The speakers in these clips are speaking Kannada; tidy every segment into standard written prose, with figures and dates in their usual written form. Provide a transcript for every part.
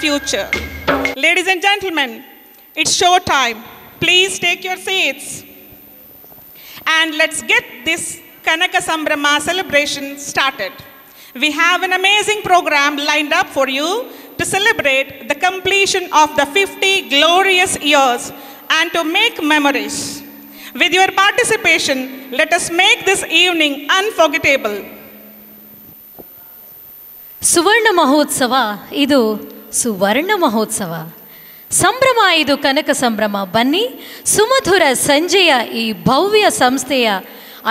Future. Ladies and gentlemen, it's show time. Please take your seats. And let's get this Kanaka Sambrama celebration started. We have an amazing program lined up for you to celebrate the completion of the 50 glorious years and to make memories. With your participation, let us make this evening unforgettable. Suvarna Mahotsava, idu ಸುವರ್ಣ ಮಹೋತ್ಸವ ಸಂಭ್ರಮ ಇದು ಕನಕ ಸಂಭ್ರಮ. ಬನ್ನಿ, ಸುಮಧುರ ಸಂಜೆಯ ಈ ಭವ್ಯ ಸಂಸ್ಥೆಯ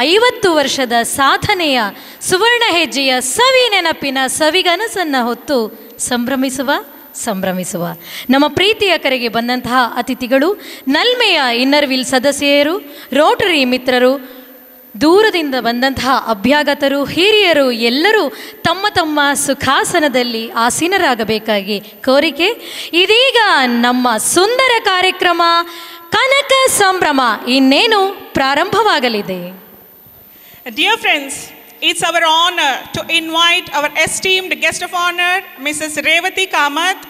50 ವರ್ಷದ ಸಾಧನೆಯ ಸುವರ್ಣ ಹೆಜ್ಜೆಯ ಸವಿ ನೆನಪಿನ ಸವಿಗನಸನ್ನು ಹೊತ್ತು ಸಂಭ್ರಮಿಸುವ ನಮ್ಮ ಪ್ರೀತಿಯ ಕರೆಗೆ ಬಂದಂತಹ ಅತಿಥಿಗಳು, ನಲ್ಮೆಯ ಇನ್ನರ್ವಿಲ್ ಸದಸ್ಯರು, ರೋಟರಿ ಮಿತ್ರರು, ದೂರದಿಂದ ಬಂದಂತಹ ಅಭ್ಯಾಗತರು, ಹಿರಿಯರು ಎಲ್ಲರೂ ತಮ್ಮ ತಮ್ಮ ಸುಖಾಸನದಲ್ಲಿ ಆಸೀನರಾಗಬೇಕಾಗಿ ಕೋರಿಕೆ. ಇದೀಗ ನಮ್ಮ ಸುಂದರ ಕಾರ್ಯಕ್ರಮ ಕನಕ ಸಂಭ್ರಮ ಇನ್ನೇನು ಪ್ರಾರಂಭವಾಗಲಿದೆ. Dear friends, it's our honor to invite our esteemed guest of honor, Mrs. Revati Kamath,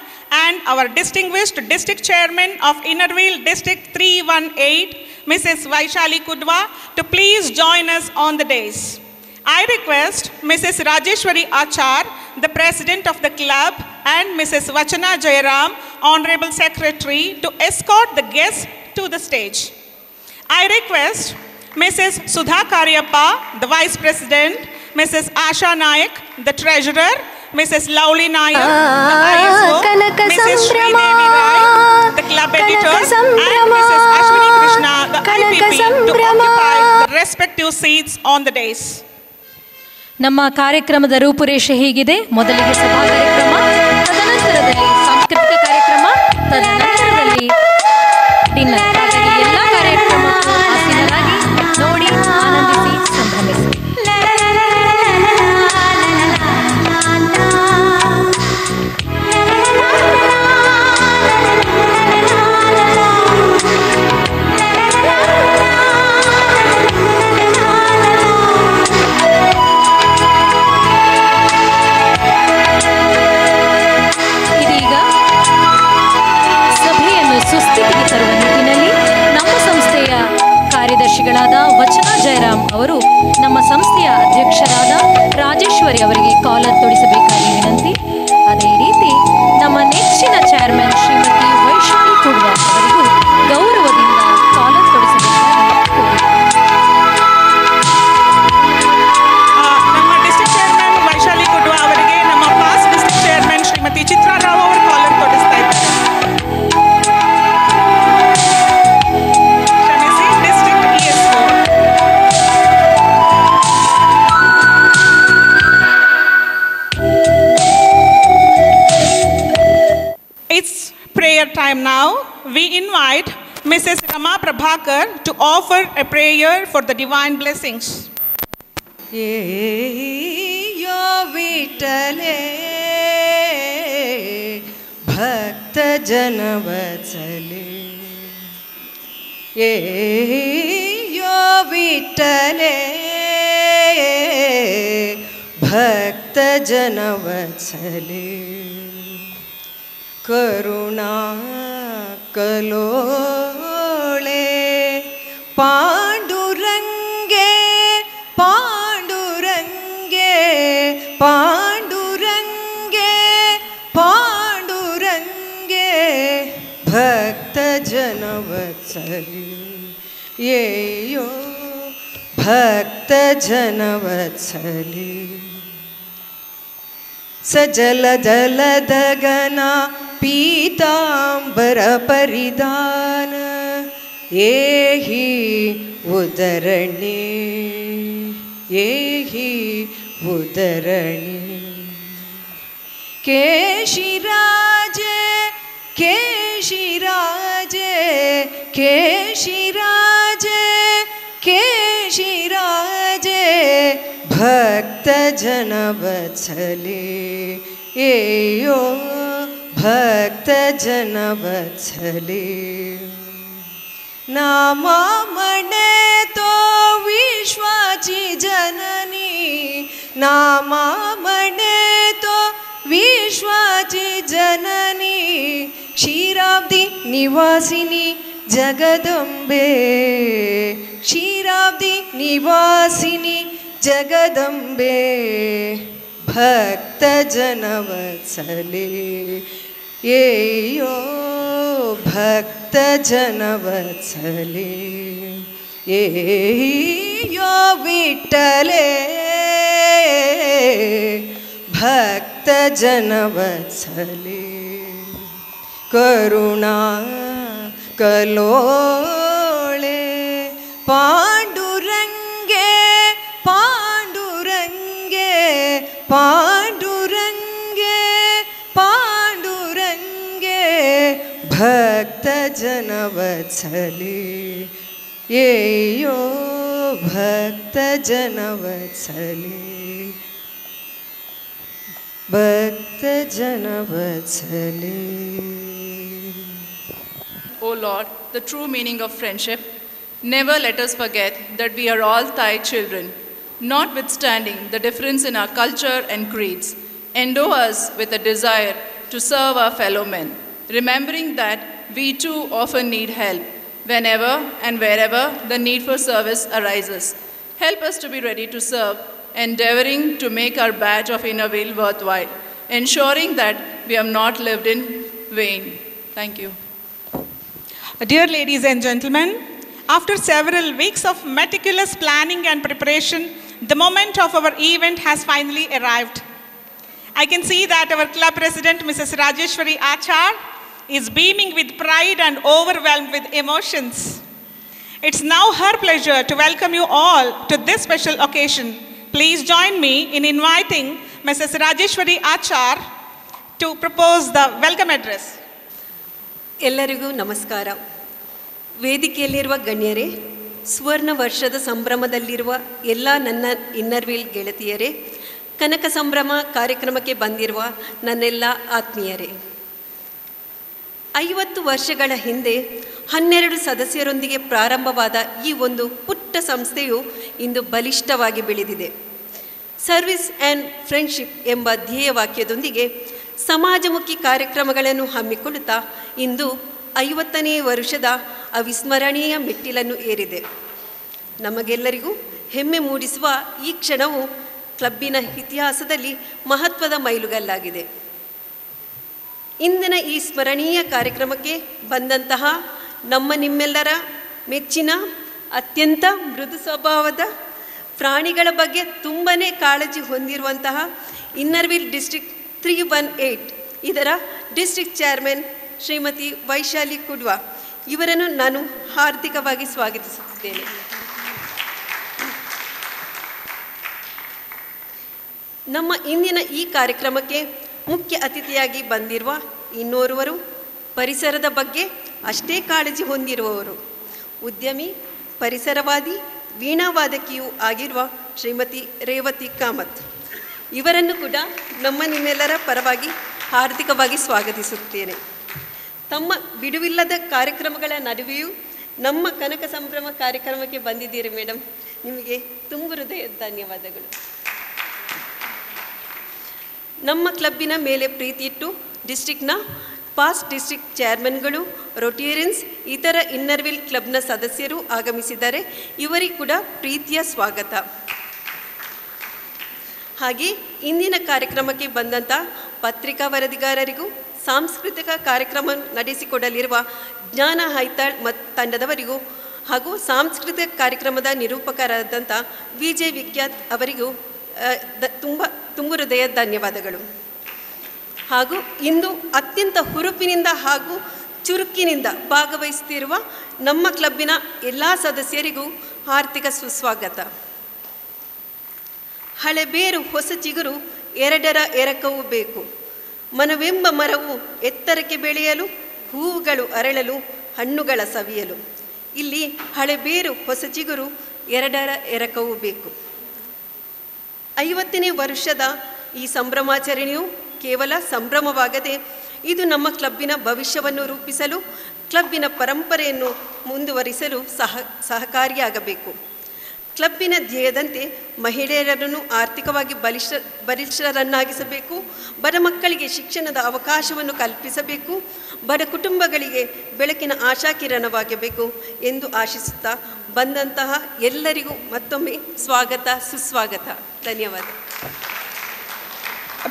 and our distinguished district chairman of Innerville District 318, Mrs. Vaishali Kudwa, to please join us on the dais. I request Mrs. Rajeshwari Achar, the president of the club, and Mrs. Vachana Jayaram, honorable secretary, to escort the guests to the stage. I request Mrs. Sudha Karyappa, the vice president, Mrs. Asha Nayak, the treasurer, Mrs. Lauli Nayak, the ISO, Mrs. Sridevi Rai, the club editor, and Mrs. Ashwini Krishna, the IPP, to occupy the respective seats on the dais. ನಮ್ಮ ಕಾರ್ಯಕ್ರಮದ ರೂಪುರೇಷೆ ಹೀಗಿದೆ. ಮೊದಲಿಗೆ ಸಭಾ ಕಾರ್ಯಕ್ರಮ, ತದನಂತರದಲ್ಲಿ ಸಾಂಸ್ಕೃತಿಕ ಕಾರ್ಯಕ್ರಮ, ತದನಂತರದಲ್ಲಿ ಡಿನ್ನರ್. ಹಾಗಾಗಿ ಎಲ್ಲ ಕಾರ್ಯಕ್ರಮಕ್ಕೂ ಆಸೀನರಾಗಿ ನೋಡಿ, ಆನಂದಿಸಿ, ಸಂಭ್ರಮಿಸಿ. ಕಾರ್ಯದರ್ಶಿಗಳಾದ ವಚನಾ ಜಯರಾಮ್ ಅವರು ನಮ್ಮ ಸಂಸ್ಥೆಯ ಅಧ್ಯಕ್ಷರಾದ ರಾಜೇಶ್ವರಿ ಅವರಿಗೆ ಕಾಲರ್ ತೊಡಿಸಬೇಕಾಗಿ ವಿನಂತಿ. ಅದೇ ರೀತಿ ನಮ್ಮ ನೆಚ್ಚಿನ ಚೇರ್ಮನ್ ಶ್ರೀಮತಿ ವೈಶಾಲಿ ಕುಡ್ವಾ ಅವರಿಗೂ ಗೌರವದಿಂದ ಕಾಲರ್ ತೊಡಿಸಬೇಕಾಗಿ ನಮ್ಮ ಡಿಸ್ಟ್ರಿಕ್ಟ್ ಚೇರ್ಮನ್ ವೈಶಾಲಿ ಕುಡ್ವಾ ಅವರಿಗೆ ನಮ್ಮ ಪಾಸ್ಟ್ ಡಿಸ್ಟ್ರಿಕ್ಟ್ ಚೇರ್ಮನ್ ಶ್ರೀಮತಿ ಚಿತ್ರಾ ರಾವ್ ಅವರು ಕಾಲರ್ ತೊಡಿಸ್ತಾ ಇದ್ದಾರೆ. Prayer time now. We invite Mrs. Rama Prabhakar to offer a prayer for the divine blessings. Yo vitale bhakta janavatsale येयो विठ्ठले भक्तजनवत्सले करुणा कलोळे पांडुरंगे पांडुरंगे पांडुरंगे पांडुरंगे भक्तजनवत्सले येयो भक्तजनवत्सले सजल जलदगना पीतांबर परिधान येहि उदरणे येहि उदरणे केशिराजे केशिराजे केशिराजे केशिराजे भक्तजनवत्सले येयो भक्तजनवत्सले नामा म्हणे तो विश्वाची जननी नामा म्हणे तो विश्वाची जननी क्षीराब्दी निवासिनी जगदंबे क्षीराब्दी निवासिनी जगदंबे भक्तजनवत्सले येयो भक्तजनवत्सले येयो विठ्ठले भक्तजनवत्सले करुणा कलोळे पांडुरंगे पांडुरंगे पांडुरंगे पांडुरंगे भक्तजनवत्सले येयो भक्तजनवत्सले भक्तजनवत्सले. O Lord, the true meaning of friendship, never let us forget that we are all Thy children. Notwithstanding the difference in our culture and creeds, endow us with a desire to serve our fellow men, remembering that we too often need help whenever and wherever the need for service arises. Help us to be ready to serve, endeavoring to make our badge of inner will worthwhile, ensuring that we have not lived in vain. Thank you. Dear ladies and gentlemen, after several weeks of meticulous planning and preparation, the moment of our event has finally arrived. I can see that our club president, Mrs. Rajeshwari Achar, is beaming with pride and overwhelmed with emotions. It's now her pleasure to welcome you all to this special occasion. Please join me in inviting Mrs. Rajeshwari Achar to propose the welcome address. ಎಲ್ಲರಿಗೂ ನಮಸ್ಕಾರ. ವೇದಿಕೆಯಲ್ಲಿರುವ ಗಣ್ಯರೇ, ಸುವರ್ಣ ವರ್ಷದ ಸಂಭ್ರಮದಲ್ಲಿರುವ ಎಲ್ಲ ನನ್ನ ಇನ್ನರ್ವೀಲ್ ಗೆಳತಿಯರೇ, ಕನಕ ಸಂಭ್ರಮ ಕಾರ್ಯಕ್ರಮಕ್ಕೆ ಬಂದಿರುವ ನನ್ನೆಲ್ಲ ಆತ್ಮೀಯರೇ, 50 ವರ್ಷಗಳ ಹಿಂದೆ 12 ಸದಸ್ಯರೊಂದಿಗೆ ಪ್ರಾರಂಭವಾದ ಈ ಒಂದು ಪುಟ್ಟ ಸಂಸ್ಥೆಯು ಇಂದು ಬಲಿಷ್ಠವಾಗಿ ಬೆಳೆದಿದೆ. ಸರ್ವಿಸ್ ಆ್ಯಂಡ್ ಫ್ರೆಂಡ್ಶಿಪ್ ಎಂಬ ಧ್ಯೇಯವಾಕ್ಯದೊಂದಿಗೆ ಸಮಾಜಮುಖಿ ಕಾರ್ಯಕ್ರಮಗಳನ್ನು ಹಮ್ಮಿಕೊಳ್ಳುತ್ತಾ ಇಂದು 50ನೇ ವರ್ಷದ ಅವಿಸ್ಮರಣೀಯ ಮೆಟ್ಟಿಲನ್ನು ಏರಿದೆ. ನಮಗೆಲ್ಲರಿಗೂ ಹೆಮ್ಮೆ ಮೂಡಿಸುವ ಈ ಕ್ಷಣವು ಕ್ಲಬ್ಬಿನ ಇತಿಹಾಸದಲ್ಲಿ ಮಹತ್ವದ ಮೈಲುಗಲ್ಲಾಗಿದೆ. ಇಂದಿನ ಈ ಸ್ಮರಣೀಯ ಕಾರ್ಯಕ್ರಮಕ್ಕೆ ಬಂದಂತಹ ನಿಮ್ಮೆಲ್ಲರ ಮೆಚ್ಚಿನ ಅತ್ಯಂತ ಮೃದು ಸ್ವಭಾವದ ಪ್ರಾಣಿಗಳ ಬಗ್ಗೆ ತುಂಬಾ ಕಾಳಜಿ ಹೊಂದಿರುವಂತಹ ಇನ್ನರ್ವೀಲ್ ಡಿಸ್ಟ್ರಿಕ್ಟ್ 318 ಇದರ ಡಿಸ್ಟ್ರಿಕ್ಟ್ ಚೇರ್ಮನ್ ಶ್ರೀಮತಿ ವೈಶಾಲಿ ಕುಡ್ವಾ ಇವರನ್ನು ನಾನು ಹಾರ್ದಿಕವಾಗಿ ಸ್ವಾಗತಿಸುತ್ತಿದ್ದೇನೆ. ನಮ್ಮ ಇಂದಿನ ಈ ಕಾರ್ಯಕ್ರಮಕ್ಕೆ ಮುಖ್ಯ ಅತಿಥಿಯಾಗಿ ಬಂದಿರುವ ಇನ್ನೋರ್ವರು ಪರಿಸರದ ಬಗ್ಗೆ ಅಷ್ಟೇ ಕಾಳಜಿ ಹೊಂದಿರುವವರು, ಉದ್ಯಮಿ, ಪರಿಸರವಾದಿ, ವೀಣಾವಾದಕಿಯೂ ಆಗಿರುವ ಶ್ರೀಮತಿ ರೇವತಿ ಕಾಮತ್ ಇವರನ್ನು ಕೂಡ ನಿಮ್ಮೆಲ್ಲರ ಪರವಾಗಿ ಹಾರ್ದಿಕವಾಗಿ ಸ್ವಾಗತಿಸುತ್ತೇನೆ. ತಮ್ಮ ಬಿಡುವಿಲ್ಲದ ಕಾರ್ಯಕ್ರಮಗಳ ನಡುವೆಯೂ ನಮ್ಮ ಕನಕ ಸಂಭ್ರಮ ಕಾರ್ಯಕ್ರಮಕ್ಕೆ ಬಂದಿದ್ದೀರಿ ಮೇಡಮ್. ನಿಮಗೆ ತುಂಬ ಹೃದಯದ ಧನ್ಯವಾದಗಳು. ನಮ್ಮ ಕ್ಲಬ್ಬಿನ ಮೇಲೆ ಪ್ರೀತಿ ಇಟ್ಟು ಡಿಸ್ಟ್ರಿಕ್ಟ್ನ ಪಾಸ್ಟ್ ಡಿಸ್ಟ್ರಿಕ್ಟ್ ಚೇರ್ಮನ್ಗಳು, ರೋಟೇರಿಯನ್ಸ್, ಇತರ ಇನ್ನರ್ವಿಲ್ ಕ್ಲಬ್ನ ಸದಸ್ಯರು ಆಗಮಿಸಿದ್ದಾರೆ. ಇವರಿಗೆ ಕೂಡ ಪ್ರೀತಿಯ ಸ್ವಾಗತ. ಹಾಗೆ ಇಂದಿನ ಕಾರ್ಯಕ್ರಮಕ್ಕೆ ಬಂದಂಥ ಪತ್ರಿಕಾ ವರದಿಗಾರರಿಗೂ ಸಾಂಸ್ಕೃತಿಕ ಕಾರ್ಯಕ್ರಮ ನಡೆಸಿಕೊಡಲಿರುವ ಜ್ಞಾನ ಹೈತಾಳ್ ತಂಡದವರಿಗೂ ಹಾಗೂ ಸಾಂಸ್ಕೃತಿಕ ಕಾರ್ಯಕ್ರಮದ ನಿರೂಪಕರಾದಂಥ ವಿಜಯ್ ವಿಖ್ಯಾತ್ ಅವರಿಗೂ ತುಂಬ ಹೃದಯದ ಧನ್ಯವಾದಗಳು. ಹಾಗೂ ಇಂದು ಅತ್ಯಂತ ಹುರುಪಿನಿಂದ ಹಾಗೂ ಚುರುಕಿನಿಂದ ಭಾಗವಹಿಸುತ್ತಿರುವ ನಮ್ಮ ಕ್ಲಬ್ಬಿನ ಎಲ್ಲ ಸದಸ್ಯರಿಗೂ ಹಾರ್ದಿಕ ಸುಸ್ವಾಗತ. ಹಳೆಬೇರು ಹೊಸ ಚಿಗುರು ಎರಡರ ಎರಕವೂ ಬೇಕು. ಮನವೆಂಬ ಮರವು ಎತ್ತರಕ್ಕೆ ಬೆಳೆಯಲು, ಹೂವುಗಳು ಅರಳಲು, ಹಣ್ಣುಗಳ ಸವಿಯಲು. ಇಲ್ಲಿ ಹಳೆಬೇರು ಹೊಸ ಚಿಗುರು ಎರಡರ ಎರಕವೂ ಬೇಕು. 50ನೇ ವರ್ಷದ ಈ ಸಂಭ್ರಮಾಚರಣೆಯು ಕೇವಲ ಸಂಭ್ರಮವಾಗದೆ ಇದು ನಮ್ಮ ಕ್ಲಬ್ಬಿನ ಭವಿಷ್ಯವನ್ನು ರೂಪಿಸಲು, ಕ್ಲಬ್ಬಿನ ಪರಂಪರೆಯನ್ನು ಮುಂದುವರಿಸಲು ಸಹಕಾರಿಯಾಗಬೇಕು. ಕ್ಲಬ್ಬಿನ ಧ್ಯೇಯದಂತೆ ಮಹಿಳೆಯರನ್ನು ಆರ್ಥಿಕವಾಗಿ ಬಲಿಷ್ಠರನ್ನಾಗಿಸಬೇಕು, ಬಡ ಮಕ್ಕಳಿಗೆ ಶಿಕ್ಷಣದ ಅವಕಾಶವನ್ನು ಕಲ್ಪಿಸಬೇಕು, ಬಡ ಕುಟುಂಬಗಳಿಗೆ ಬೆಳಕಿನ ಆಶಾಕಿರಣವಾಗಬೇಕು ಎಂದು ಆಶಿಸುತ್ತಾ ಬಂದಂತಹ ಎಲ್ಲರಿಗೂ ಮತ್ತೊಮ್ಮೆ ಸ್ವಾಗತ, ಸುಸ್ವಾಗತ. ಧನ್ಯವಾದ.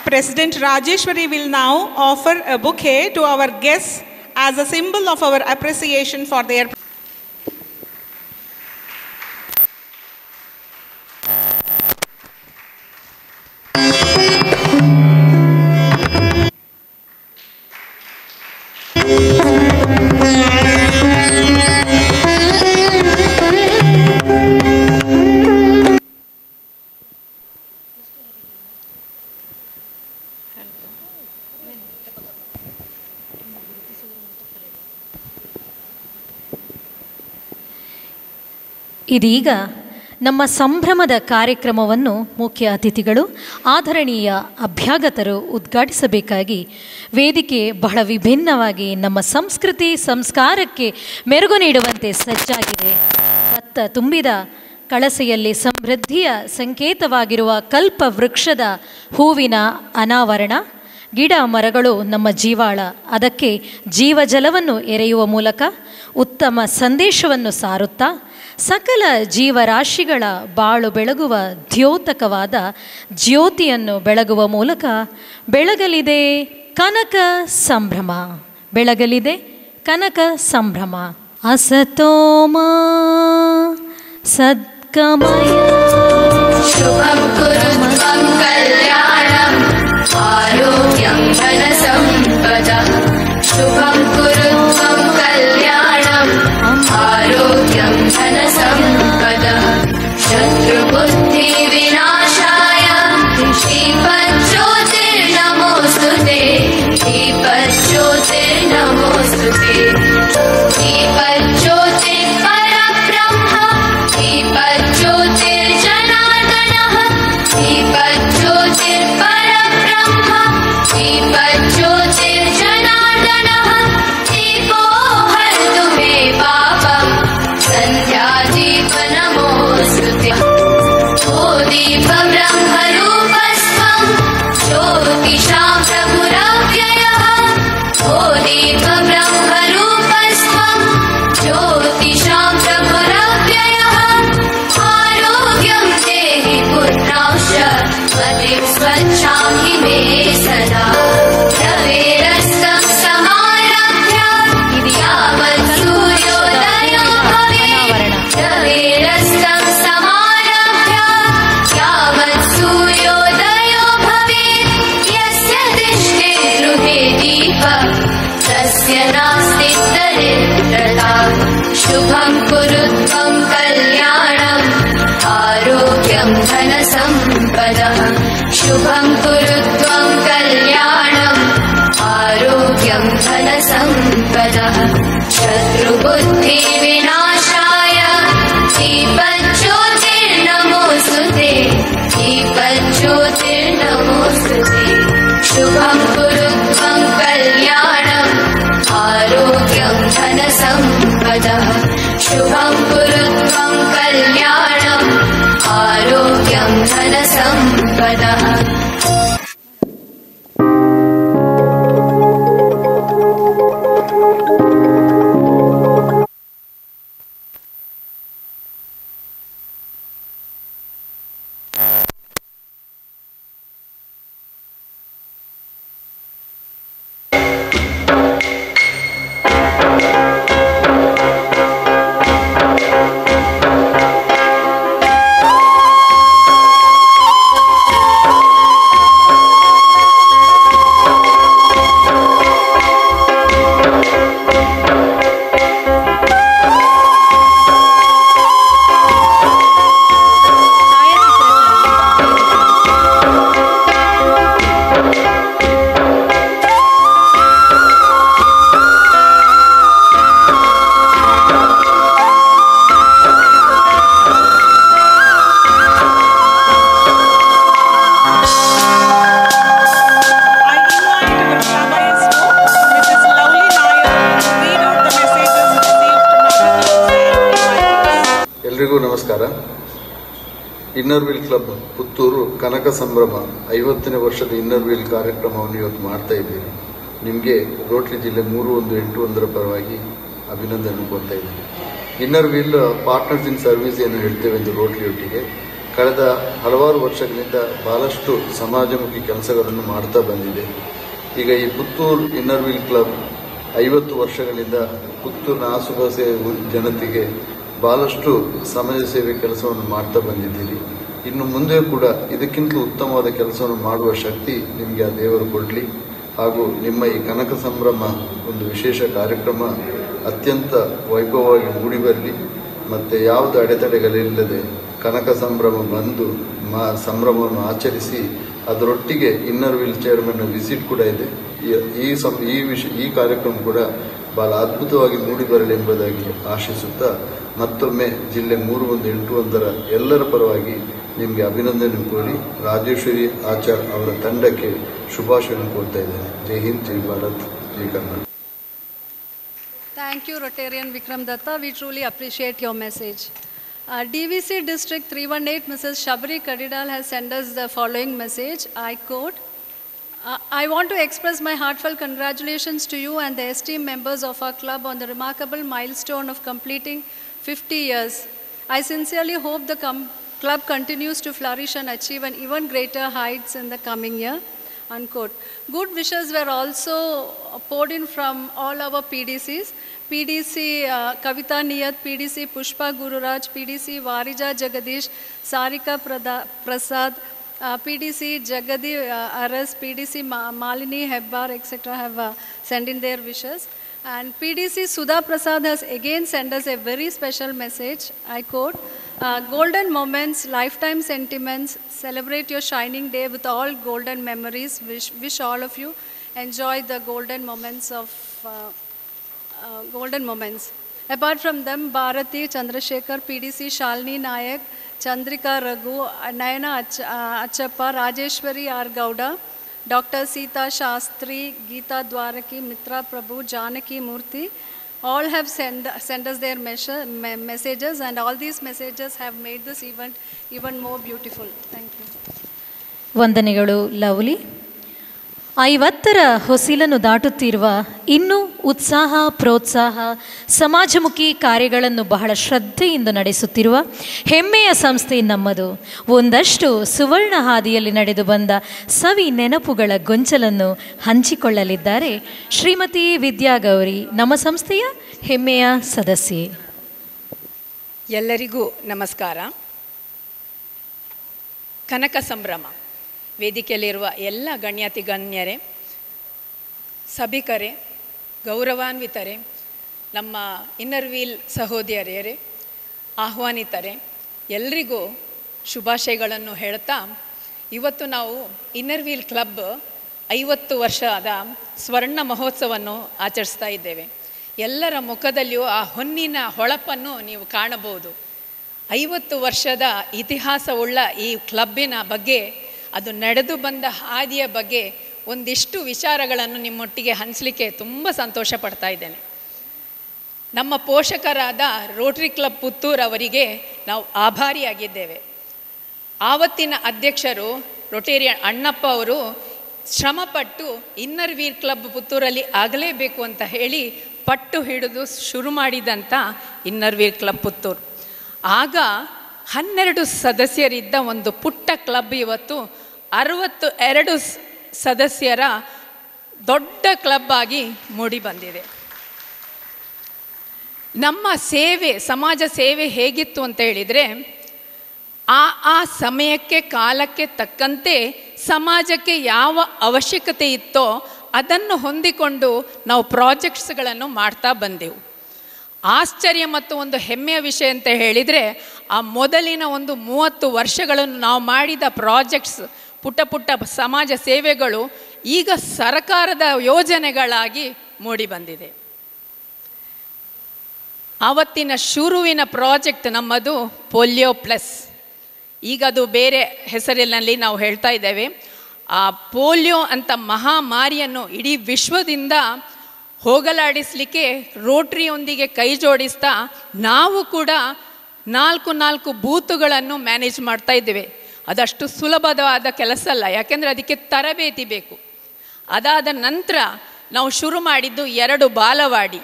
President Rajeshwari will now offer a bouquet to our guests as a symbol of our appreciation for their ಇದೀಗ ನಮ್ಮ ಸಂಭ್ರಮದ ಕಾರ್ಯಕ್ರಮವನ್ನು ಮುಖ್ಯ ಅತಿಥಿಗಳು, ಆದರಣೀಯ ಅಭ್ಯಾಗತರು ಉದ್ಘಾಟಿಸಬೇಕಾಗಿ ವೇದಿಕೆ ಬಹಳ ವಿಭಿನ್ನವಾಗಿ ನಮ್ಮ ಸಂಸ್ಕೃತಿ ಸಂಸ್ಕಾರಕ್ಕೆ ಮೆರುಗು ನೀಡುವಂತೆ ಸಜ್ಜಾಗಿದೆ. ಭತ್ತ ತುಂಬಿದ ಕಳಸೆಯಲ್ಲಿ ಸಮೃದ್ಧಿಯ ಸಂಕೇತವಾಗಿರುವ ಕಲ್ಪ ವೃಕ್ಷದ ಹೂವಿನ ಅನಾವರಣ, ಗಿಡ ಮರಗಳು ನಮ್ಮ ಜೀವಾಳ, ಅದಕ್ಕೆ ಜೀವಜಲವನ್ನು ಎರೆಯುವ ಮೂಲಕ ಉತ್ತಮ ಸಂದೇಶವನ್ನು ಸಾರುತ್ತಾ ಸಕಲ ಜೀವರಾಶಿಗಳ ಬಾಳು ಬೆಳಗುವ ದ್ಯೋತಕವಾದ ಜ್ಯೋತಿಯನ್ನು ಬೆಳಗುವ ಮೂಲಕ ಬೆಳಗಲಿದೆ ಕನಕ ಸಂಭ್ರಮ, ಬೆಳಗಲಿದೆ ಕನಕ ಸಂಭ್ರಮ. ಅಸತೋಮ ಸದ್ಗಮಯ ಶುಭಂ ಕುರುತ್ವಂ ಕಲ್ಯಾಣಂ ಆರೋಗ್ಯಂ ಧನ ಸಂಪದಃ. ಶುಭಂ ಕುರುತ್ವಂ ಕಲ್ಯಾಣಂ ಆರೋಗ್ಯಂ ಧನ ಸಂಪದಃ. ಶತ್ರುಬುದ್ಧಿ ವಿನಾಶಾಯ ದೀಪಜ್ಯೋತಿರ್ನಮೋಸ್ತುತೆ. ದೀಪಜ್ಯೋತಿರ್ನಮೋಸ್ತುತೆ. ದೀಪಜ್ಯೋತಿರ್ ಪರಬ್ರಹ್ಮ. ದೀಪಜ್ಯೋತಿರ್ಜನಾರ್ದನಃ. ದೀಪಜ್ಯೋತಿರ್ ಪರಬ್ರಹ್ಮ. ದೀಪಜ್ಯೋತಿರ್ शुभं कुरु त्वं कल्याणम् आरोग्यं धनसम्पदः ಎಲ್ರಿಗೂ ನಮಸ್ಕಾರ. ಇನ್ನರ್ ವೀಲ್ ಕ್ಲಬ್ ಪುತ್ತೂರು ಕನಕ ಸಂಭ್ರಮ 50ನೇ ವರ್ಷದ ಇನ್ನರ್ ವೀಲ್ ಕಾರ್ಯಕ್ರಮವನ್ನು ಇವತ್ತು ಮಾಡ್ತಾ ಇದ್ದೀರಿ. ನಿಮಗೆ ರೋಟರಿ ಜಿಲ್ಲೆ 3181 ಪರವಾಗಿ ಅಭಿನಂದನೆ ಕೊಡ್ತಾ ಇದ್ದೀನಿ. Inner wheel partners in service ಏನು ಹೇಳ್ತೇವೆ ಎಂದು ರೋಟರಿಯೊಟ್ಟಿಗೆ ಕಳೆದ ಹಲವಾರು ವರ್ಷಗಳಿಂದ ಬಹಳಷ್ಟು ಸಮಾಜಮುಖಿ ಕೆಲಸಗಳನ್ನು ಮಾಡ್ತಾ ಬಂದಿದೆ. ಈಗ ಈ ಪುತ್ತೂರು ಇನ್ನರ್ ವೀಲ್ ಕ್ಲಬ್ 50 ವರ್ಷಗಳಿಂದ ಪುತ್ತೂರಿನ ಆಸುಪಾಸೆ ಜನತೆಗೆ ಬಹಳಷ್ಟು ಸಮಾಜ ಸೇವೆ ಕೆಲಸವನ್ನು ಮಾಡ್ತಾ ಬಂದಿದ್ದೀರಿ. ಇನ್ನು ಮುಂದೆ ಕೂಡ ಇದಕ್ಕಿಂತಲೂ ಉತ್ತಮವಾದ ಕೆಲಸವನ್ನು ಮಾಡುವ ಶಕ್ತಿ ನಿಮಗೆ ಆ ದೇವರು ಕೊಡಲಿ. ಹಾಗೂ ನಿಮ್ಮ ಈ ಕನಕ ಸಂಭ್ರಮ ಒಂದು ವಿಶೇಷ ಕಾರ್ಯಕ್ರಮ ಅತ್ಯಂತ ವೈಭವವಾಗಿ ಮೂಡಿಬರಲಿ. ಮತ್ತು ಯಾವುದು ಅಡೆತಡೆಗಳಿಲ್ಲದೆ ಕನಕ ಸಂಭ್ರಮ ಬಂದು ಸಂಭ್ರಮವನ್ನು ಆಚರಿಸಿ ಅದರೊಟ್ಟಿಗೆ ಇನ್ನರ್ ವೀಲ್ ಚೇರ್ಮನ್ ವಿಸಿಟ್ ಕೂಡ ಇದೆ. ಈ ಕಾರ್ಯಕ್ರಮ ಕೂಡ ಬಹಳ ಅದ್ಭುತವಾಗಿ ಮೂಡಿಬರಲಿ ಎಂಬುದಾಗಿ ಆಶಿಸುತ್ತಾ ಮತ್ತೊಮ್ಮೆ ಜಿಲ್ಲೆ 3181 ಎಲ್ಲರ ಪರವಾಗಿ ನಿಮಗೆ ಅಭಿನಂದನೆ ಕೋರಿ ರಾಜೇಶ್ವರಿ ಆಚಾರ್ ಅವರ ತಂಡಕ್ಕೆ ಶುಭಾಶಯವನ್ನು ಕೋರ್ತಾ ಇದ್ದೇನೆ. ಜೈ ಹಿಂದ್, ಜೈ ಭಾರತ್, ಜೈ Karnataka. Thank you, Rotarian Vikram Datta. We truly appreciate your message. DVC District 318, Mrs. Shabri Kadidal has sent us the following message. I quote, I want to express my heartfelt congratulations to you and the esteemed members of our club on the remarkable milestone of completing 50 years. I sincerely hope the club continues to flourish and achieve an even greater heights in the coming year. Unquote. Good wishes were also poured in from all our PDCs. PDC Kavita Niyat, PDC Pushpa Gururaj, PDC Varija Jagadish, Sarika Prasad, PDC Jagadi Aras, PDC Malini Hebbar, etc. have sent in their wishes. And PDC Sudha Prasad has again sent us a very special message. I quote, golden moments, lifetime sentiments, celebrate your shining day with all golden memories. Wish all of you enjoy the golden moments of golden moments. Apart from them, Bharati Chandrasekhar, PDC Shalini Nayak, Chandrika Raghu, Nayana Achappa, Rajeshwari R. Gowda, Dr. Sita Shastri, Geeta Dwaraki, Mitra Prabhu, Janaki Murthy, all have sent us their messages, and all these messages have made this event even more beautiful. Thank you. ವಂದನೆಗಳು ಲವ್ಲಿ. 50ರ ಹೊಸಿಲನ್ನು ದಾಟುತ್ತಿರುವ ಇನ್ನೂ ಉತ್ಸಾಹ, ಪ್ರೋತ್ಸಾಹ, ಸಮಾಜಮುಖಿ ಕಾರ್ಯಗಳನ್ನು ಬಹಳ ಶ್ರದ್ಧೆಯಿಂದ ನಡೆಸುತ್ತಿರುವ ಹೆಮ್ಮೆಯ ಸಂಸ್ಥೆ ನಮ್ಮದು. ಒಂದಷ್ಟು ಸುವರ್ಣ ಹಾದಿಯಲ್ಲಿ ನಡೆದು ಬಂದ ಸವಿ ನೆನಪುಗಳ ಗೊಂಚಲನ್ನು ಹಂಚಿಕೊಳ್ಳಲಿದ್ದಾರೆ ಶ್ರೀಮತಿ ವಿದ್ಯಾಗೌರಿ, ನಮ್ಮ ಸಂಸ್ಥೆಯ ಹೆಮ್ಮೆಯ ಸದಸ್ಯೆ. ಎಲ್ಲರಿಗೂ ನಮಸ್ಕಾರ. ಕನಕ ಸಂಭ್ರಮ ವೇದಿಕೆಯಲ್ಲಿರುವ ಎಲ್ಲ ಗಣ್ಯಾತಿ ಗಣ್ಯರೇ, ಸಭಿಕರೇ, ಗೌರವಾನ್ವಿತರೇ, ನಮ್ಮ ಇನ್ನರ್ ವೀಲ್ ಸಹೋದರಿಯರೇ, ಆಹ್ವಾನಿತರೇ, ಎಲ್ರಿಗೂ ಶುಭಾಶಯಗಳನ್ನು ಹೇಳ್ತಾ, ಇವತ್ತು ನಾವು ಇನ್ನರ್ ವೀಲ್ ಕ್ಲಬ್ 50 ವರ್ಷದ ಸ್ವರ್ಣ ಮಹೋತ್ಸವವನ್ನು ಆಚರಿಸ್ತಾ ಇದ್ದೇವೆ. ಎಲ್ಲರ ಮುಖದಲ್ಲಿಯೂ ಆ ಹೊನ್ನಿನ ಹೊಳಪನ್ನು ನೀವು ಕಾಣಬಹುದು. 50 ವರ್ಷದ ಇತಿಹಾಸವುಳ್ಳ ಈ ಕ್ಲಬ್ಬಿನ ಬಗ್ಗೆ, ಅದು ನಡೆದು ಬಂದ ಹಾದಿಯ ಬಗ್ಗೆ ಒಂದಿಷ್ಟು ವಿಚಾರಗಳನ್ನು ನಿಮ್ಮೊಟ್ಟಿಗೆ ಹಂಚಲಿಕ್ಕೆ ತುಂಬ ಸಂತೋಷ ಪಡ್ತಾ ಇದ್ದೇನೆ. ನಮ್ಮ ಪೋಷಕರಾದ ರೋಟರಿ ಕ್ಲಬ್ ಪುತ್ತೂರು ಅವರಿಗೆ ನಾವು ಆಭಾರಿಯಾಗಿದ್ದೇವೆ. ಆವತ್ತಿನ ಅಧ್ಯಕ್ಷರು ರೊಟೇರಿಯನ್ ಅಣ್ಣಪ್ಪ ಅವರು ಶ್ರಮಪಟ್ಟು ಇನ್ನರ್ ವೀಲ್ ಕ್ಲಬ್ ಪುತ್ತೂರಲ್ಲಿ ಆಗಲೇಬೇಕು ಅಂತ ಹೇಳಿ ಪಟ್ಟು ಹಿಡಿದು ಶುರು ಮಾಡಿದಂಥ ಇನ್ನರ್ ವೀಲ್ ಕ್ಲಬ್ ಪುತ್ತೂರು. ಆಗ 12 ಸದಸ್ಯರಿದ್ದ ಒಂದು ಪುಟ್ಟ ಕ್ಲಬ್ ಇವತ್ತು 62 ಸದಸ್ಯರ ದೊಡ್ಡ ಕ್ಲಬ್ ಆಗಿ ಮೂಡಿ ಬಂದಿದೆ. ನಮ್ಮ ಸೇವೆ, ಸಮಾಜ ಸೇವೆ ಹೇಗಿತ್ತು ಅಂತ ಹೇಳಿದರೆ, ಆ ಸಮಯಕ್ಕೆ ಕಾಲಕ್ಕೆ ತಕ್ಕಂತೆ ಸಮಾಜಕ್ಕೆ ಯಾವ ಅವಶ್ಯಕತೆ ಇತ್ತೋ ಅದನ್ನು ಹೊಂದಿಕೊಂಡು ನಾವು ಪ್ರಾಜೆಕ್ಟ್ಸ್ಗಳನ್ನು ಮಾಡ್ತಾ ಬಂದೆವು. ಆಶ್ಚರ್ಯ ಮತ್ತು ಒಂದು ಹೆಮ್ಮೆಯ ವಿಷಯ ಅಂತ ಹೇಳಿದರೆ, ಆ ಮೊದಲಿನ ಒಂದು 30 ವರ್ಷಗಳನ್ನು ನಾವು ಮಾಡಿದ ಪ್ರಾಜೆಕ್ಟ್ಸ್, ಪುಟ್ಟ ಪುಟ್ಟ ಸಮಾಜ ಸೇವೆಗಳು ಈಗ ಸರ್ಕಾರದ ಯೋಜನೆಗಳಾಗಿ ಮೂಡಿ ಬಂದಿದೆ. ಆವತ್ತಿನ ಶುರುವಿನ ಪ್ರಾಜೆಕ್ಟ್ ನಮ್ಮದು ಪೋಲಿಯೋ ಪ್ಲಸ್, ಈಗ ಅದು ಬೇರೆ ಹೆಸರಿನಲ್ಲಿ ನಾವು ಹೇಳ್ತಾ ಇದ್ದೇವೆ. ಆ ಪೋಲಿಯೋ ಅಂತ ಮಹಾಮಾರಿಯನ್ನು ಇಡೀ ವಿಶ್ವದಿಂದ ಹೋಗಲಾಡಿಸಲಿಕ್ಕೆ ರೋಟ್ರಿಯೊಂದಿಗೆ ಕೈ ಜೋಡಿಸ್ತಾ ನಾವು ಕೂಡ 4 ಬೂತುಗಳನ್ನು ಮ್ಯಾನೇಜ್ ಮಾಡ್ತಾ ಇದ್ದೇವೆ. ಅದಷ್ಟು ಸುಲಭವಾದ ಕೆಲಸ ಅಲ್ಲ, ಯಾಕೆಂದರೆ ಅದಕ್ಕೆ ತರಬೇತಿ ಬೇಕು. ಅದಾದ ನಂತರ ನಾವು ಶುರು ಮಾಡಿದ್ದು 2 ಬಾಲವಾಡಿ,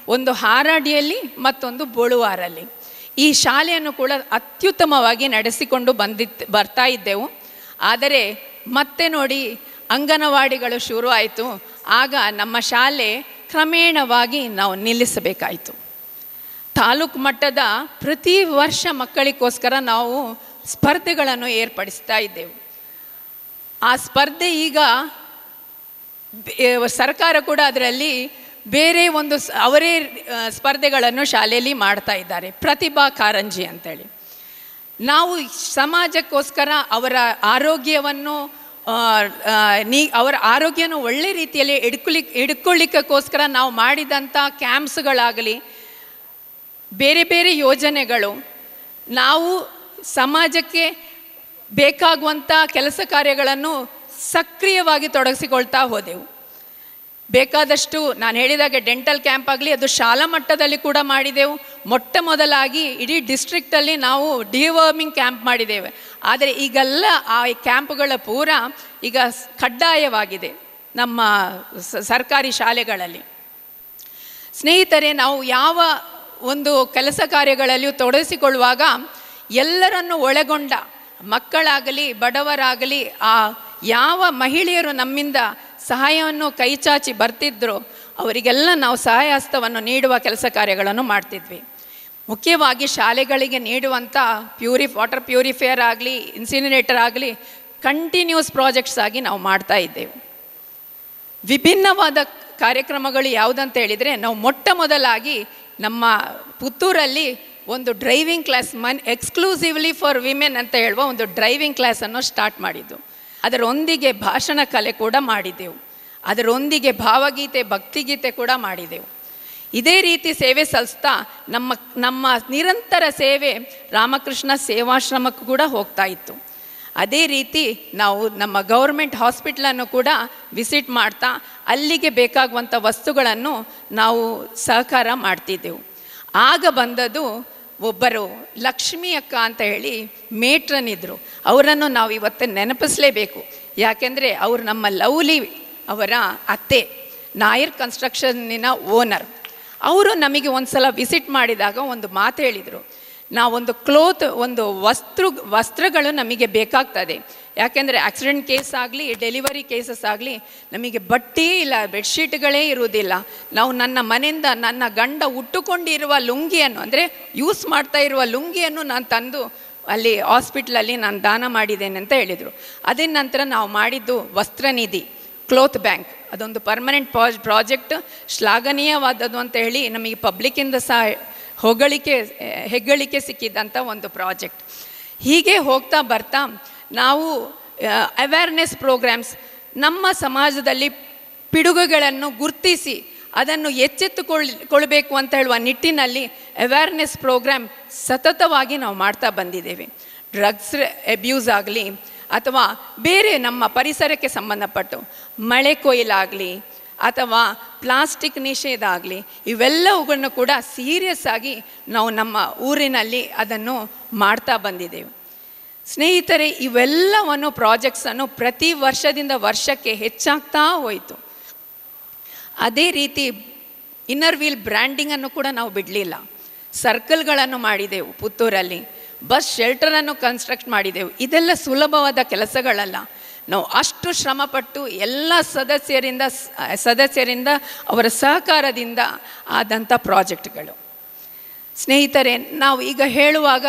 ಒಂದು ಹಾರಾಡಿಯಲ್ಲಿ ಮತ್ತೊಂದು ಬೋಳುವಾರಲ್ಲಿ. ಈ ಶಾಲೆಯನ್ನು ಕೂಡ ಅತ್ಯುತ್ತಮವಾಗಿ ನಡೆಸಿಕೊಂಡು ಬರ್ತಾ ಇದ್ದೆವು. ಆದರೆ ಮತ್ತೆ ನೋಡಿ ಅಂಗನವಾಡಿಗಳು ಶುರು ಆಯಿತು. ಆಗ ನಮ್ಮ ಶಾಲೆ ಕ್ರಮೇಣವಾಗಿ ನಾವು ನಿಲ್ಲಿಸಬೇಕಾಯಿತು. ತಾಲೂಕು ಮಟ್ಟದ ಪ್ರತಿ ವರ್ಷ ಮಕ್ಕಳಿಗೋಸ್ಕರ ನಾವು ಸ್ಪರ್ಧೆಗಳನ್ನು ಏರ್ಪಡಿಸ್ತಾ ಇದ್ದೆವು. ಆ ಸ್ಪರ್ಧೆ ಈಗ ಸರ್ಕಾರ ಕೂಡ ಅದರಲ್ಲಿ ಬೇರೆ ಒಂದು ಅವರೇ ಸ್ಪರ್ಧೆಗಳನ್ನು ಶಾಲೆಯಲ್ಲಿ ಮಾಡ್ತಾ ಇದ್ದಾರೆ, ಪ್ರತಿಭಾ ಕಾರಂಜಿ ಅಂತೇಳಿ. ನಾವು ಸಮಾಜಕ್ಕೋಸ್ಕರ ಅವರ ಆರೋಗ್ಯವನ್ನು ಅವರ ಆರೋಗ್ಯನ ಒಳ್ಳೆ ರೀತಿಯಲ್ಲಿ ಹಿಡ್ಕೊಳ್ಳಿಕ್ಕೋಸ್ಕರ ನಾವು ಮಾಡಿದಂಥ ಕ್ಯಾಂಪ್ಸ್ಗಳಾಗಲಿ, ಬೇರೆ ಬೇರೆ ಯೋಜನೆಗಳು, ನಾವು ಸಮಾಜಕ್ಕೆ ಬೇಕಾಗುವಂಥ ಕೆಲಸ ಕಾರ್ಯಗಳನ್ನು ಸಕ್ರಿಯವಾಗಿ ತೊಡಗಿಸಿಕೊಳ್ತಾ ಹೋದೆವು. ಬೇಕಾದಷ್ಟು ನಾನು ಹೇಳಿದಾಗೆ ಡೆಂಟಲ್ ಕ್ಯಾಂಪ್ ಆಗಲಿ, ಅದು ಶಾಲಾ ಮಟ್ಟದಲ್ಲಿ ಕೂಡ ಮಾಡಿದೆವು. ಮೊಟ್ಟ ಮೊದಲಾಗಿ ಇಡೀ ಡಿಸ್ಟ್ರಿಕ್ಟಲ್ಲಿ ನಾವು ಡಿವರ್ಮಿಂಗ್ ಕ್ಯಾಂಪ್ ಮಾಡಿದ್ದೇವೆ. ಆದರೆ ಈಗೆಲ್ಲ ಆ ಕ್ಯಾಂಪ್ಗಳ ಪೂರ ಈಗ ಕಡ್ಡಾಯವಾಗಿದೆ ನಮ್ಮ ಸರ್ಕಾರಿ ಶಾಲೆಗಳಲ್ಲಿ. ಸ್ನೇಹಿತರೆ, ನಾವು ಯಾವ ಒಂದು ಕೆಲಸ ಕಾರ್ಯಗಳಲ್ಲಿಯೂ ತೊಡಗಿಸಿಕೊಳ್ಳುವಾಗ ಎಲ್ಲರನ್ನು ಒಳಗೊಂಡ ಮಕ್ಕಳಾಗಲಿ ಬಡವರಾಗಲಿ, ಆ ಯಾವ ಮಹಿಳೆಯರು ನಮ್ಮಿಂದ ಸಹಾಯವನ್ನು ಕೈಚಾಚಿ ಬರ್ತಿದ್ರು ಅವರಿಗೆಲ್ಲ ನಾವು ಸಹಾಯ ಹಸ್ತವನ್ನು ನೀಡುವ ಕೆಲಸ ಕಾರ್ಯಗಳನ್ನು ಮಾಡ್ತಿದ್ವಿ. ಮುಖ್ಯವಾಗಿ ಶಾಲೆಗಳಿಗೆ ನೀಡುವಂಥ ವಾಟರ್ ಪ್ಯೂರಿಫೈಯರ್ ಆಗಲಿ, ಇನ್ಸಿನರೇಟರ್ ಆಗಲಿ ಕಂಟಿನ್ಯೂಸ್ ಪ್ರಾಜೆಕ್ಟ್ಸ್ ಆಗಿ ನಾವು ಮಾಡ್ತಾ ಇದ್ದೆವು. ವಿಭಿನ್ನವಾದ ಕಾರ್ಯಕ್ರಮಗಳು ಯಾವುದಂತ ಹೇಳಿದರೆ, ನಾವು ಮೊಟ್ಟ ಮೊದಲಾಗಿ ನಮ್ಮ ಪುತ್ತೂರಲ್ಲಿ ಒಂದು driving class exclusively for women ಅಂತ ಹೇಳುವ ಒಂದು ಡ್ರೈವಿಂಗ್ ಕ್ಲಾಸನ್ನು ಸ್ಟಾರ್ಟ್ ಮಾಡಿದ್ದು. ಅದರೊಂದಿಗೆ ಭಾಷಣ ಕಲೆ ಕೂಡ ಮಾಡಿದೆವು. ಅದರೊಂದಿಗೆ ಭಾವಗೀತೆ, ಭಕ್ತಿಗೀತೆ ಕೂಡ ಮಾಡಿದೆವು. ಇದೇ ರೀತಿ ಸೇವೆ ಸಲ್ಲಿಸ್ತಾ ನಮ್ಮ ನಿರಂತರ ಸೇವೆ ರಾಮಕೃಷ್ಣ ಸೇವಾಶ್ರಮಕ್ಕೂ ಕೂಡ ಹೋಗ್ತಾ ಇತ್ತು. ಅದೇ ರೀತಿ ನಾವು ನಮ್ಮ ಗೌರ್ಮೆಂಟ್ ಹಾಸ್ಪಿಟ್ಲನ್ನು ಕೂಡ ವಿಸಿಟ್ ಮಾಡ್ತಾ ಅಲ್ಲಿಗೆ ಬೇಕಾಗುವಂಥ ವಸ್ತುಗಳನ್ನು ನಾವು ಸಹಕಾರ ಮಾಡ್ತಿದ್ದೆವು. ಆಗ ಬಂದದ್ದು ಒಬ್ಬರು ಲಕ್ಷ್ಮಿ ಅಕ್ಕ ಅಂತ ಹೇಳಿ ಮೇಟ್ರನಿದ್ರು. ಅವರನ್ನು ನಾವು ಇವತ್ತು ನೆನಪಿಸಲೇಬೇಕು. ಯಾಕೆಂದರೆ ಅವರು ನಮ್ಮ ಲವ್ಲಿ ಅವರ ಅತ್ತೆ, ನಾಯರ್ ಕನ್ಸ್ಟ್ರಕ್ಷನ್ನಿನ ಓನರ್. ಅವರು ನಮಗೆ ಒಂದು ಸಲ ವಿಸಿಟ್ ಮಾಡಿದಾಗ ಒಂದು ಮಾತು ಹೇಳಿದರು, ನಾವೊಂದು ಒಂದು ವಸ್ತ್ರಗಳು ನಮಗೆ ಬೇಕಾಗ್ತದೆ. ಯಾಕೆಂದರೆ ಆಕ್ಸಿಡೆಂಟ್ ಕೇಸ್ ಆಗಲಿ, ಡೆಲಿವರಿ ಕೇಸಸ್ ಆಗಲಿ, ನಮಗೆ ಬಟ್ಟೆ ಇಲ್ಲ, ಬೆಡ್ಶೀಟ್ಗಳೇ ಇರುವುದಿಲ್ಲ. ನಾವು ನನ್ನ ಮನೆಯಿಂದ ನನ್ನ ಗಂಡ ಉಟ್ಟುಕೊಂಡಿರುವ ಲುಂಗಿಯನ್ನು, ಅಂದರೆ ಯೂಸ್ ಮಾಡ್ತಾ ಇರುವ ಲುಂಗಿಯನ್ನು ನಾನು ತಂದು ಅಲ್ಲಿ ಹಾಸ್ಪಿಟ್ಲಲ್ಲಿ ನಾನು ದಾನ ಮಾಡಿದ್ದೇನೆ ಅಂತ ಹೇಳಿದರು. ಅದೇ ನಂತರ ನಾವು ಮಾಡಿದ್ದು ವಸ್ತ್ರನಿಧಿ ಕ್ಲೋತ್ ಬ್ಯಾಂಕ್. ಅದೊಂದು ಪರ್ಮನೆಂಟ್ ಪ್ರಾಜೆಕ್ಟ್, ಶ್ಲಾಘನೀಯವಾದದ್ದು ಅಂತ ಹೇಳಿ ನಮಗೆ ಪಬ್ಲಿಕ್ಕಿಂದ ಸಹ ಹೆಗ್ಗಳಿಕೆ ಸಿಕ್ಕಿದ್ದಂಥ ಒಂದು ಪ್ರಾಜೆಕ್ಟ್. ಹೀಗೆ ಹೋಗ್ತಾ ಬರ್ತಾ ನಾವು ಅವೇರ್ನೆಸ್ ಪ್ರೋಗ್ರಾಮ್ಸ್, ನಮ್ಮ ಸಮಾಜದಲ್ಲಿ ಪಿಡುಗುಗಳನ್ನು ಗುರುತಿಸಿ ಅದನ್ನು ಎಚ್ಚೆತ್ತುಕೊಳ್ಬೇಕು ಅಂತ ಹೇಳುವ ನಿಟ್ಟಿನಲ್ಲಿ ಅವೇರ್ನೆಸ್ ಪ್ರೋಗ್ರಾಮ್ ಸತತವಾಗಿ ನಾವು ಮಾಡ್ತಾ ಬಂದಿದ್ದೇವೆ. ಡ್ರಗ್ಸ್ ಅಬ್ಯೂಸ್ ಆಗಲಿ ಅಥವಾ ಬೇರೆ ನಮ್ಮ ಪರಿಸರಕ್ಕೆ ಸಂಬಂಧಪಟ್ಟು ಮಳೆ ಕೊಯ್ಲಾಗಲಿ ಅಥವಾ ಪ್ಲಾಸ್ಟಿಕ್ ನಿಷೇಧ ಆಗಲಿ, ಇವೆಲ್ಲವುಗಳನ್ನು ಕೂಡ ಸೀರಿಯಸ್ ಆಗಿ ನಾವು ನಮ್ಮ ಊರಿನಲ್ಲಿ ಅದನ್ನು ಮಾಡ್ತಾ ಬಂದಿದ್ದೇವೆ. ಸ್ನೇಹಿತರೆ, ಇವೆಲ್ಲವನ್ನು ಪ್ರಾಜೆಕ್ಟ್ಸನ್ನು ಪ್ರತಿ ವರ್ಷದಿಂದ ವರ್ಷಕ್ಕೆ ಹೆಚ್ಚಾಗ್ತಾ ಹೋಯಿತು. ಅದೇ ರೀತಿ ಇನ್ನರ್ ವೀಲ್ ಬ್ರ್ಯಾಂಡಿಂಗನ್ನು ಕೂಡ ನಾವು ಬಿಡಲಿಲ್ಲ. ಸರ್ಕಲ್ಗಳನ್ನು ಮಾಡಿದೆವು ಪುತ್ತೂರಲ್ಲಿ, ಬಸ್ ಶೆಲ್ಟರನ್ನು ಕನ್ಸ್ಟ್ರಕ್ಟ್ ಮಾಡಿದೆವು. ಇದೆಲ್ಲ ಸುಲಭವಾದ ಕೆಲಸಗಳಲ್ಲ. ನಾವು ಅಷ್ಟು ಶ್ರಮಪಟ್ಟು ಎಲ್ಲ ಸದಸ್ಯರಿಂದ ಅವರ ಸಹಕಾರದಿಂದ ಆದಂಥ ಪ್ರಾಜೆಕ್ಟ್ಗಳು. ಸ್ನೇಹಿತರೆ, ನಾವು ಈಗ ಹೇಳುವಾಗ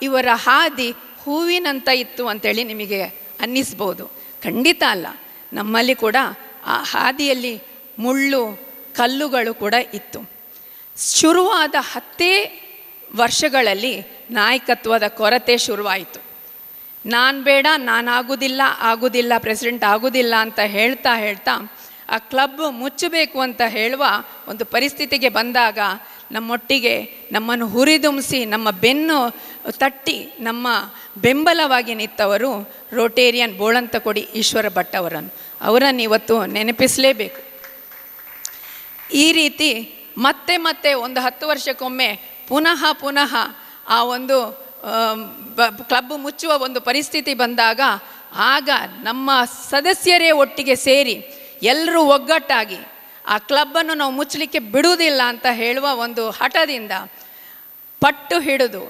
ಇವರ ಹಾದಿ ಹೂವಿನಂತ ಇತ್ತು ಅಂತೇಳಿ ನಿಮಗೆ ಅನ್ನಿಸ್ಬೋದು. ಖಂಡಿತ ಅಲ್ಲ. ನಮ್ಮಲ್ಲಿ ಕೂಡ ಆ ಹಾದಿಯಲ್ಲಿ ಮುಳ್ಳು ಕಲ್ಲುಗಳು ಕೂಡ ಇತ್ತು. ಶುರುವಾದ 10 ವರ್ಷಗಳಲ್ಲಿ ನಾಯಕತ್ವದ ಕೊರತೆ ಶುರುವಾಯಿತು. ನಾನು ಬೇಡ, ನಾನು ಆಗೋದಿಲ್ಲ ಪ್ರೆಸಿಡೆಂಟ್ ಆಗೋದಿಲ್ಲ ಅಂತ ಹೇಳ್ತಾ ಆ ಕ್ಲಬ್ ಮುಚ್ಚಬೇಕು ಅಂತ ಹೇಳುವ ಒಂದು ಪರಿಸ್ಥಿತಿಗೆ ಬಂದಾಗ ನಮ್ಮೊಟ್ಟಿಗೆ ನಮ್ಮನ್ನು ಹುರಿದುಂಬಿಸಿ ನಮ್ಮ ಬೆನ್ನು ತಟ್ಟಿ ನಮ್ಮ ಬೆಂಬಲವಾಗಿ ನಿಂತವರು ರೋಟೇರಿಯನ್ ಬೋಳಂತಕೊಡಿ ಈಶ್ವರ ಭಟ್ ಅವರನ್ನು ಇವತ್ತು ನೆನಪಿಸಲೇಬೇಕು. ಈ ರೀತಿ ಮತ್ತೆ ಒಂದು 10 ವರ್ಷಕ್ಕೊಮ್ಮೆ ಪುನಃ ಆ ಒಂದು ಕ್ಲಬ್ ಮುಚ್ಚುವ ಒಂದು ಪರಿಸ್ಥಿತಿ ಬಂದಾಗ ಆಗ ನಮ್ಮ ಸದಸ್ಯರೇ ಒಟ್ಟಿಗೆ ಸೇರಿ ಎಲ್ಲರೂ ಒಗ್ಗಟ್ಟಾಗಿ ಆ ಕ್ಲಬ್ಬನ್ನು ನಾವು ಮುಚ್ಚಲಿಕ್ಕೆ ಬಿಡುವುದಿಲ್ಲ ಅಂತ ಹೇಳುವ ಒಂದು ಹಠದಿಂದ ಪಟ್ಟು ಹಿಡಿದು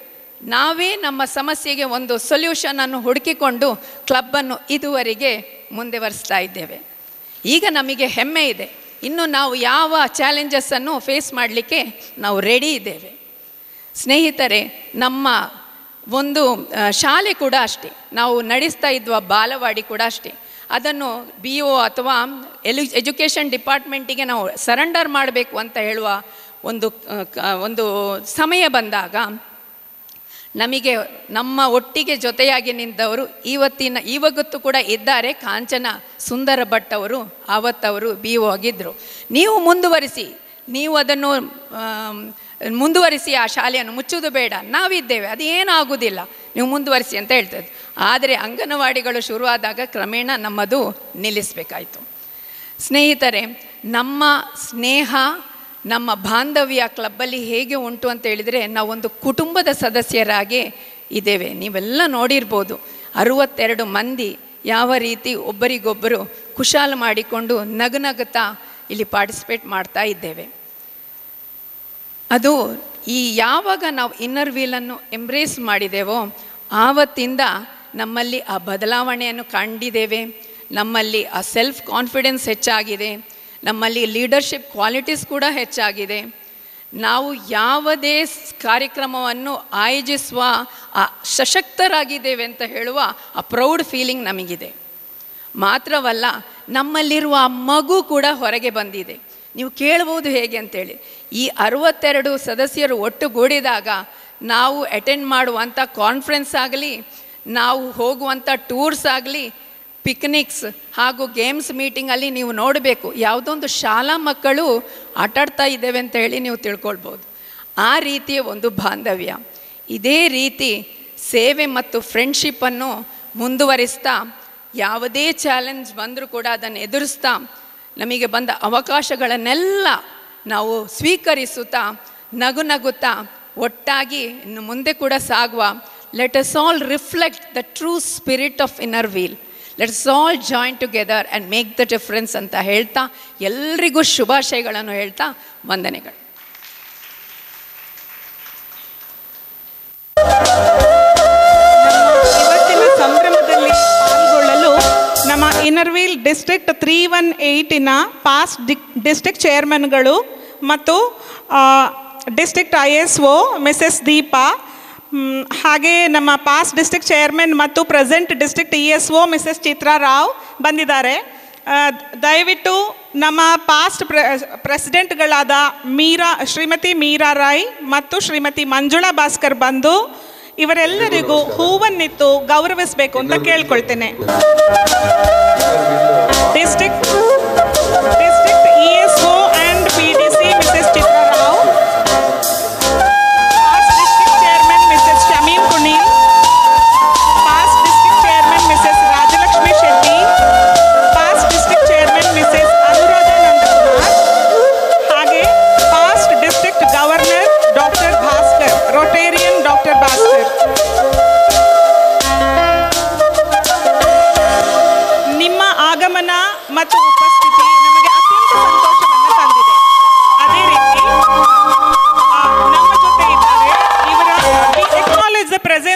ನಾವೇ ನಮ್ಮ ಸಮಸ್ಯೆಗೆ ಒಂದು ಸೊಲ್ಯೂಷನನ್ನು ಹುಡುಕಿಕೊಂಡು ಕ್ಲಬ್ಬನ್ನು ಇದುವರೆಗೆ ಮುಂದುವರಿಸ್ತಾ ಇದ್ದೇವೆ. ಈಗ ನಮಗೆ ಹೆಮ್ಮೆ ಇದೆ. ಇನ್ನು ನಾವು ಯಾವ ಚಾಲೆಂಜಸ್ಸನ್ನು ಫೇಸ್ ಮಾಡಲಿಕ್ಕೆ ನಾವು ರೆಡಿ ಇದ್ದೇವೆ. ಸ್ನೇಹಿತರೆ, ನಮ್ಮ ಒಂದು ಶಾಲೆ ಕೂಡ ಅಷ್ಟೇ, ನಾವು ನಡೆಸ್ತಾ ಇದ್ದ ಬಾಲವಾಡಿ ಕೂಡ ಅಷ್ಟೇ. ಅದನ್ನು BO ಅಥವಾ ಎಜುಕೇಷನ್ ಡಿಪಾರ್ಟ್ಮೆಂಟಿಗೆ ನಾವು ಸರೆಂಡರ್ ಮಾಡಬೇಕು ಅಂತ ಹೇಳುವ ಒಂದು ಸಮಯ ಬಂದಾಗ ನಮಗೆ ನಮ್ಮ ಒಟ್ಟಿಗೆ ಜೊತೆಯಾಗಿ ನಿಂತವರು ಇವತ್ತು ಕೂಡ ಇದ್ದಾರೆ. ಕಾಂಚನ ಸುಂದರ ಭಟ್ ಅವರು ಆವತ್ತವರು BO ಆಗಿದ್ದರು. ನೀವು ಅದನ್ನು ಮುಂದುವರಿಸಿ ಆ ಶಾಲೆಯನ್ನು ಮುಚ್ಚುವುದು ಬೇಡ, ನಾವಿದ್ದೇವೆ, ಅದೇನೂ ಆಗೋದಿಲ್ಲ, ನೀವು ಮುಂದುವರಿಸಿ ಅಂತ ಹೇಳ್ತದೆ. ಆದರೆ ಅಂಗನವಾಡಿಗಳು ಶುರುವಾದಾಗ ಕ್ರಮೇಣ ನಮ್ಮದು ನಿಲ್ಲಿಸಬೇಕಾಯಿತು. ಸ್ನೇಹಿತರೆ, ನಮ್ಮ ಸ್ನೇಹ ನಮ್ಮ ಬಾಂಧವ್ಯ ಕ್ಲಬ್ಬಲ್ಲಿ ಹೇಗೆ ಉಂಟು ಅಂತ ಹೇಳಿದರೆ ನಾವೊಂದು ಕುಟುಂಬದ ಸದಸ್ಯರಾಗಿ ಇದ್ದೇವೆ. ನೀವೆಲ್ಲ ನೋಡಿರ್ಬೋದು 62 ಮಂದಿ ಯಾವ ರೀತಿ ಒಬ್ಬರಿಗೊಬ್ಬರು ಕುಶಾಲ ಮಾಡಿಕೊಂಡು ನಗುತ್ತಾ ಇಲ್ಲಿ ಪಾರ್ಟಿಸಿಪೇಟ್ ಮಾಡ್ತಾ ಇದ್ದೇವೆ. ಅದು ಯಾವಾಗ ನಾವು ಇನ್ನರ್ ವೀಲನ್ನು ಎಂಬ್ರೇಸ್ ಮಾಡಿದೆವೋ ಆವತ್ತಿಂದ ನಮ್ಮಲ್ಲಿ ಆ ಬದಲಾವಣೆಯನ್ನು ಕಂಡಿದ್ದೇವೆ. ನಮ್ಮಲ್ಲಿ ಆ ಸೆಲ್ಫ್ ಕಾನ್ಫಿಡೆನ್ಸ್ ಹೆಚ್ಚಾಗಿದೆ, ನಮ್ಮಲ್ಲಿ ಲೀಡರ್ಶಿಪ್ ಕ್ವಾಲಿಟೀಸ್ ಕೂಡ ಹೆಚ್ಚಾಗಿದೆ. ನಾವು ಯಾವುದೇ ಕಾರ್ಯಕ್ರಮವನ್ನು ಆಯೋಜಿಸುವ ಸಶಕ್ತರಾಗಿದ್ದೇವೆ ಅಂತ ಹೇಳುವ ಆ ಪ್ರೌಡ್ ಫೀಲಿಂಗ್ ನಮಗಿದೆ. ಮಾತ್ರವಲ್ಲ, ನಮ್ಮಲ್ಲಿರುವ ಆ ಮಗು ಕೂಡ ಹೊರಗೆ ಬಂದಿದೆ. ನೀವು ಕೇಳ್ಬೋದು ಹೇಗೆ ಅಂತೇಳಿ. ಈ 62 ಸದಸ್ಯರು ಒಟ್ಟುಗೂಡಿದಾಗ ನಾವು ಅಟೆಂಡ್ ಮಾಡುವಂಥ ಕಾನ್ಫರೆನ್ಸ್ ಆಗಲಿ, ನಾವು ಹೋಗುವಂಥ ಟೂರ್ಸ್ ಆಗಲಿ, ಪಿಕ್ನಿಕ್ಸ್ ಹಾಗೂ ಗೇಮ್ಸ್ ಮೀಟಿಂಗಲ್ಲಿ ನೀವು ನೋಡಬೇಕು, ಯಾವುದೊಂದು ಶಾಲಾ ಮಕ್ಕಳು ಆಟಾಡ್ತಾ ಇದ್ದೇವೆ ಅಂತ ಹೇಳಿ ನೀವು ತಿಳ್ಕೊಳ್ಬೋದು. ಆ ರೀತಿಯ ಒಂದು ಬಾಂಧವ್ಯ. ಇದೇ ರೀತಿ ಸೇವೆ ಮತ್ತು ಫ್ರೆಂಡ್ಶಿಪ್ಪನ್ನು ಮುಂದುವರಿಸ್ತಾ ಯಾವುದೇ ಚಾಲೆಂಜ್ ಬಂದರೂ ಕೂಡ ಅದನ್ನು ಎದುರಿಸ್ತಾ ನಮಗೆ ಬಂದ ಅವಕಾಶಗಳನ್ನೆಲ್ಲ ನಾವು ಸ್ವೀಕರಿಸುತ್ತಾ ನಗುತ್ತಾ ಒಟ್ಟಾಗಿ ಇನ್ನು ಮುಂದೆ ಕೂಡ ಸಾಗುವ. Let us all reflect the true spirit of inner wheel. Let's all join together and make the difference ಅಂತ ಹೇಳ್ತಾ ಎಲ್ರಿಗೂ ಶುಭಾಶಯಗಳನ್ನು ಹೇಳ್ತಾ ವಂದನೆಗಳು. ಇವತ್ತಿನ ಸಂಭ್ರಮದಲ್ಲಿ ಪಾಲ್ಗೊಳ್ಳಲು ನಮ್ಮ ಇನ್ನರ್ ವೀಲ್ ಡಿಸ್ಟ್ರಿಕ್ಟ್ 318ನ ಪಾಸ್ಟ್ ಡಿಸ್ಟ್ರಿಕ್ಟ್ ಚೇರ್ಮನ್ಗಳು ಮತ್ತು ಡಿಸ್ಟ್ರಿಕ್ಟ್ ISO ಮಿಸಸ್ ದೀಪಾ, ಹಾಗೆ ನಮ್ಮ ಪಾಸ್ಟ್ ಡಿಸ್ಟ್ರಿಕ್ಟ್ ಚೇರ್ಮನ್ ಮತ್ತು present district ESO Mrs Chitra Rao ಬಂದಿದ್ದಾರೆ. ದಯವಿಟ್ಟು ನಮ್ಮ ಪಾಸ್ಟ್ ಪ್ರೆಸಿಡೆಂಟ್ಗಳಾದ ಶ್ರೀಮತಿ ಮೀರಾ ರಾಯ್ ಮತ್ತು ಶ್ರೀಮತಿ ಮಂಜುಳಾ ಭಾಸ್ಕರ್ ಬಂದು ಇವರೆಲ್ಲರಿಗೂ ಹೂವನ್ನಿತ್ತು ಗೌರವಿಸಬೇಕು ಅಂತ ಕೇಳ್ಕೊಳ್ತೇನೆ. District ESO and PDC Mrs Chitra Rao, past district chairman Mrs Shameem Kuneel, past district chairman Mrs Rajalakshmi Shetty, past district chairman Mrs Anuradha Nandakumar,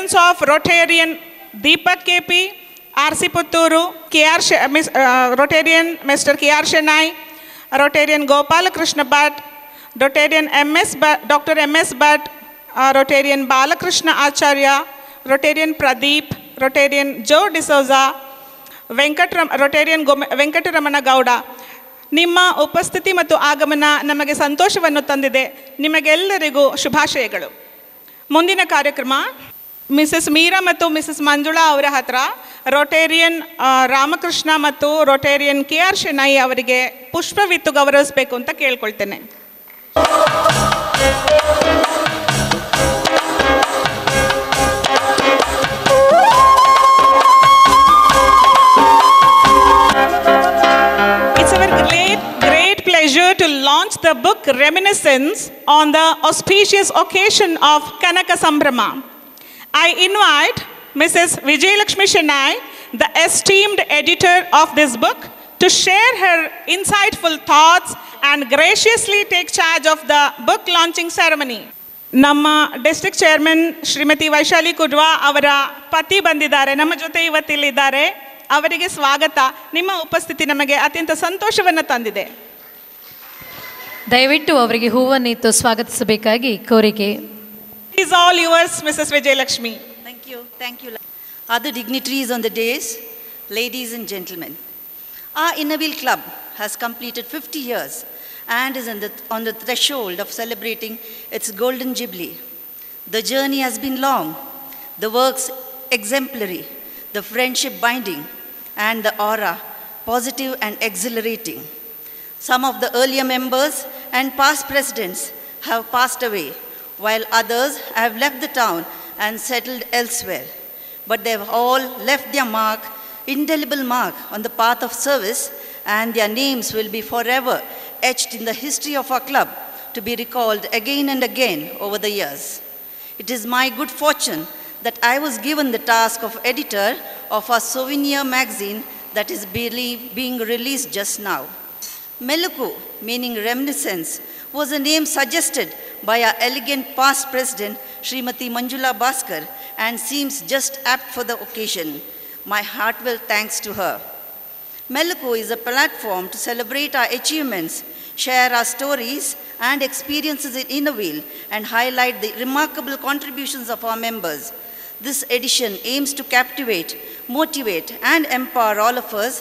presence of Rotarian Deepak KP, RC Putturu, Rotarian Mr. K.R. Shenai, Rotarian Gopalakrishna Bhatt, Rotarian Dr. M.S. Bhatt, Rotarian Balakrishna Acharya, Rotarian Pradeep, Rotarian Joe D'Souza, Rotarian Venkatraman Gowda. ನಿಮ್ಮ ಉಪಸ್ಥಿತಿ ಮತ್ತು ಆಗಮನ ನಮಗೆ ಸಂತೋಷವನ್ನು ತಂದಿದೆ. ನಿಮಗೆಲ್ಲರಿಗೂ ಶುಭಾಶಯಗಳು. ಮುಂದಿನ ಕಾರ್ಯಕ್ರಮ ಮಿಸಸ್ ಮೀರಾ ಮತ್ತು ಮಿಸಸ್ ಮಂಜುಳಾ ಅವರ ಹತ್ರ ರೋಟೇರಿಯನ್ ರಾಮಕೃಷ್ಣ ಮತ್ತು ರೋಟೇರಿಯನ್ K.R. ಶೆಣೈ ಅವರಿಗೆ ಪುಷ್ಪವಿತ್ತು ಗೌರವಿಸಬೇಕು ಅಂತ ಕೇಳ್ಕೊಳ್ತೇನೆ. Pleasure to launch the book Reminiscence on the auspicious occasion of Kanaka Sambrama. I invite Mrs. Vijayalakshmi Shennai, the esteemed editor of this book, to share her insightful thoughts and graciously take charge of the book launching ceremony. ನಮ್ಮ ಡಿಸ್ಟ್ರಿಕ್ಟ್ ಚೇರ್ಮನ್ ಶ್ರೀಮತಿ ವೈಶಾಲಿ ಕುಡ್ವಾ ಅವರ ಪತಿ ಬಂದಿದ್ದಾರೆ, ನಮ್ಮ ಜೊತೆ ಇವತ್ತಿಲ್ಲಿದ್ದಾರೆ. ಅವರಿಗೆ ಸ್ವಾಗತ. ನಿಮ್ಮ ಉಪಸ್ಥಿತಿ ನಮಗೆ ಅತ್ಯಂತ ಸಂತೋಷವನ್ನು ತಂದಿದೆ. ದಯವಿಟ್ಟು ಅವರಿಗೆ ಹೂವನ್ನಿತ್ತು ಸ್ವಾಗತಿಸಬೇಕಾಗಿ ಕೋರಿಕೆ. It is all yours, Mrs. Vijayalakshmi. Thank you. Other dignitaries on the dais, ladies and gentlemen. Our Innerville Club has completed 50 years and is on the threshold of celebrating its golden jubilee. The journey has been long, the works exemplary, the friendship binding, and the aura positive and exhilarating. Some of the earlier members and past presidents have passed away, while others have left the town and settled elsewhere. But they have all left their mark, indelible mark on the path of service, and their names will be forever etched in the history of our club to be recalled again and again over the years. It is my good fortune that I was given the task of editor of our souvenir magazine that is being released just now. Meluku, meaning reminiscence, was a name suggested by our elegant past president, Srimati Manjula Bhaskar, and seems just apt for the occasion. My heartfelt thanks to her. Meluku is a platform to celebrate our achievements, share our stories and experiences in Innerville, and highlight the remarkable contributions of our members. This edition aims to captivate, motivate, and empower all of us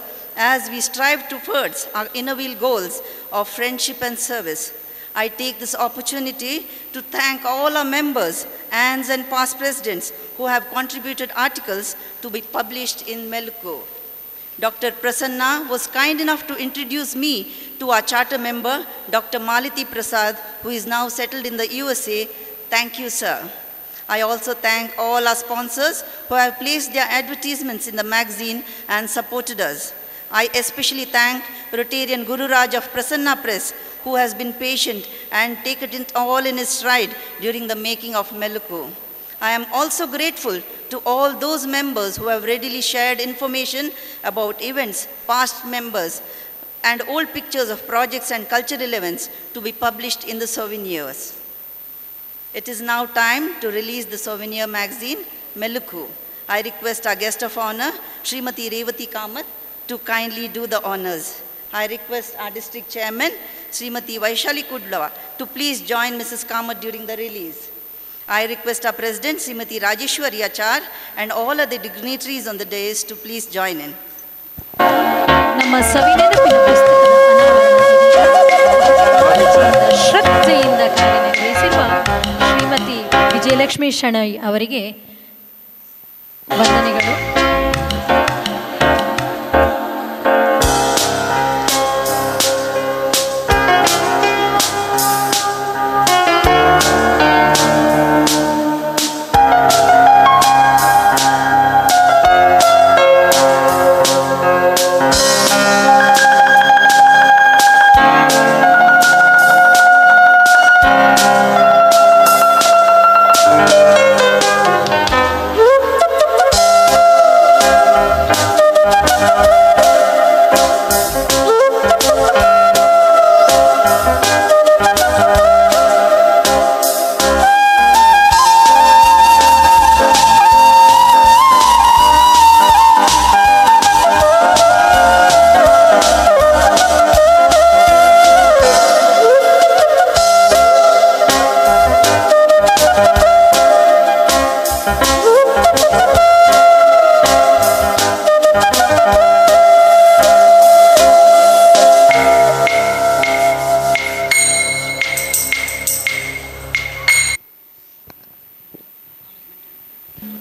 as we strive towards our Innerville goals of friendship and service. I take this opportunity to thank all our members and past presidents who have contributed articles to be published in Meluku. Dr. Prasanna was kind enough to introduce me to our charter member, Dr. Maliti Prasad, who is now settled in the USA. Thank you, sir. I also thank all our sponsors who have placed their advertisements in the magazine and supported us. I especially thank Rotarian Guru Raj of Prasanna Press, who has been patient and taken it all in his stride during the making of Meluku. I am also grateful to all those members who have readily shared information about events, past members, and old pictures of projects and cultural events to be published in the souvenirs. It is now time to release the souvenir magazine, Meluku. I request our guest of honor, Srimati Revathi Kamath, to kindly do the honors. I request our district chairman, Srimati Vaishali Kudlava, to please join Mrs. Kamath during the release. I request our president, Srimati Rajeshwari Achar, and all other dignitaries on the dais to please join in. ನಮ್ಮ ಸವಿನೆನಪಿನ ಪುಸ್ತಕದ ಶ್ರದ್ಧೆಯಿಂದ ಕಾರ್ಯನಿರ್ವಹಿಸಿರುವ ಶ್ರೀಮತಿ ವಿಜಯಲಕ್ಷ್ಮಿ ಶೆಣೈ ಅವರಿಗೆ ವಂದನೆಗಳು.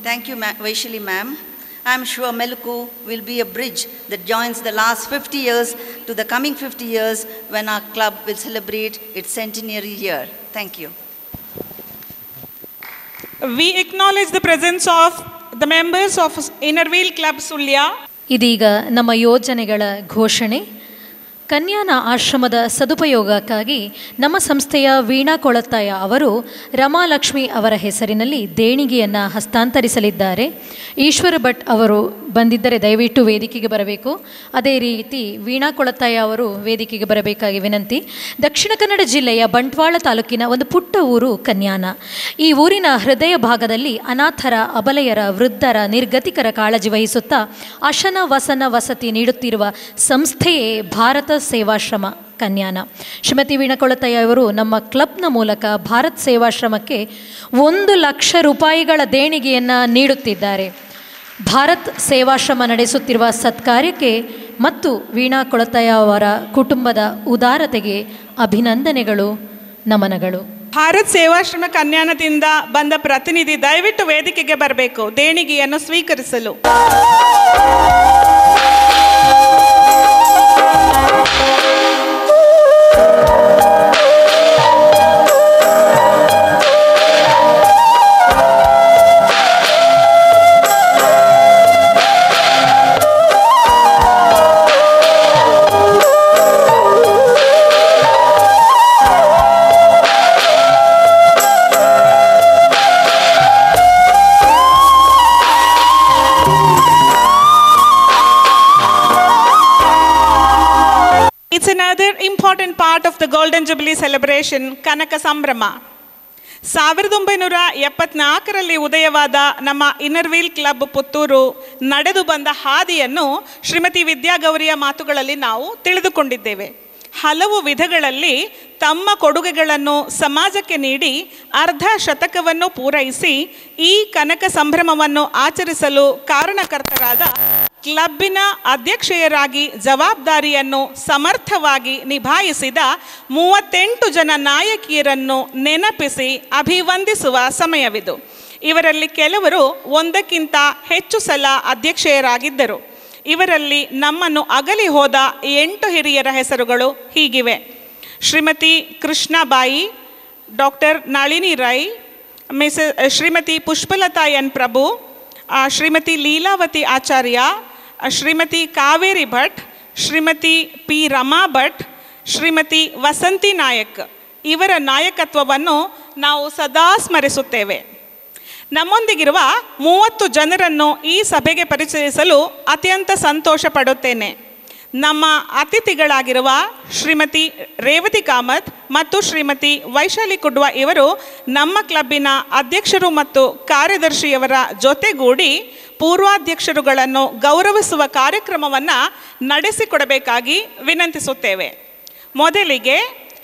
Thank you, Vaishali ma'am. I am sure Meluku will be a bridge that joins the last 50 years to the coming 50 years when our club will celebrate its centenary year. Thank you. We acknowledge the presence of the members of Innerwheel Club Sulya. ಇದೀಗ ನಮ್ಮ ಯೋಜನೆಗಳ ಘೋಷಣೆ. ಕನ್ಯಾನ ಆಶ್ರಮದ ಸದುಪಯೋಗಕ್ಕಾಗಿ ನಮ್ಮ ಸಂಸ್ಥೆಯ ವೀಣಾ ಕೊಳತ್ತಾಯ ಅವರು ರಮಾಲಕ್ಷ್ಮಿ ಅವರ ಹೆಸರಿನಲ್ಲಿ ದೇಣಿಗೆಯನ್ನು ಹಸ್ತಾಂತರಿಸಲಿದ್ದಾರೆ. ಈಶ್ವರ ಭಟ್ ಅವರು ಬಂದಿದ್ದರೆ ದಯವಿಟ್ಟು ವೇದಿಕೆಗೆ ಬರಬೇಕು. ಅದೇ ರೀತಿ ವೀಣಾ ಕೊಳತ್ತಾಯ ಅವರು ವೇದಿಕೆಗೆ ಬರಬೇಕಾಗಿ ವಿನಂತಿ. ದಕ್ಷಿಣ ಕನ್ನಡ ಜಿಲ್ಲೆಯ ಬಂಟ್ವಾಳ ತಾಲೂಕಿನ ಒಂದು ಪುಟ್ಟ ಊರು ಕನ್ಯಾನ. ಈ ಊರಿನ ಹೃದಯ ಭಾಗದಲ್ಲಿ ಅನಾಥರ, ಅಬಲೆಯರ, ವೃದ್ಧರ, ನಿರ್ಗತಿಕರ ಕಾಳಜಿ ವಹಿಸುತ್ತಾ ಅಶನ ವಸನ ವಸತಿ ನೀಡುತ್ತಿರುವ ಸಂಸ್ಥೆಯೇ ಭಾರತ ಸೇವಾಶ್ರಮ ಕನ್ಯಾನ. ಶ್ರೀಮತಿ ವೀಣಾ ಕೊಳತ್ತಯ್ಯ ಅವರು ನಮ್ಮ ಕ್ಲಬ್ನ ಮೂಲಕ ಭಾರತ್ ಸೇವಾಶ್ರಮಕ್ಕೆ 1,00,000 ರೂಪಾಯಿಗಳ ದೇಣಿಗೆಯನ್ನು ನೀಡುತ್ತಿದ್ದಾರೆ. ಭಾರತ್ ಸೇವಾಶ್ರಮ ನಡೆಸುತ್ತಿರುವ ಸತ್ಕಾರ್ಯಕ್ಕೆ ಮತ್ತು ವೀಣಾ ಕೊಳತ್ತಯ್ಯ ಅವರ ಕುಟುಂಬದ ಉದಾರತೆಗೆ ಅಭಿನಂದನೆಗಳು, ನಮನಗಳು. ಭಾರತ್ ಸೇವಾಶ್ರಮ ಕನ್ಯಾನದಿಂದ ಬಂದ ಪ್ರತಿನಿಧಿ ದಯವಿಟ್ಟು ವೇದಿಕೆಗೆ ಬರಬೇಕು ದೇಣಿಗೆಯನ್ನು ಸ್ವೀಕರಿಸಲು. It's another important part of the Golden Jubilee celebration, Kanaka Sambrama. 1974ರಲ್ಲಿ ಉದಯವಾದ ನಮ್ಮ ಇನ್ನರ್ವೀಲ್ ಕ್ಲಬ್ ಪುತ್ತೂರು ನಡೆದು ಬಂದ ಹಾದಿಯನ್ನು ಶ್ರೀಮತಿ ವಿದ್ಯಾಗೌರಿಯ ಮಾತುಗಳಲ್ಲಿ ನಾವು ತಿಳಿದುಕೊಂಡಿದ್ದೇವೆ. ಹಲವು ವಿಧಗಳಲ್ಲಿ ತಮ್ಮ ಕೊಡುಗೆಗಳನ್ನು ಸಮಾಜಕ್ಕೆ ನೀಡಿ ಅರ್ಧ ಶತಕವನ್ನು ಪೂರೈಸಿ ಈ ಕನಕ ಸಂಭ್ರಮವನ್ನು ಆಚರಿಸಲು ಕಾರಣಕರ್ತರಾದ ಕ್ಲಬ್ಬಿನ ಅಧ್ಯಕ್ಷೆಯರಾಗಿ ಜವಾಬ್ದಾರಿಯನ್ನು ಸಮರ್ಥವಾಗಿ ನಿಭಾಯಿಸಿದ 38 ಜನ ನಾಯಕಿಯರನ್ನು ನೆನಪಿಸಿ ಅಭಿವಂದಿಸುವ ಸಮಯವಿದು. ಇವರಲ್ಲಿ ಕೆಲವರು ಒಂದಕ್ಕಿಂತ ಹೆಚ್ಚು ಸಲ ಅಧ್ಯಕ್ಷೆಯರಾಗಿದ್ದರು. ಇವರಲ್ಲಿ ನಮ್ಮನ್ನು ಅಗಲಿ ಹೋದ 8 ಹಿರಿಯರ ಹೆಸರುಗಳು ಹೀಗಿವೆ: ಶ್ರೀಮತಿ ಕೃಷ್ಣಾಬಾಯಿ, ಡಾಕ್ಟರ್ ನಳಿನಿ ರೈ, ಶ್ರೀಮತಿ ಪುಷ್ಪಲತಾ ಎನ್ ಪ್ರಭು, ಶ್ರೀಮತಿ ಲೀಲಾವತಿ ಆಚಾರ್ಯ, ಶ್ರೀಮತಿ ಕಾವೇರಿ ಭಟ್, ಶ್ರೀಮತಿ ಪಿ ರಮಾ ಭಟ್, ಶ್ರೀಮತಿ ವಸಂತಿ ನಾಯಕ್. ಇವರ ನಾಯಕತ್ವವನ್ನು ನಾವು ಸದಾ ಸ್ಮರಿಸುತ್ತೇವೆ. ನಮ್ಮೊಂದಿಗಿರುವ 30 ಜನರನ್ನು ಈ ಸಭೆಗೆ ಪರಿಚಯಿಸಲು ಅತ್ಯಂತ ಸಂತೋಷ ಪಡುತ್ತೇನೆ. ನಮ್ಮ ಅತಿಥಿಗಳಾಗಿರುವ ಶ್ರೀಮತಿ ರೇವತಿ ಕಾಮತ್ ಮತ್ತು ಶ್ರೀಮತಿ ವೈಶಾಲಿ ಕುಡ್ವ ಇವರು ನಮ್ಮ ಕ್ಲಬ್ಬಿನ ಅಧ್ಯಕ್ಷರು ಮತ್ತು ಕಾರ್ಯದರ್ಶಿಯವರ ಜೊತೆಗೂಡಿ ಪೂರ್ವಾಧ್ಯಕ್ಷರುಗಳನ್ನು ಗೌರವಿಸುವ ಕಾರ್ಯಕ್ರಮವನ್ನು ನಡೆಸಿಕೊಡಬೇಕಾಗಿ ವಿನಂತಿಸುತ್ತೇವೆ. ಮೊದಲಿಗೆ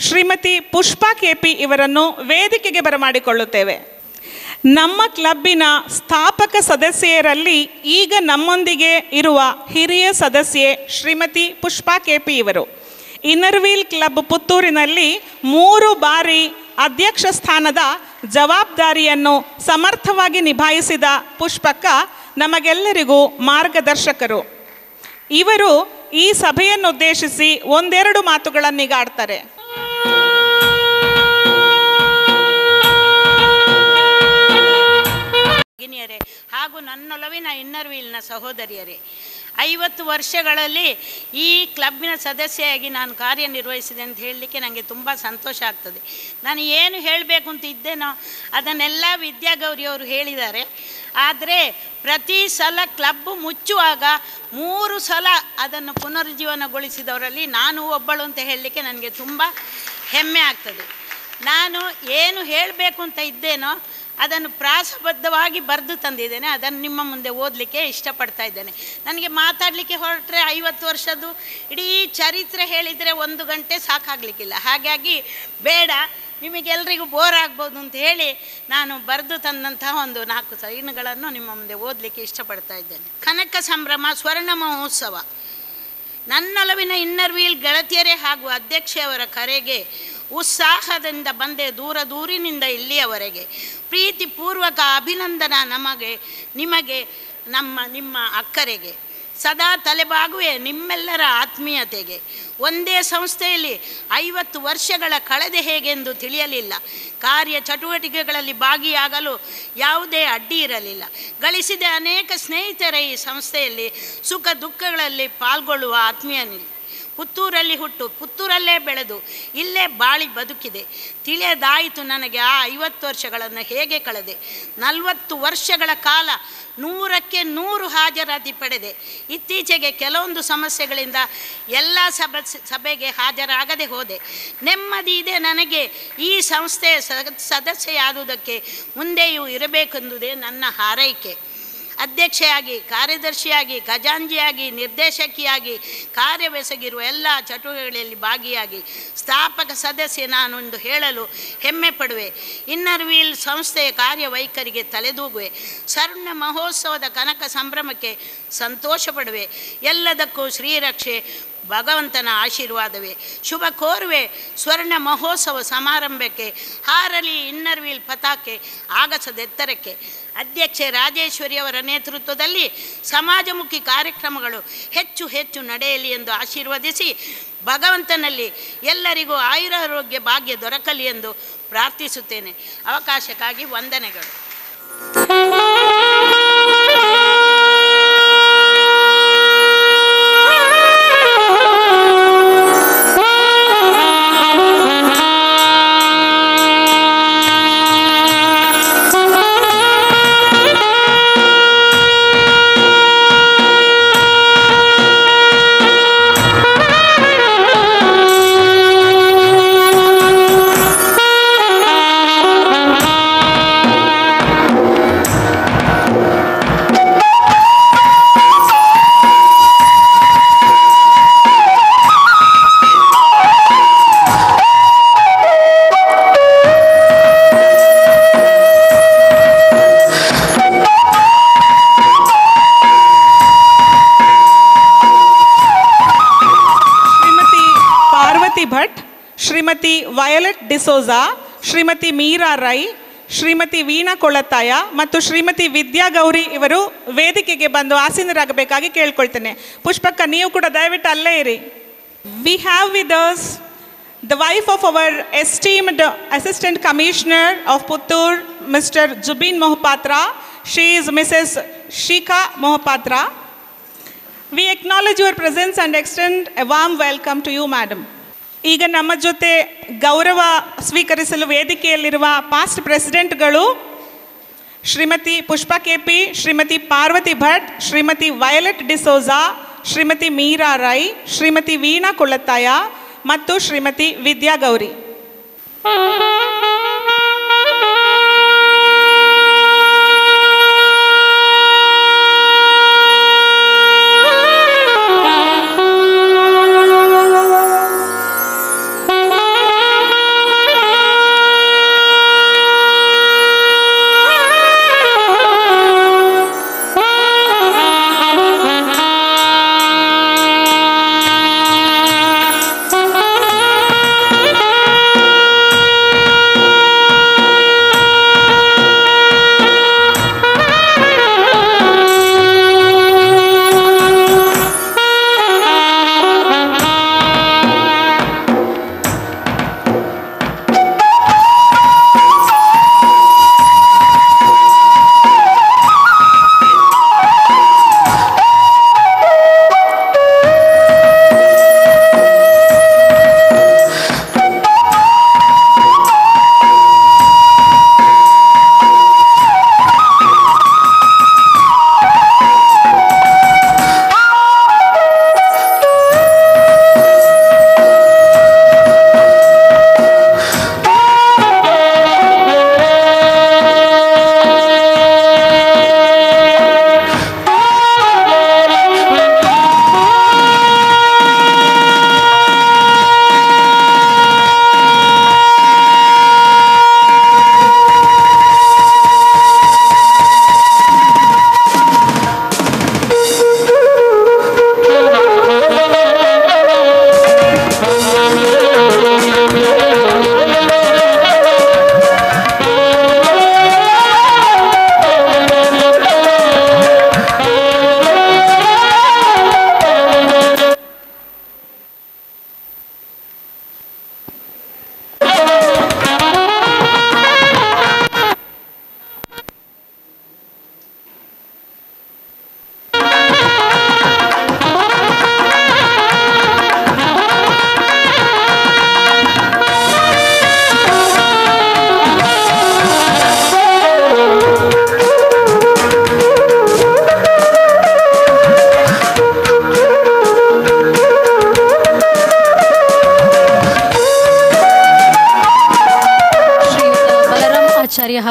ಶ್ರೀಮತಿ ಪುಷ್ಪಾ ಕೆಪಿ ಇವರನ್ನು ವೇದಿಕೆಗೆ ಬರಮಾಡಿಕೊಳ್ಳುತ್ತೇವೆ. ನಮ್ಮ ಕ್ಲಬ್ಬಿನ ಸ್ಥಾಪಕ ಸದಸ್ಯರಲ್ಲಿ ಈಗ ನಮ್ಮೊಂದಿಗೆ ಇರುವ ಹಿರಿಯ ಸದಸ್ಯೆ ಶ್ರೀಮತಿ ಪುಷ್ಪಾ ಕೆಪಿ ಇವರು ಇನ್ನರ್ವೀಲ್ ಕ್ಲಬ್ ಪುತ್ತೂರಿನಲ್ಲಿ 3 ಬಾರಿ ಅಧ್ಯಕ್ಷ ಸ್ಥಾನದ ಜವಾಬ್ದಾರಿಯನ್ನು ಸಮರ್ಥವಾಗಿ ನಿಭಾಯಿಸಿದ ಪುಷ್ಪಕ್ಕ ನಮಗೆಲ್ಲರಿಗೂ ಮಾರ್ಗದರ್ಶಕರು. ಇವರು ಈ ಸಭೆಯನ್ನುದ್ದೇಶಿಸಿ ಒಂದೆರಡು ಮಾತುಗಳನ್ನೀಗಾಡ್ತಾರೆ. ಹಾಗೂ ನನ್ನೊಲವಿನ ಇನ್ನರ್ವೀಲ್ನ ಸಹೋದರಿಯರೇ, 50 ವರ್ಷಗಳಲ್ಲಿ ಈ ಕ್ಲಬ್ಬಿನ ಸದಸ್ಯೆಯಾಗಿ ನಾನು ಕಾರ್ಯನಿರ್ವಹಿಸಿದೆ ಅಂತ ಹೇಳಲಿಕ್ಕೆ ನನಗೆ ತುಂಬ ಸಂತೋಷ ಆಗ್ತದೆ. ನಾನು ಏನು ಹೇಳಬೇಕು ಅಂತ ಇದ್ದೇನೋ ಅದನ್ನೆಲ್ಲ ವಿದ್ಯಾಗೌರಿಯವರು ಹೇಳಿದ್ದಾರೆ. ಆದರೆ ಪ್ರತಿ ಸಲ ಕ್ಲಬ್ ಮುಚ್ಚುವಾಗ 3 ಸಲ ಅದನ್ನು ಪುನರುಜ್ಜೀವನಗೊಳಿಸಿದವರಲ್ಲಿ ನಾನು ಒಬ್ಬಳು ಅಂತ ಹೇಳಲಿಕ್ಕೆ ನನಗೆ ತುಂಬ ಹೆಮ್ಮೆ ಆಗ್ತದೆ. ನಾನು ಏನು ಹೇಳಬೇಕು ಅಂತ ಇದ್ದೇನೋ ಅದನ್ನು ಪ್ರಾಸಬದ್ಧವಾಗಿ ಬರೆದು ತಂದಿದ್ದೇನೆ. ಅದನ್ನು ನಿಮ್ಮ ಮುಂದೆ ಓದಲಿಕ್ಕೆ ಇಷ್ಟಪಡ್ತಾ ಇದ್ದೇನೆ. ನನಗೆ ಮಾತಾಡಲಿಕ್ಕೆ ಹೊರಟ್ರೆ 50 ವರ್ಷದ್ದು ಇಡೀ ಚರಿತ್ರೆ ಹೇಳಿದರೆ 1 ಗಂಟೆ ಸಾಕಾಗಲಿಕ್ಕಿಲ್ಲ. ಹಾಗಾಗಿ ಬೇಡ, ನಿಮಗೆಲ್ಲರಿಗೂ ಬೋರ್ ಆಗ್ಬೋದು ಅಂತ ಹೇಳಿ ನಾನು ಬರೆದು ತಂದಂತಹ ಒಂದು 4 ಲೈನ್ಗಳನ್ನು ನಿಮ್ಮ ಮುಂದೆ ಓದಲಿಕ್ಕೆ ಇಷ್ಟಪಡ್ತಾ ಇದ್ದೇನೆ. ಕನಕ ಸಂಭ್ರಮ ಸ್ವರ್ಣ ಮಹೋತ್ಸವ. ನನ್ನೊಲವಿನ ಇನ್ನರ್ವೀಲ್ ಗೆಳತಿಯರೇ ಹಾಗೂ ಅಧ್ಯಕ್ಷೆಯವರ ಕರೆಗೆ ಉತ್ಸಾಹದಿಂದ ಬಂದೆ ದೂರ ದೂರಿನಿಂದ ಇಲ್ಲಿಯವರೆಗೆ. ಪ್ರೀತಿಪೂರ್ವಕ ಅಭಿನಂದನ ನಿಮಗೆ ನಿಮ್ಮ ಅಕ್ಕರೆಗೆ. ಸದಾ ತಲೆಬಾಗುವೆ ನಿಮ್ಮೆಲ್ಲರ ಆತ್ಮೀಯತೆಗೆ. ಒಂದೇ ಸಂಸ್ಥೆಯಲ್ಲಿ 50 ವರ್ಷಗಳ ಕಳೆದೆ ಹೇಗೆಂದು ತಿಳಿಯಲಿಲ್ಲ. ಕಾರ್ಯ ಚಟುವಟಿಕೆಗಳಲ್ಲಿ ಭಾಗಿಯಾಗಲು ಯಾವುದೇ ಅಡ್ಡಿ ಇರಲಿಲ್ಲ. ಗಳಿಸಿದ ಅನೇಕ ಸ್ನೇಹಿತರ ಈ ಸಂಸ್ಥೆಯಲ್ಲಿ ಸುಖ ದುಃಖಗಳಲ್ಲಿ ಪಾಲ್ಗೊಳ್ಳುವ ಆತ್ಮೀಯನಿಲ್ಲ. ಪುತ್ತೂರಲ್ಲಿ ಹುಟ್ಟು ಪುತ್ತೂರಲ್ಲೇ ಬೆಳೆದು ಇಲ್ಲೇ ಬಾಳಿ ಬದುಕಿದೆ. ತಿಳಿಯದಾಯಿತು ನನಗೆ ಆ 50 ವರ್ಷಗಳನ್ನು ಹೇಗೆ ಕಳೆದೆ. 40 ವರ್ಷಗಳ ಕಾಲ 100ಕ್ಕೆ 100 ಹಾಜರಾತಿ ಪಡೆದೆ. ಇತ್ತೀಚೆಗೆ ಕೆಲವೊಂದು ಸಮಸ್ಯೆಗಳಿಂದ ಎಲ್ಲ ಸಭೆಗೆ ಹಾಜರಾಗದೆ ಹೋದೆ. ನೆಮ್ಮದಿ ಇದೆ ನನಗೆ. ಈ ಸಂಸ್ಥೆಯ ಸದಸ್ಯೆಯಾದುದಕ್ಕೆ ಮುಂದೆಯೂ ಇರಬೇಕೆಂಬುದೇ ನನ್ನ ಹಾರೈಕೆ. ಅಧ್ಯಕ್ಷೆಯಾಗಿ, ಕಾರ್ಯದರ್ಶಿಯಾಗಿ, ಖಜಾಂಚಿಯಾಗಿ, ನಿರ್ದೇಶಕಿಯಾಗಿ ಕಾರ್ಯವೆಸಗಿರುವ ಎಲ್ಲ ಚಟುವಟಿಕೆಗಳಲ್ಲಿ ಭಾಗಿಯಾಗಿ ಸ್ಥಾಪಕ ಸದಸ್ಯೆ ನಾನು ಎಂದು ಹೇಳಲು ಹೆಮ್ಮೆ ಪಡುವೆ. ಇನ್ನರ್ ವೀಲ್ ಸಂಸ್ಥೆಯ ಕಾರ್ಯವೈಖರಿಗೆ ತಲೆದೂಗುವೆ. ಸ್ವರ್ಣ ಮಹೋತ್ಸವದ ಕನಕ ಸಂಭ್ರಮಕ್ಕೆ ಸಂತೋಷ ಪಡುವೆ. ಎಲ್ಲದಕ್ಕೂ ಶ್ರೀರಕ್ಷೆ ಭಗವಂತನ ಆಶೀರ್ವಾದವೇ. ಶುಭ ಕೋರುವೆ ಸ್ವರ್ಣ ಮಹೋತ್ಸವ ಸಮಾರಂಭಕ್ಕೆ. ಹಾರಲಿ ಇನ್ನರ್ ವೀಲ್ ಪತಾಕೆ ಆಗಸದೆತ್ತರಕ್ಕೆ. ಅಧ್ಯಕ್ಷೆ ರಾಜೇಶ್ವರಿಯವರ ನೇತೃತ್ವದಲ್ಲಿ ಸಮಾಜಮುಖಿ ಕಾರ್ಯಕ್ರಮಗಳು ಹೆಚ್ಚು ಹೆಚ್ಚು ನಡೆಯಲಿ ಎಂದು ಆಶೀರ್ವದಿಸಿ ಭಗವಂತನಲ್ಲಿ ಎಲ್ಲರಿಗೂ ಆಯುರಾರೋಗ್ಯ ಭಾಗ್ಯ ದೊರಕಲಿ ಎಂದು ಪ್ರಾರ್ಥಿಸುತ್ತೇನೆ. ಅವಕಾಶಕ್ಕಾಗಿ ವಂದನೆಗಳು. ಶ್ರೀಮತಿ ವಯಲೆಟ್ ಡಿಸೋಜಾ, ಶ್ರೀಮತಿ ಮೀರಾ ರೈ, ಶ್ರೀಮತಿ ವೀಣಾ ಕೊಳತ್ತಾಯ ಮತ್ತು ಶ್ರೀಮತಿ ವಿದ್ಯಾ ಗೌರಿ ಇವರು ವೇದಿಕೆಗೆ ಬಂದು ಆಸೀನರಾಗಬೇಕಾಗಿ ಕೇಳ್ಕೊಳ್ತೇನೆ. ಪುಷ್ಪಕ್ಕ, ನೀವು ಕೂಡ ದಯವಿಟ್ಟು ಅಲ್ಲೇ ಇರಿ. We have with us the wife of our esteemed Assistant Commissioner of Puttur, Mr. Zubin Mohapatra. She is Mrs. Shika Mohapatra. We acknowledge your presence and extend a warm welcome to you, madam. ಈಗ ನಮ್ಮ ಜೊತೆ ಗೌರವ ಸ್ವೀಕರಿಸಲು ವೇದಿಕೆಯಲ್ಲಿರುವ ಪಾಸ್ಟ್ ಪ್ರೆಸಿಡೆಂಟ್ಗಳು ಶ್ರೀಮತಿ ಪುಷ್ಪಾ ಕೆಪಿ, ಶ್ರೀಮತಿ ಪಾರ್ವತಿ ಭಟ್, ಶ್ರೀಮತಿ ವಯಲೆಟ್ ಡಿಸೋಜಾ, ಶ್ರೀಮತಿ ಮೀರಾ ರೈ, ಶ್ರೀಮತಿ ವೀಣಾ ಕೊಳತ್ತಾಯ ಮತ್ತು ಶ್ರೀಮತಿ ವಿದ್ಯಾ ಗೌರಿ.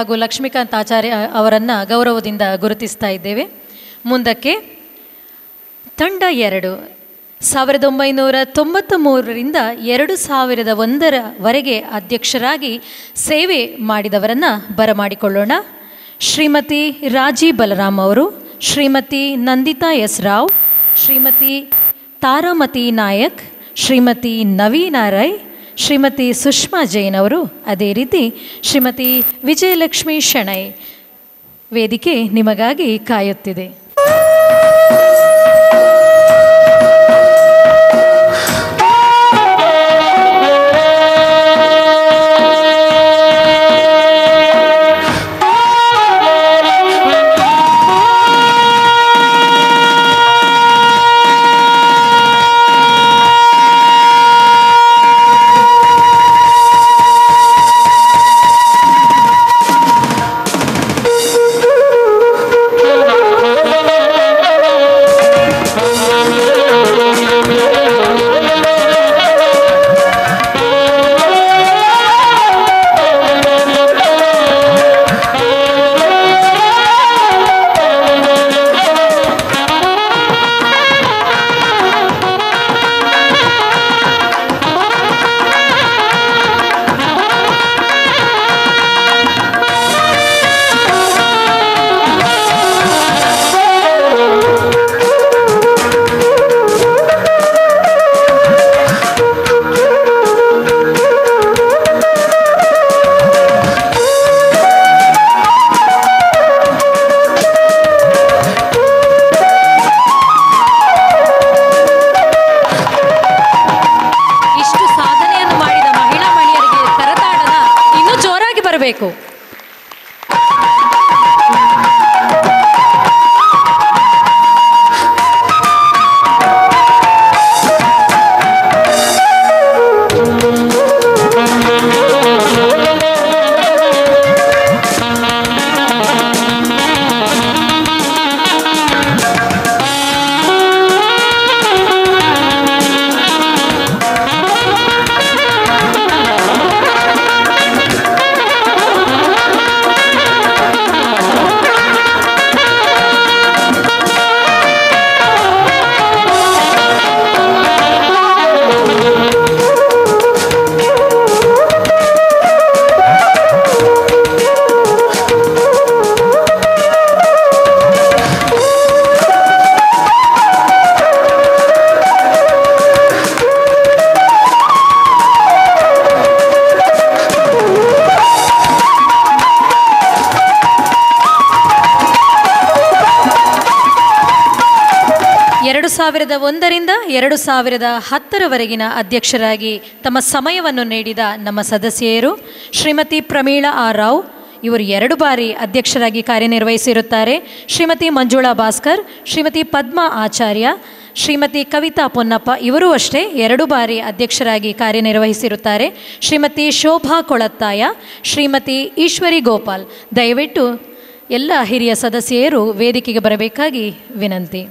ಹಾಗೂ ಲಕ್ಷ್ಮೀಕಾಂತ್ ಆಚಾರ್ಯ ಅವರನ್ನು ಗೌರವದಿಂದ ಗುರುತಿಸ್ತಾ ಇದ್ದೇವೆ. ಮುಂದಕ್ಕೆ ತಂಡ 2 1993ರಿಂದ 2001ರವರೆಗೆ ಅಧ್ಯಕ್ಷರಾಗಿ ಸೇವೆ ಮಾಡಿದವರನ್ನು ಬರಮಾಡಿಕೊಳ್ಳೋಣ. ಶ್ರೀಮತಿ ರಾಜಿ ಬಲರಾಮ್ ಅವರು, ಶ್ರೀಮತಿ ನಂದಿತಾ ಎಸ್ ರಾವ್, ಶ್ರೀಮತಿ ತಾರಾಮತಿ ನಾಯಕ್, ಶ್ರೀಮತಿ ನವೀನಾ ರೈ, ಶ್ರೀಮತಿ ಸುಷ್ಮಾ ಜೈನ್ ಅವರು, ಅದೇ ರೀತಿ ಶ್ರೀಮತಿ ವಿಜಯಲಕ್ಷ್ಮಿ ಶೆಣೈ. ವೇದಿಕೆ ನಿಮಗಾಗಿ ಕಾಯುತ್ತಿದೆ. ರಿಂದ 2010ರವರೆಗಿನ ಅಧ್ಯಕ್ಷರಾಗಿ ತಮ್ಮ ಸಮಯವನ್ನು ನೀಡಿದ ನಮ್ಮ ಸದಸ್ಯರು ಶ್ರೀಮತಿ ಪ್ರಮೀಳಾ ಆರ್ ರಾವ್, ಇವರು 2 ಬಾರಿ ಅಧ್ಯಕ್ಷರಾಗಿ ಕಾರ್ಯನಿರ್ವಹಿಸಿರುತ್ತಾರೆ. ಶ್ರೀಮತಿ ಮಂಜುಳಾ ಭಾಸ್ಕರ್, ಶ್ರೀಮತಿ ಪದ್ಮಾ ಆಚಾರ್ಯ, ಶ್ರೀಮತಿ ಕವಿತಾ ಪೊನ್ನಪ್ಪ, ಇವರೂ ಅಷ್ಟೇ 2 ಬಾರಿ ಅಧ್ಯಕ್ಷರಾಗಿ ಕಾರ್ಯನಿರ್ವಹಿಸಿರುತ್ತಾರೆ. ಶ್ರೀಮತಿ ಶೋಭಾ ಕೊಳತ್ತಾಯ, ಶ್ರೀಮತಿ ಈಶ್ವರಿ ಗೋಪಾಲ್. ದಯವಿಟ್ಟು ಎಲ್ಲ ಹಿರಿಯ ಸದಸ್ಯರು ವೇದಿಕೆಗೆ ಬರಬೇಕಾಗಿ ವಿನಂತಿ.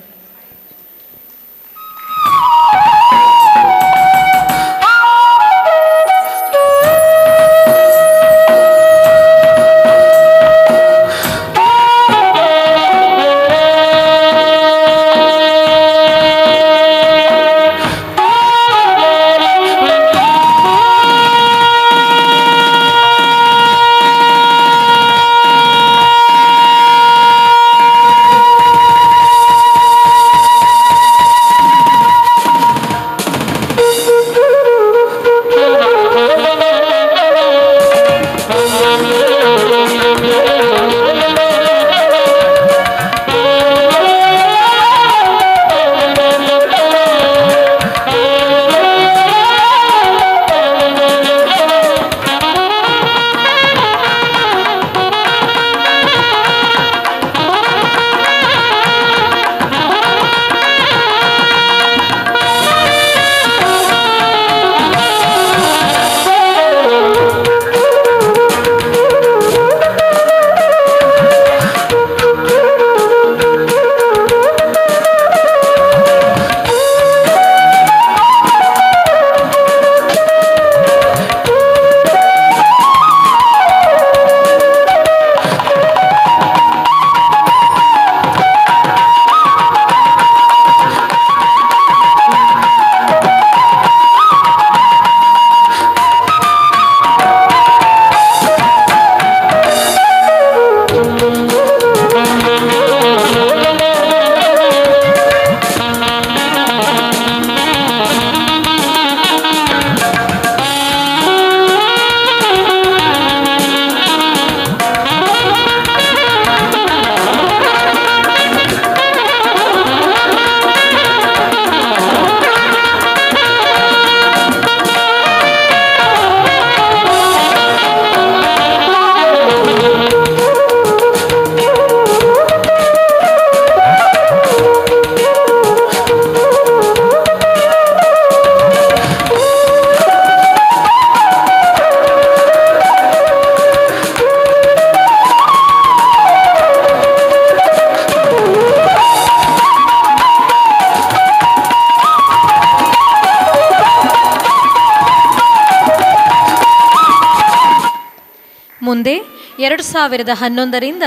2011ರಿಂದ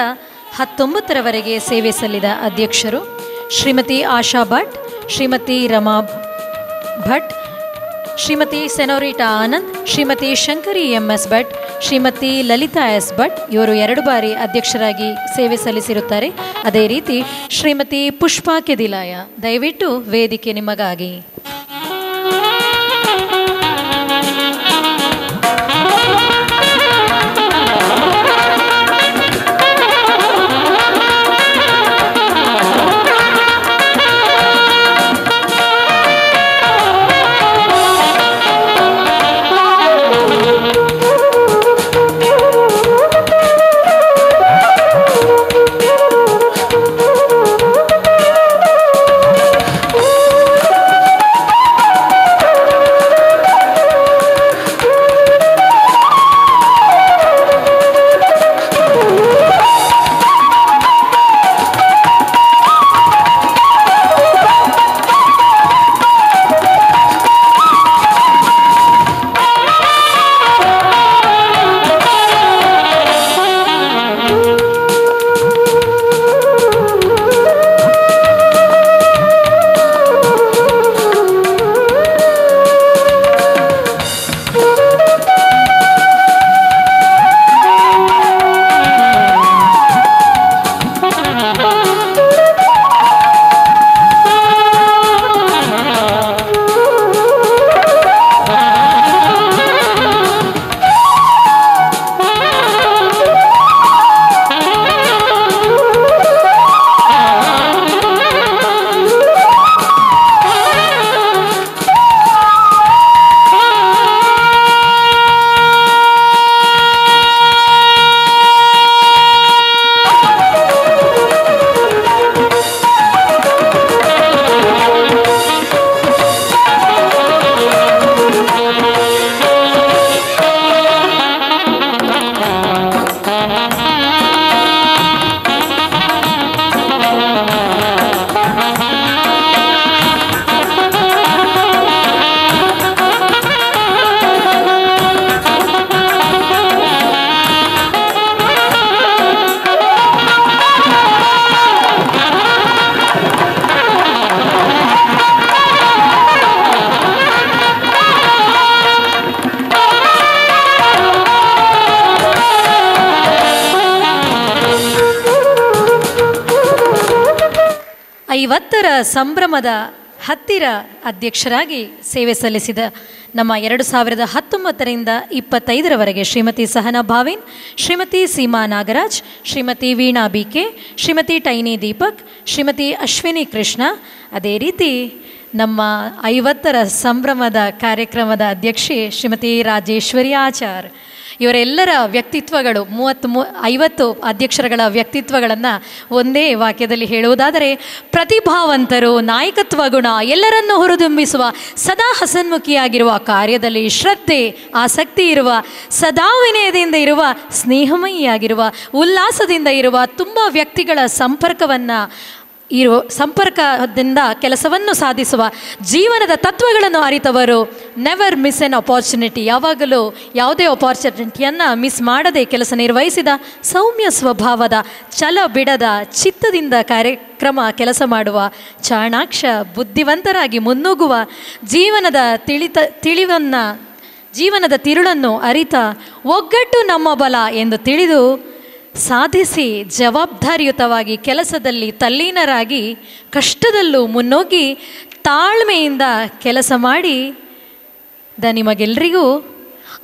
19ರವರೆಗೆ ಸೇವೆ ಸಲ್ಲಿದ ಅಧ್ಯಕ್ಷರು ಶ್ರೀಮತಿ ಆಶಾ ಭಟ್, ಶ್ರೀಮತಿ ರಮಾ ಭಟ್, ಶ್ರೀಮತಿ ಸೆನೋರಿಟಾ ಆನಂದ್, ಶ್ರೀಮತಿ ಶಂಕರಿ MS ಭಟ್, ಶ್ರೀಮತಿ ಲಲಿತಾ S ಭಟ್ ಇವರು 2 ಬಾರಿ ಅಧ್ಯಕ್ಷರಾಗಿ ಸೇವೆ ಸಲ್ಲಿಸಿರುತ್ತಾರೆ. ಅದೇ ರೀತಿ ಶ್ರೀಮತಿ ಪುಷ್ಪಾ ಕೆದಿಲಾಯ. ದಯವಿಟ್ಟು ವೇದಿಕೆ ನಿಮಗಾಗಿ. ಸಂಭ್ರಮದ ಹತ್ತಿರ ಅಧ್ಯಕ್ಷರಾಗಿ ಸೇವೆ ಸಲ್ಲಿಸಿದ ನಮ್ಮ 2019ರಿಂದ 25ರವರೆಗೆ ಶ್ರೀಮತಿ ಸಹನಾ ಭಾವಿನ್, ಶ್ರೀಮತಿ ಸೀಮಾ ನಾಗರಾಜ್, ಶ್ರೀಮತಿ ವೀಣಾ BK, ಶ್ರೀಮತಿ ಟೈನಿ ದೀಪಕ್, ಶ್ರೀಮತಿ ಅಶ್ವಿನಿ ಕೃಷ್ಣ. ಅದೇ ರೀತಿ ನಮ್ಮ 50ರ ಸಂಭ್ರಮದ ಕಾರ್ಯಕ್ರಮದ ಅಧ್ಯಕ್ಷೆ ಶ್ರೀಮತಿ ರಾಜೇಶ್ವರಿ ಆಚಾರ್. ಇವರೆಲ್ಲರ ವ್ಯಕ್ತಿತ್ವಗಳು 50 ಅಧ್ಯಕ್ಷರುಗಳ ವ್ಯಕ್ತಿತ್ವಗಳನ್ನು ಒಂದೇ ವಾಕ್ಯದಲ್ಲಿ ಹೇಳುವುದಾದರೆ, ಪ್ರತಿಭಾವಂತರು, ನಾಯಕತ್ವ ಗುಣ, ಎಲ್ಲರನ್ನೂ ಹುರಿದುಂಬಿಸುವ, ಸದಾ ಹಸನ್ಮುಖಿಯಾಗಿರುವ, ಕಾರ್ಯದಲ್ಲಿ ಶ್ರದ್ಧೆ ಆಸಕ್ತಿ ಇರುವ, ಸದಾ ವಿನಯದಿಂದ ಇರುವ, ಸ್ನೇಹಮಯಿಯಾಗಿರುವ, ಉಲ್ಲಾಸದಿಂದ ಇರುವ, ತುಂಬ ವ್ಯಕ್ತಿಗಳ ಸಂಪರ್ಕದಿಂದ ಕೆಲಸವನ್ನು ಸಾಧಿಸುವ, ಜೀವನದ ತತ್ವಗಳನ್ನು ಅರಿತವರು, ನೆವರ್ ಮಿಸ್ ಎನ್ ಅಪಾರ್ಚುನಿಟಿ, ಯಾವಾಗಲೂ ಯಾವುದೇ ಅಪಾರ್ಚುನಿಟಿಯನ್ನು ಮಿಸ್ ಮಾಡದೆ ಕೆಲಸ ನಿರ್ವಹಿಸಿದ, ಸೌಮ್ಯ ಸ್ವಭಾವದ, ಛಲ ಬಿಡದ, ಚಿತ್ತದಿಂದ ಕೆಲಸ ಮಾಡುವ, ಚಾಣಾಕ್ಷ, ಬುದ್ಧಿವಂತರಾಗಿ ಮುನ್ನುಗ್ಗುವ, ಜೀವನದ ತಿರುಳನ್ನು ಅರಿತ, ಒಗ್ಗಟ್ಟು ನಮ್ಮ ಬಲ ಎಂದು ತಿಳಿದು ಸಾಧಿಸಿ, ಜವಾಬ್ದಾರಿಯುತವಾಗಿ ಕೆಲಸದಲ್ಲಿ ತಲ್ಲೀನರಾಗಿ, ಕಷ್ಟದಲ್ಲೂ ಮುನ್ನುಗ್ಗಿ ತಾಳ್ಮೆಯಿಂದ ಕೆಲಸ ಮಾಡಿ ನಿಮಗೆಲ್ಲರಿಗೂ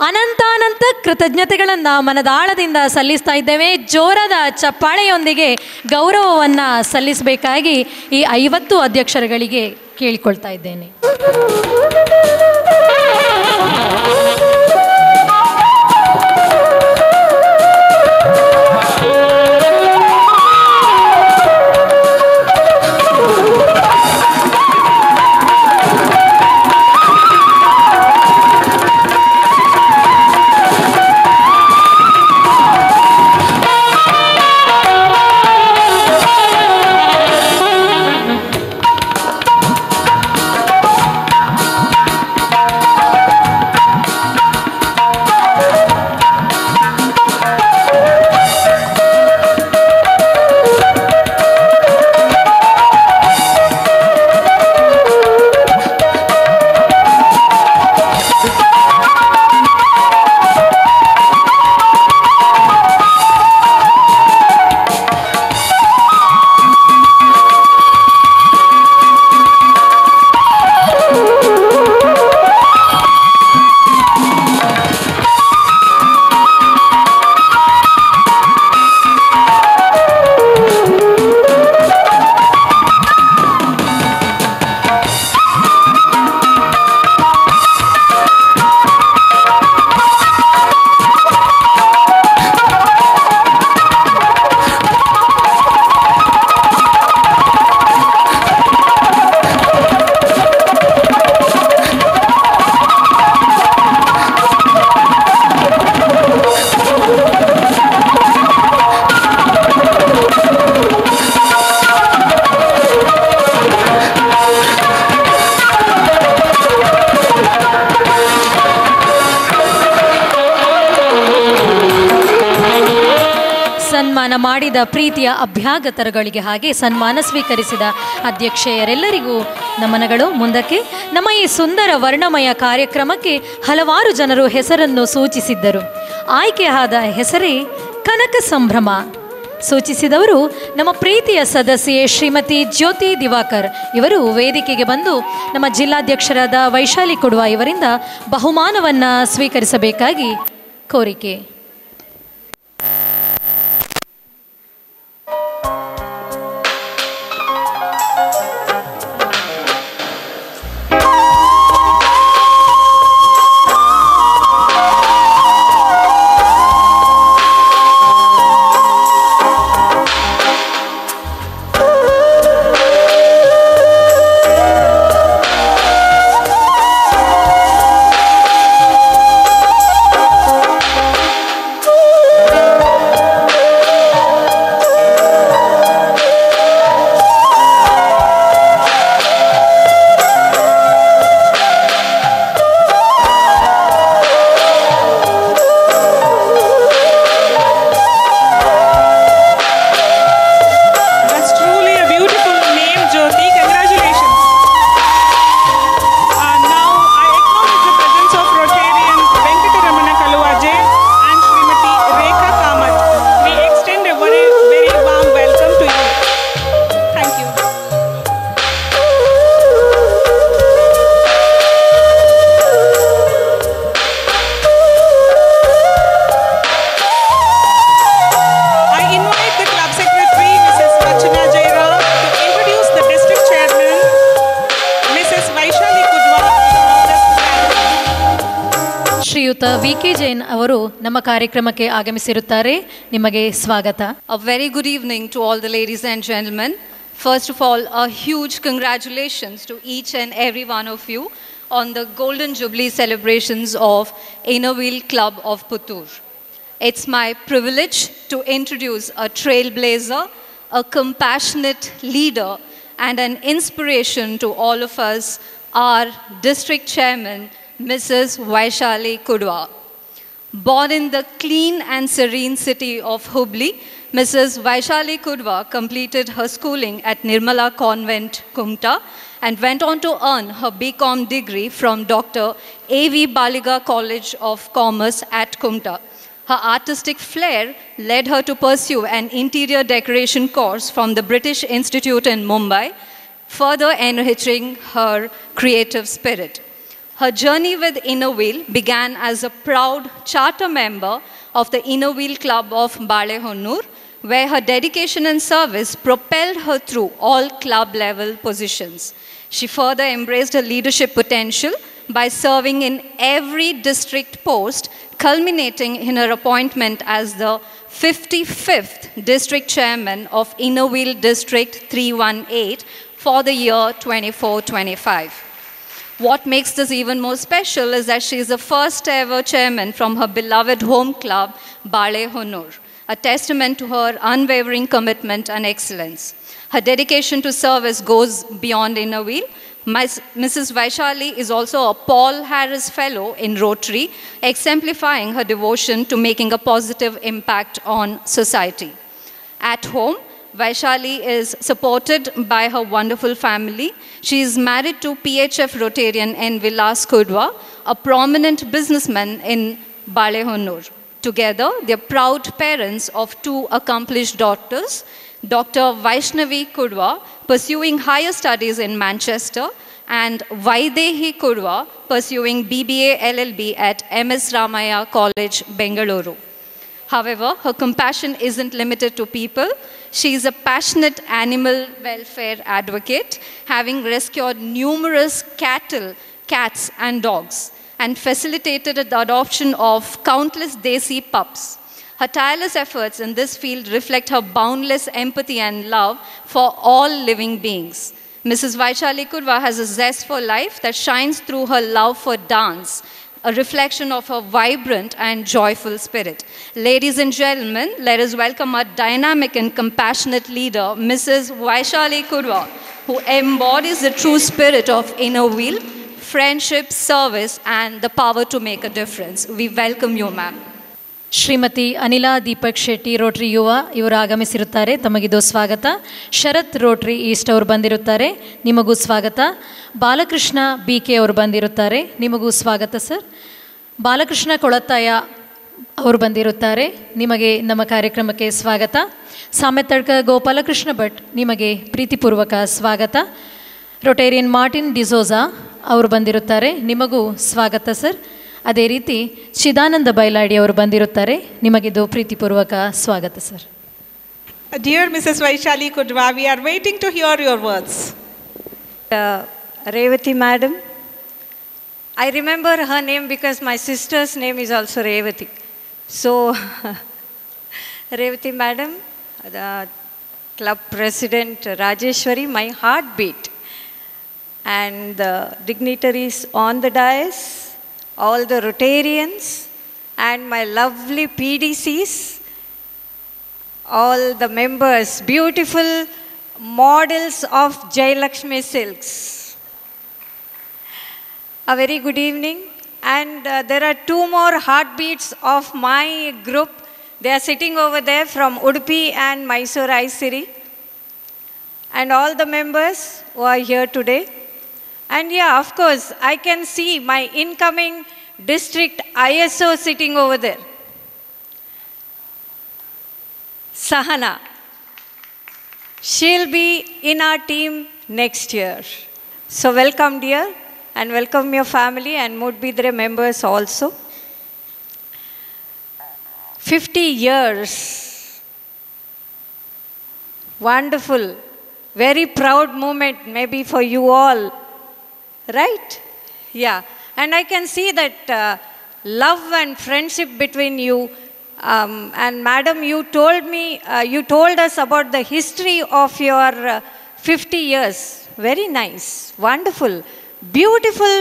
ಅನಂತಾನಂತ ಕೃತಜ್ಞತೆಗಳನ್ನು ಮನದಾಳದಿಂದ ಸಲ್ಲಿಸ್ತಾ ಇದ್ದೇವೆ. ಜೋರಾದ ಚಪ್ಪಾಳೆಯೊಂದಿಗೆ ಗೌರವವನ್ನು ಸಲ್ಲಿಸಬೇಕಾಗಿ ಈ 50 ಅಧ್ಯಕ್ಷರುಗಳಿಗೆ ಕೇಳಿಕೊಳ್ತಾ ಇದ್ದೇನೆ. ಮಾಡಿದ ಪ್ರೀತಿಯ ಅಭ್ಯಾಗತರುಗಳಿಗೆ ಹಾಗೆ ಸನ್ಮಾನ ಸ್ವೀಕರಿಸಿದ ಅಧ್ಯಕ್ಷೆಯರೆಲ್ಲರಿಗೂ ನಮನಗಳು. ಮುಂದಕ್ಕೆ ನಮ್ಮ ಈ ಸುಂದರ ವರ್ಣಮಯ ಕಾರ್ಯಕ್ರಮಕ್ಕೆ ಹಲವಾರು ಜನರು ಹೆಸರನ್ನು ಸೂಚಿಸಿದ್ದರು. ಆಯ್ಕೆಯಾದ ಹೆಸರೇ ಕನಕ ಸಂಭ್ರಮ. ಸೂಚಿಸಿದವರು ನಮ್ಮ ಪ್ರೀತಿಯ ಸದಸ್ಯೆ ಶ್ರೀಮತಿ ಜ್ಯೋತಿ ದಿವಾಕರ್. ಇವರು ವೇದಿಕೆಗೆ ಬಂದು ನಮ್ಮ ಜಿಲ್ಲಾಧ್ಯಕ್ಷರಾದ ವೈಶಾಲಿ ಕೊಡುವ ಇವರಿಂದ ಬಹುಮಾನವನ್ನು ಸ್ವೀಕರಿಸಬೇಕಾಗಿ ಕೋರಿಕೆ. ವಿ.ಕೆ. ಜೈನ್ ಅವರು ನಮ್ಮ ಕಾರ್ಯಕ್ರಮಕ್ಕೆ ಆಗಮಿಸಿರುತ್ತಾರೆ. ನಿಮಗೆ ಸ್ವಾಗತ. A very good evening to all the ladies and gentlemen. First of all, a huge congratulations to each and every one of you on the Golden Jubilee celebrations of Inner Wheel Club of Puttur. It's my privilege to introduce a trailblazer, a compassionate leader, and an inspiration to all of us, our district chairman, Mrs. Vaishali Kudwa. Born in the clean and serene city of Hubli, Mrs. Vaishali Kudwa completed her schooling at Nirmala Convent, Kumta, and went on to earn her BCom degree from Dr. A.V. Baliga College of Commerce at Kumta. Her artistic flair led her to pursue an interior decoration course from the British Institute in Mumbai, further enriching her creative spirit. Her journey with Inner Wheel began as a proud charter member of the Inner Wheel Club of Balehonnur, where her dedication and service propelled her through all club-level positions. She further embraced her leadership potential by serving in every district post, culminating in her appointment as the 55th District Chairman of Inner Wheel District 318 for the year 24-25. What makes this even more special is that she is the first ever chairman from her beloved home club, Balehonnur, a testament to her unwavering commitment and excellence. Her dedication to service goes beyond Inner Wheel. Mrs. Vaishali is also a Paul Harris Fellow in Rotary, exemplifying her devotion to making a positive impact on society. At home, Vaishali is supported by her wonderful family. She is married to PHF Rotarian N. Vilas Kudwa, a prominent businessman in Balehonnur. Together, they are proud parents of two accomplished daughters, Dr. Vaishnavi Kudwa, pursuing higher studies in Manchester, and Vaidehi Kudwa, pursuing BBA LLB at MS Ramaya College, Bengaluru. However, her compassion isn't limited to people. She is a passionate animal welfare advocate, having rescued numerous cattle, cats, and dogs, and facilitated the adoption of countless desi pups. Her tireless efforts in this field reflect her boundless empathy and love for all living beings. Mrs. Vaishali Kudwa has a zest for life that shines through her love for dance, a reflection of her vibrant and joyful spirit. Ladies and gentlemen, let us welcome our dynamic and compassionate leader, Mrs. Vaishali Kudwa, who embodies the true spirit of Inner Wheel, friendship, service, and the power to make a difference. We welcome you, ma'am. Shrimati Anila Deepak Shetty Rotary Yuva ಇವರು ಆಗಮಿಸಿರುತ್ತಾರೆ, ತಮಗಿದು ಸ್ವಾಗತ. ಶರತ್ ರೋಟ್ರಿ ಈಸ್ಟ್ ಅವರು ಬಂದಿರುತ್ತಾರೆ, ನಿಮಗೂ ಸ್ವಾಗತ. ಬಾಲಕೃಷ್ಣ ಬಿ ಕೆ ಅವರು ಬಂದಿರುತ್ತಾರೆ, ನಿಮಗೂ ಸ್ವಾಗತ ಸರ್. ಬಾಲಕೃಷ್ಣ ಕೊಳತ್ತಾಯ ಅವರು ಬಂದಿರುತ್ತಾರೆ, ನಿಮಗೆ ನಮ್ಮ ಕಾರ್ಯಕ್ರಮಕ್ಕೆ ಸ್ವಾಗತ. ಸಾಮೆತ್ತಡ್ಕ ಗೋಪಾಲಕೃಷ್ಣ ಭಟ್, ನಿಮಗೆ ಪ್ರೀತಿಪೂರ್ವಕ ಸ್ವಾಗತ. ರೊಟೇರಿಯನ್ ಮಾರ್ಟಿನ್ ಡಿಸೋಜಾ ಅವರು ಬಂದಿರುತ್ತಾರೆ, ನಿಮಗೂ ಸ್ವಾಗತ ಸರ್. ಅದೇ ರೀತಿ ಚಿದಾನಂದ ಬೈಲಾಡಿ ಅವರು ಬಂದಿರುತ್ತಾರೆ, ನಿಮಗಿದು ಪ್ರೀತಿಪೂರ್ವಕ ಸ್ವಾಗತ sir. Dear Mrs. Vaishali Kudva, we are waiting to hear your words. Revati madam, I remember her name because my sister's name is also Revati. So, Revati madam, the club president Rajeshwari, my heart beat. And the dignitaries on the dais, all the Rotarians, and my lovely PDCs, all the members, beautiful models of Jayalakshmi Silks. A very good evening. And there are two more heartbeats of my group. They are sitting over there from Udupi and Mysore Aisiri. And all the members who are here today. And yeah, of course, I can see my incoming district ISO sitting over there. Sahana. She'll be in our team next year. So welcome, dear, and welcome your family and Mudbidre members also. 50 years. Wonderful. Very proud moment maybe for you all. Right? Yeah. And I can see that love and friendship between you. And madam, you told us about the history of your 50 years. Very nice. Wonderful. Beautiful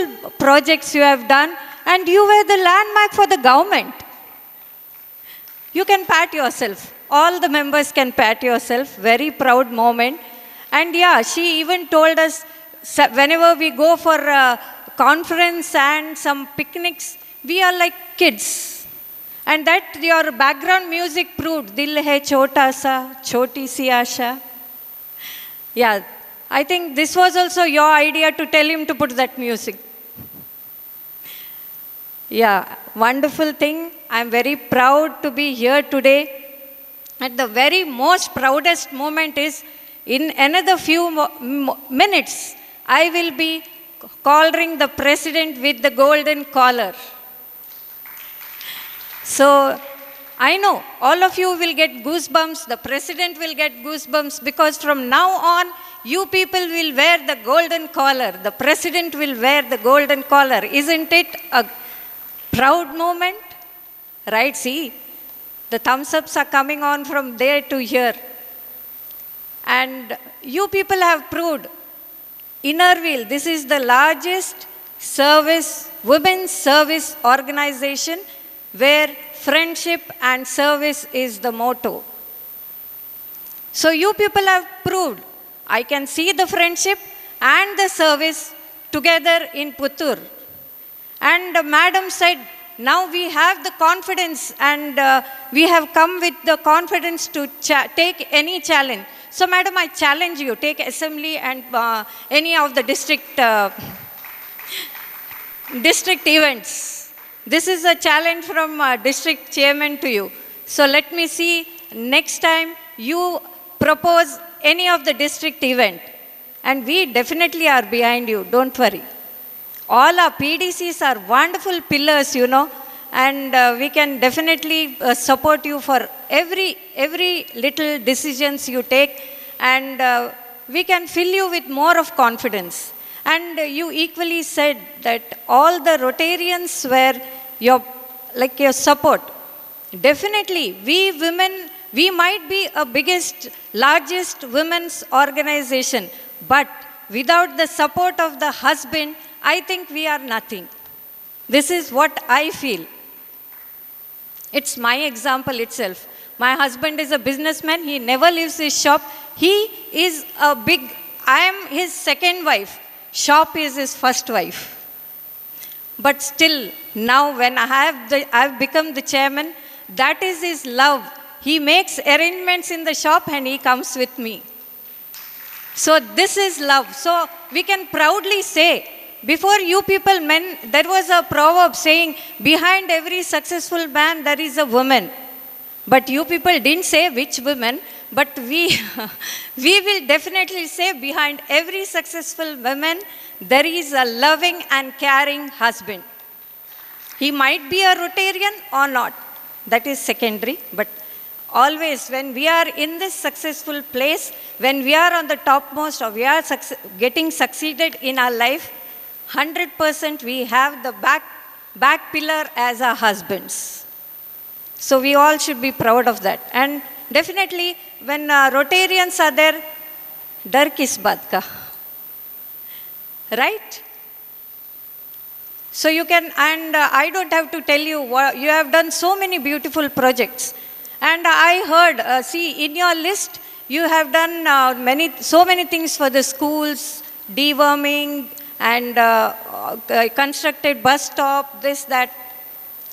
projects you have done. And you were the landmark for the government. You can pat yourself. All the members can pat yourself. Very proud moment. And yeah, she even told us, whenever we go for a conference and some picnics, we are like kids. And that your background music proved. Dil hai chota sa, choti si asha. Yeah, I think this was also your idea to tell him to put that music. Yeah, wonderful thing. I'm very proud to be here today. And the very most proudest moment is, in another few minutes, I will be collaring the president with the golden collar. So, I know all of you will get goosebumps, the president will get goosebumps, because from now on, you people will wear the golden collar. The president will wear the golden collar. Isn't it a proud moment? Right, see, the thumbs ups are coming on from there to here. And you people have proved, Innerville, this is the largest women's service organization where friendship and service is the motto. So you people have proved, I can see the friendship and the service together in Puttur. And Madam said, now we have the confidence and we have come with the confidence to take any challenge. So, madam, I challenge you, take assembly and any of the district events. This is a challenge from district chairman to you. So, let me see next time you propose any of the district event. And we definitely are behind you, don't worry. All our PDCs are wonderful pillars, you know. And we can definitely support you for every little decisions you take, and we can fill you with more of confidence. And you equally said that all the Rotarians were your support. Definitely, we women, we might be a largest women's organization, but without the support of the husband, I think we are nothing. This is what I feel. It's my example itself. My husband is a businessman. He never leaves his shop. He is I am his second wife. Shop is his first wife. But still, now when I've become the chairman, that is his love. He makes arrangements in the shop and he comes with me. So this is love. So we can proudly say, before you people men, there was a proverb saying, behind every successful man there is a woman. But you people didn't say which woman, but we will definitely say behind every successful woman there is a loving and caring husband. He might be a Rotarian or not. That is secondary, but always when we are in this successful place, when we are on the topmost or we are getting succeeded in our life, 100% we have the back pillar as our husbands. So we all should be proud of that. And definitely when Rotarians are there, dar kis baat ka? Right? So you can, and I don't have to tell you, you have done so many beautiful projects. And I heard, see, in your list, you have done so many things for the schools, deworming, and constructed bus stop, this, that.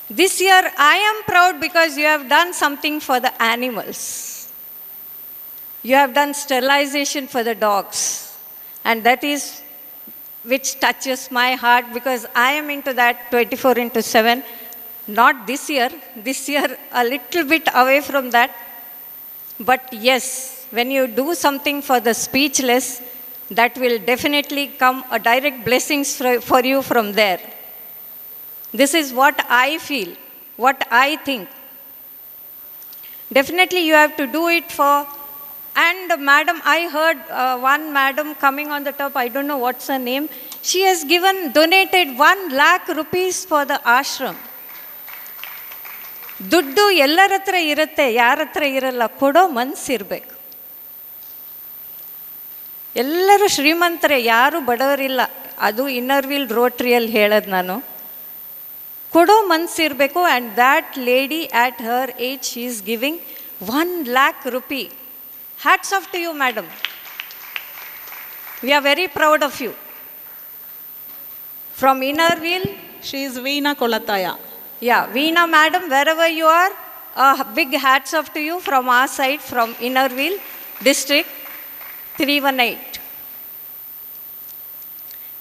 This year, I am proud because you have done something for the animals. You have done sterilization for the dogs. And that is which touches my heart because I am into that 24/7. Not this year a little bit away from that. But yes, when you do something for the speechless, that will definitely come a direct blessings for you from there. This is what I feel, what I think. Definitely you have to do it for, and madam, I heard one madam coming on the top, I don't know what's her name, she has donated 1 lakh rupees for the ashram. ದುಡ್ಡು ಎಲ್ಲರ ಹತ್ರ ಇರುತ್ತೆ, ಯಾರ ಹತ್ರ ಇರಲ್ಲ, ಕೊಡೋ ಮನಸ್ಸಿರಬೇಕು. ಎಲ್ಲರೂ ಶ್ರೀಮಂತರೇ, ಯಾರು ಬಡವರಿಲ್ಲ. ಅದು ಇನ್ನರ್ವಿಲ್ ರೋಟ್ರಿಯಲ್ಲಿ ಹೇಳೋದು ನಾನು. ಕೊಡೋ ಮನಸ್ಸಿರಬೇಕು. And that lady at her age she is giving 1 lakh rupee. Hats off to you, madam. We are very proud of you. From Innerville, she is Veena Kolataya. Yeah, Veena madam, wherever you are, big hats off to you from our side, from Innerville district 318.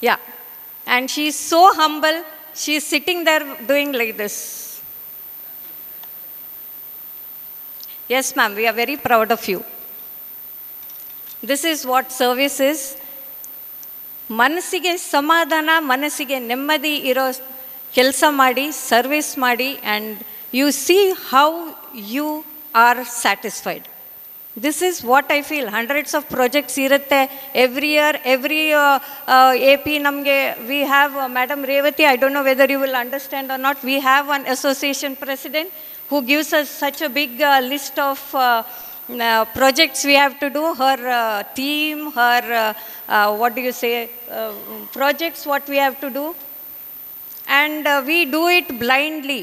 Yeah, and she is so humble. She is sitting there doing like this. Yes, ma'am, we are very proud of you. This is what service is. ಮನಸ್ಸಿಗೆ ಸಮಾಧಾನ, ಮನಸ್ಸಿಗೆ ನೆಮ್ಮದಿ ಇರೋ ಕೆಲಸ ಮಾಡಿ, ಸರ್ವಿಸ್ ಮಾಡಿ, and you see how you are satisfied. This is what I feel. Hundreds of projects ಇರುತ್ತೆ ಎವ್ರಿ ಇಯರ್, ಎವ್ರಿ AP ನಮಗೆ we have madam Revathi, I don't know whether you will understand or not, we have one association president who gives us such a big list of projects we have to do, her team, her, what do you say, projects what we have to do. And we do it blindly.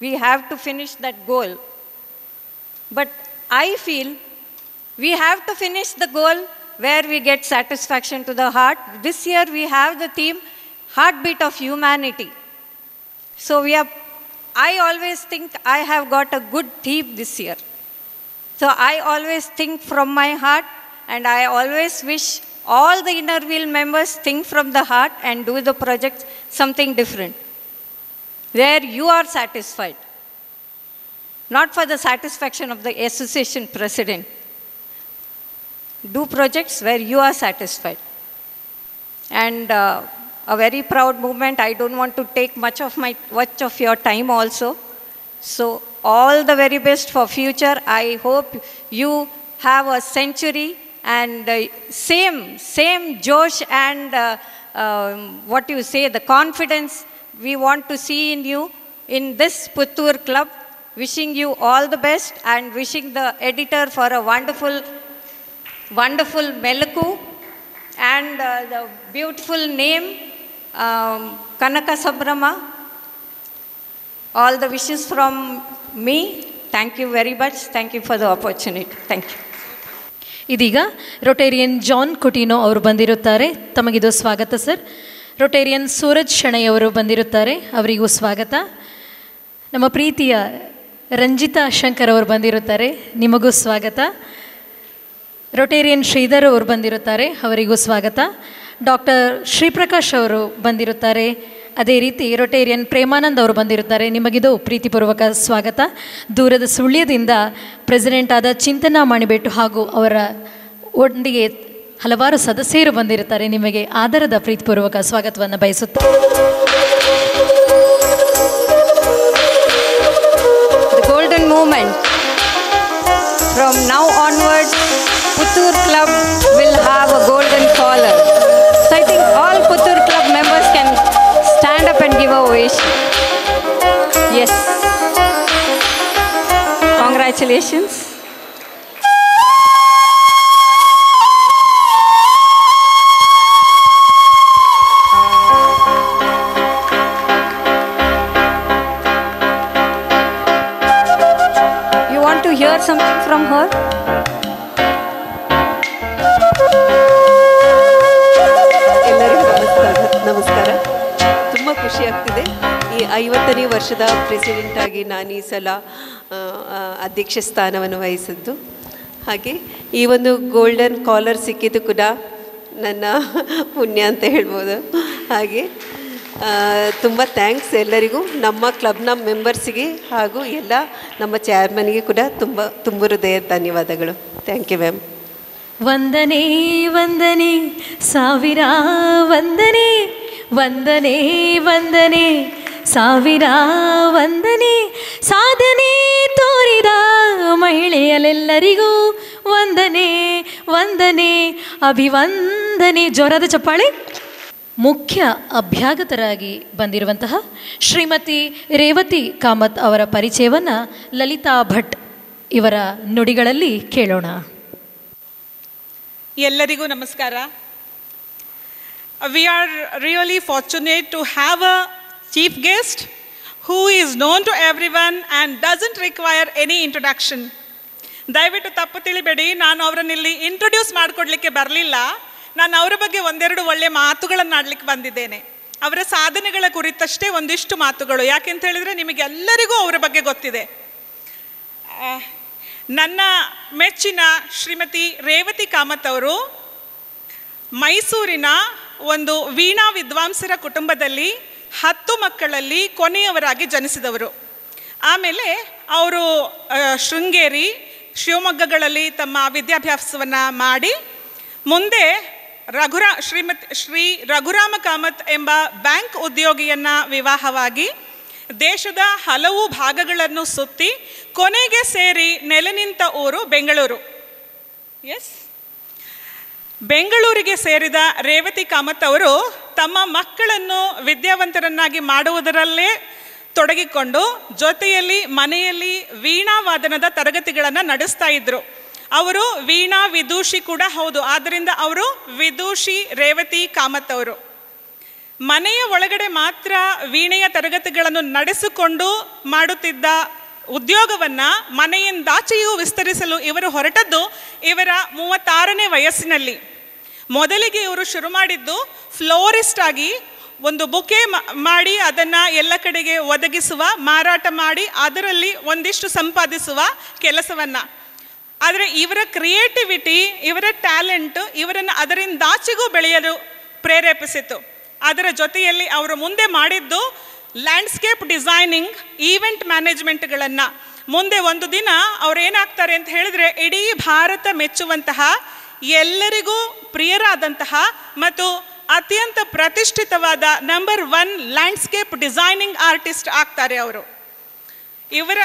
We have to finish that goal. But I feel we have to finish the goal where we get satisfaction to the heart. This year we have the theme, Heartbeat of Humanity. So I always think I have got a good theme this year. So I always think from my heart, and I always wish all the Innerville members think from the heart and do the project something different, where you are satisfied. Not for the satisfaction of the association president. Do projects where you are satisfied. And a very proud movement. I don't want to take much of your time also. So all the very best for future. I hope you have a century and same Josh and what you say, the confidence we want to see in you in this Puttur club. Wishing you all the best and wishing the editor for a wonderful Melaku and the beautiful name, Kanaka Sambrama. All the wishes from me. Thank you very much. Thank you for the opportunity. Thank you. ಇದೀಗ ರೊಟೇರಿಯನ್ ಜಾನ್ ಕುಟಿನೋ ಅವರು ಬಂದಿರುತ್ತಾರೆ. ತಮಗಿದು ಸ್ವಾಗತ ಸರ್. ರೊಟೇರಿಯನ್ ಸೂರಜ್ ಶೆಣೈ ಅವರು ಬಂದಿರುತ್ತಾರೆ. ಅವರಿಗೂ ಸ್ವಾಗತ. ನಮ್ಮ ಪ್ರೀತಿಯ ರಂಜಿತಾ ಶಂಕರ್ ಅವರು ಬಂದಿರುತ್ತಾರೆ, ನಿಮಗೂ ಸ್ವಾಗತ. ರೊಟೇರಿಯನ್ ಶ್ರೀಧರ್ ಅವರು ಬಂದಿರುತ್ತಾರೆ, ಅವರಿಗೂ ಸ್ವಾಗತ. ಡಾಕ್ಟರ್ ಶ್ರೀಪ್ರಕಾಶ್ ಅವರು ಬಂದಿರುತ್ತಾರೆ. ಅದೇ ರೀತಿ ರೊಟೇರಿಯನ್ ಪ್ರೇಮಾನಂದ್ ಅವರು ಬಂದಿರುತ್ತಾರೆ, ನಿಮಗಿದು ಪ್ರೀತಿಪೂರ್ವಕ ಸ್ವಾಗತ. ದೂರದ ಸುಳ್ಯದಿಂದ ಪ್ರೆಸಿಡೆಂಟ್ ಆದ ಚಿಂತನಾ ಮಣಿಬೇಟು ಹಾಗೂ ಅವರ ಒಟ್ಟಿಗೆ ಹಲವಾರು ಸದಸ್ಯರು ಬಂದಿರುತ್ತಾರೆ, ನಿಮಗೆ ಆದರದ ಪ್ರೀತಿಪೂರ್ವಕ ಸ್ವಾಗತವನ್ನು ಬಯಸುತ್ತಾರೆ. The golden moment. From now onwards, Puttur Club will have a golden collar. So I think all Puttur Club members can stand up and give a ovation. Yes. Congratulations. You want to hear something from her? ಎಲ್ಲರಿಗೂ ನಮಸ್ಕಾರ. ತುಂಬ ಖುಷಿ ಆಗ್ತಿದೆ. ಈ 50ನೇ ವರ್ಷದ ಪ್ರೆಸಿಡೆಂಟ್ ಆಗಿ ನಾನು ಈ ಸಲ ಅಧ್ಯಕ್ಷ ಸ್ಥಾನವನ್ನು ವಹಿಸಿದ್ದು. ಹಾಗೆ ಈ ಒಂದು ಗೋಲ್ಡನ್ ಕಾಲರ್ ಸಿಕ್ಕಿದ್ದು ಕೂಡ ನನ್ನ ಪುಣ್ಯ ಅಂತ ಹೇಳ್ಬೋದು. ಹಾಗೆ ತುಂಬ ಥ್ಯಾಂಕ್ಸ್ ಎಲ್ಲರಿಗೂ, ನಮ್ಮ ಕ್ಲಬ್ನ ಮೆಂಬರ್ಸಿಗೆ ಹಾಗೂ ಎಲ್ಲ ನಮ್ಮ ಚೇರ್ಮನ್ಗೆ ಕೂಡ ತುಂಬ ಹೃದಯದ ಧನ್ಯವಾದಗಳು. Thank you ma'am. ವಂದನೆ ವಂದನೆ ಸಾವಿರ ವಂದನೆ, ವಂದನೆ ವಂದನೆ ಸಾವಿರ ವಂದನೆ, ಸಾಧನೆ ತೋರಿದ ಮಹಿಳೆಯರೆಲ್ಲರಿಗೂ ವಂದನೆ ವಂದನೆ ಅಭಿವಂದನೆ. ಜೋರಾದ ಚಪ್ಪಾಳೆ. ಮುಖ್ಯ ಅಭ್ಯಾಗತರಾಗಿ ಬಂದಿರುವಂತಹ ಶ್ರೀಮತಿ ರೇವತಿ ಕಾಮತ್ ಅವರ ಪರಿಚಯವನ್ನು ಲಲಿತಾ ಭಟ್ ಇವರ ನುಡಿಗಳಲ್ಲಿ ಕೇಳೋಣ. ಎಲ್ಲರಿಗೂ ನಮಸ್ಕಾರ. We are really fortunate to have a chief guest who is known to everyone and doesn't require any introduction. ದಯವಿಟ್ಟು ತಪ್ಪು ತಿಳಿಬೇಡಿ, ನಾನು ಅವರನ್ನಿಲ್ಲಿ ಇಂಟ್ರೊಡ್ಯೂಸ್ ಮಾಡಿಕೊಡ್ಲಿಕ್ಕೆ ಬರಲಿಲ್ಲ. ನಾನು ಅವರ ಬಗ್ಗೆ ಒಂದೆರಡು ಒಳ್ಳೆಯ ಮಾತುಗಳನ್ನು ಆಡಲಿಕ್ಕೆ ಬಂದಿದ್ದೇನೆ. ಅವರ ಸಾಧನೆಗಳ ಕುರಿತಷ್ಟೇ ಒಂದಿಷ್ಟು ಮಾತುಗಳು. ಯಾಕೆಂತ ಹೇಳಿದರೆ ನಿಮಗೆಲ್ಲರಿಗೂ ಅವರ ಬಗ್ಗೆ ಗೊತ್ತಿದೆ. ನನ್ನ ಮೆಚ್ಚಿನ ಶ್ರೀಮತಿ ರೇವತಿ ಕಾಮತ್ ಅವರು ಮೈಸೂರಿನ ಒಂದು ವೀಣಾ ವಿದ್ವಾಂಸರ ಕುಟುಂಬದಲ್ಲಿ 10 ಮಕ್ಕಳಲ್ಲಿ ಕೊನೆಯವರಾಗಿ ಜನಿಸಿದವರು. ಆಮೇಲೆ ಅವರು ಶೃಂಗೇರಿ, ಶಿವಮೊಗ್ಗಗಳಲ್ಲಿ ತಮ್ಮ ವಿದ್ಯಾಭ್ಯಾಸವನ್ನು ಮಾಡಿ ಮುಂದೆ ಶ್ರೀ ರಘುರಾಮ ಕಾಮತ್ ಎಂಬ ಬ್ಯಾಂಕ್ ಉದ್ಯೋಗಿಯನ್ನು ವಿವಾಹವಾಗಿ ದೇಶದ ಹಲವು ಭಾಗಗಳನ್ನು ಸುತ್ತಿ ಕೊನೆಗೆ ಸೇರಿ ನೆಲೆ ನಿಂತ ಊರು ಬೆಂಗಳೂರು. ಬೆಂಗಳೂರಿಗೆ ಸೇರಿದ ರೇವತಿ ಕಾಮತ್ ಅವರು ತಮ್ಮ ಮಕ್ಕಳನ್ನು ವಿದ್ಯಾವಂತರನ್ನಾಗಿ ಮಾಡುವುದರಲ್ಲೇ ತೊಡಗಿಕೊಂಡು ಜೊತೆಯಲ್ಲಿ ಮನೆಯಲ್ಲಿ ವೀಣಾವಾದನದ ತರಗತಿಗಳನ್ನು ನಡೆಸ್ತಾ ಇದ್ರು. ಅವರು ವೀಣಾ ವಿದೂಷಿ ಕೂಡ ಹೌದು. ಆದ್ದರಿಂದ ಅವರು ವಿದೂಷಿ ರೇವತಿ ಕಾಮತ್ ಅವರು. ಮನೆಯ ಒಳಗಡೆ ಮಾತ್ರ ವೀಣೆಯ ತರಗತಿಗಳನ್ನು ನಡೆಸಿಕೊಂಡು ಮಾಡುತ್ತಿದ್ದ ಉದ್ಯೋಗವನ್ನು ಮನೆಯಿಂದಾಚೆಯೂ ವಿಸ್ತರಿಸಲು ಇವರು ಹೊರಟದ್ದು ಇವರ 36ನೇ ವಯಸ್ಸಿನಲ್ಲಿ. ಮೊದಲಿಗೆ ಇವರು ಶುರು ಮಾಡಿದ್ದು ಫ್ಲೋರಿಸ್ಟ್ ಆಗಿ ಒಂದು ಬುಕೆ ಮಾಡಿ ಅದನ್ನು ಎಲ್ಲ ಕಡೆಗೆ ಒದಗಿಸುವ, ಮಾರಾಟ ಮಾಡಿ ಅದರಲ್ಲಿ ಒಂದಿಷ್ಟು ಸಂಪಾದಿಸುವ ಕೆಲಸವನ್ನು. ಆದರೆ ಇವರ ಕ್ರಿಯೇಟಿವಿಟಿ, ಇವರ ಟ್ಯಾಲೆಂಟ್ ಇವರನ್ನು ಅದರಿಂದಾಚೆಗೂ ಬೆಳೆಯಲು ಪ್ರೇರೇಪಿಸಿತು. ಅದರ ಜೊತೆಯಲ್ಲಿ ಅವರು ಮುಂದೆ ಮಾಡಿದ್ದು ಲ್ಯಾಂಡ್ಸ್ಕೇಪ್ ಡಿಸೈನಿಂಗ್, ಈವೆಂಟ್ ಮ್ಯಾನೇಜ್ಮೆಂಟ್ಗಳನ್ನು. ಮುಂದೆ ಒಂದು ದಿನ ಅವ್ರು ಏನಾಗ್ತಾರೆ ಅಂತ ಹೇಳಿದ್ರೆ, ಇಡೀ ಭಾರತ ಮೆಚ್ಚುವಂತಹ, ಎಲ್ಲರಿಗೂ ಪ್ರಿಯರಾದಂತಹ ಮತ್ತು ಅತ್ಯಂತ ಪ್ರತಿಷ್ಠಿತವಾದ ನಂಬರ್ 1 ಲ್ಯಾಂಡ್ಸ್ಕೇಪ್ ಡಿಸೈನಿಂಗ್ ಆರ್ಟಿಸ್ಟ್ ಆಗ್ತಾರೆ ಅವರು. ಇವರ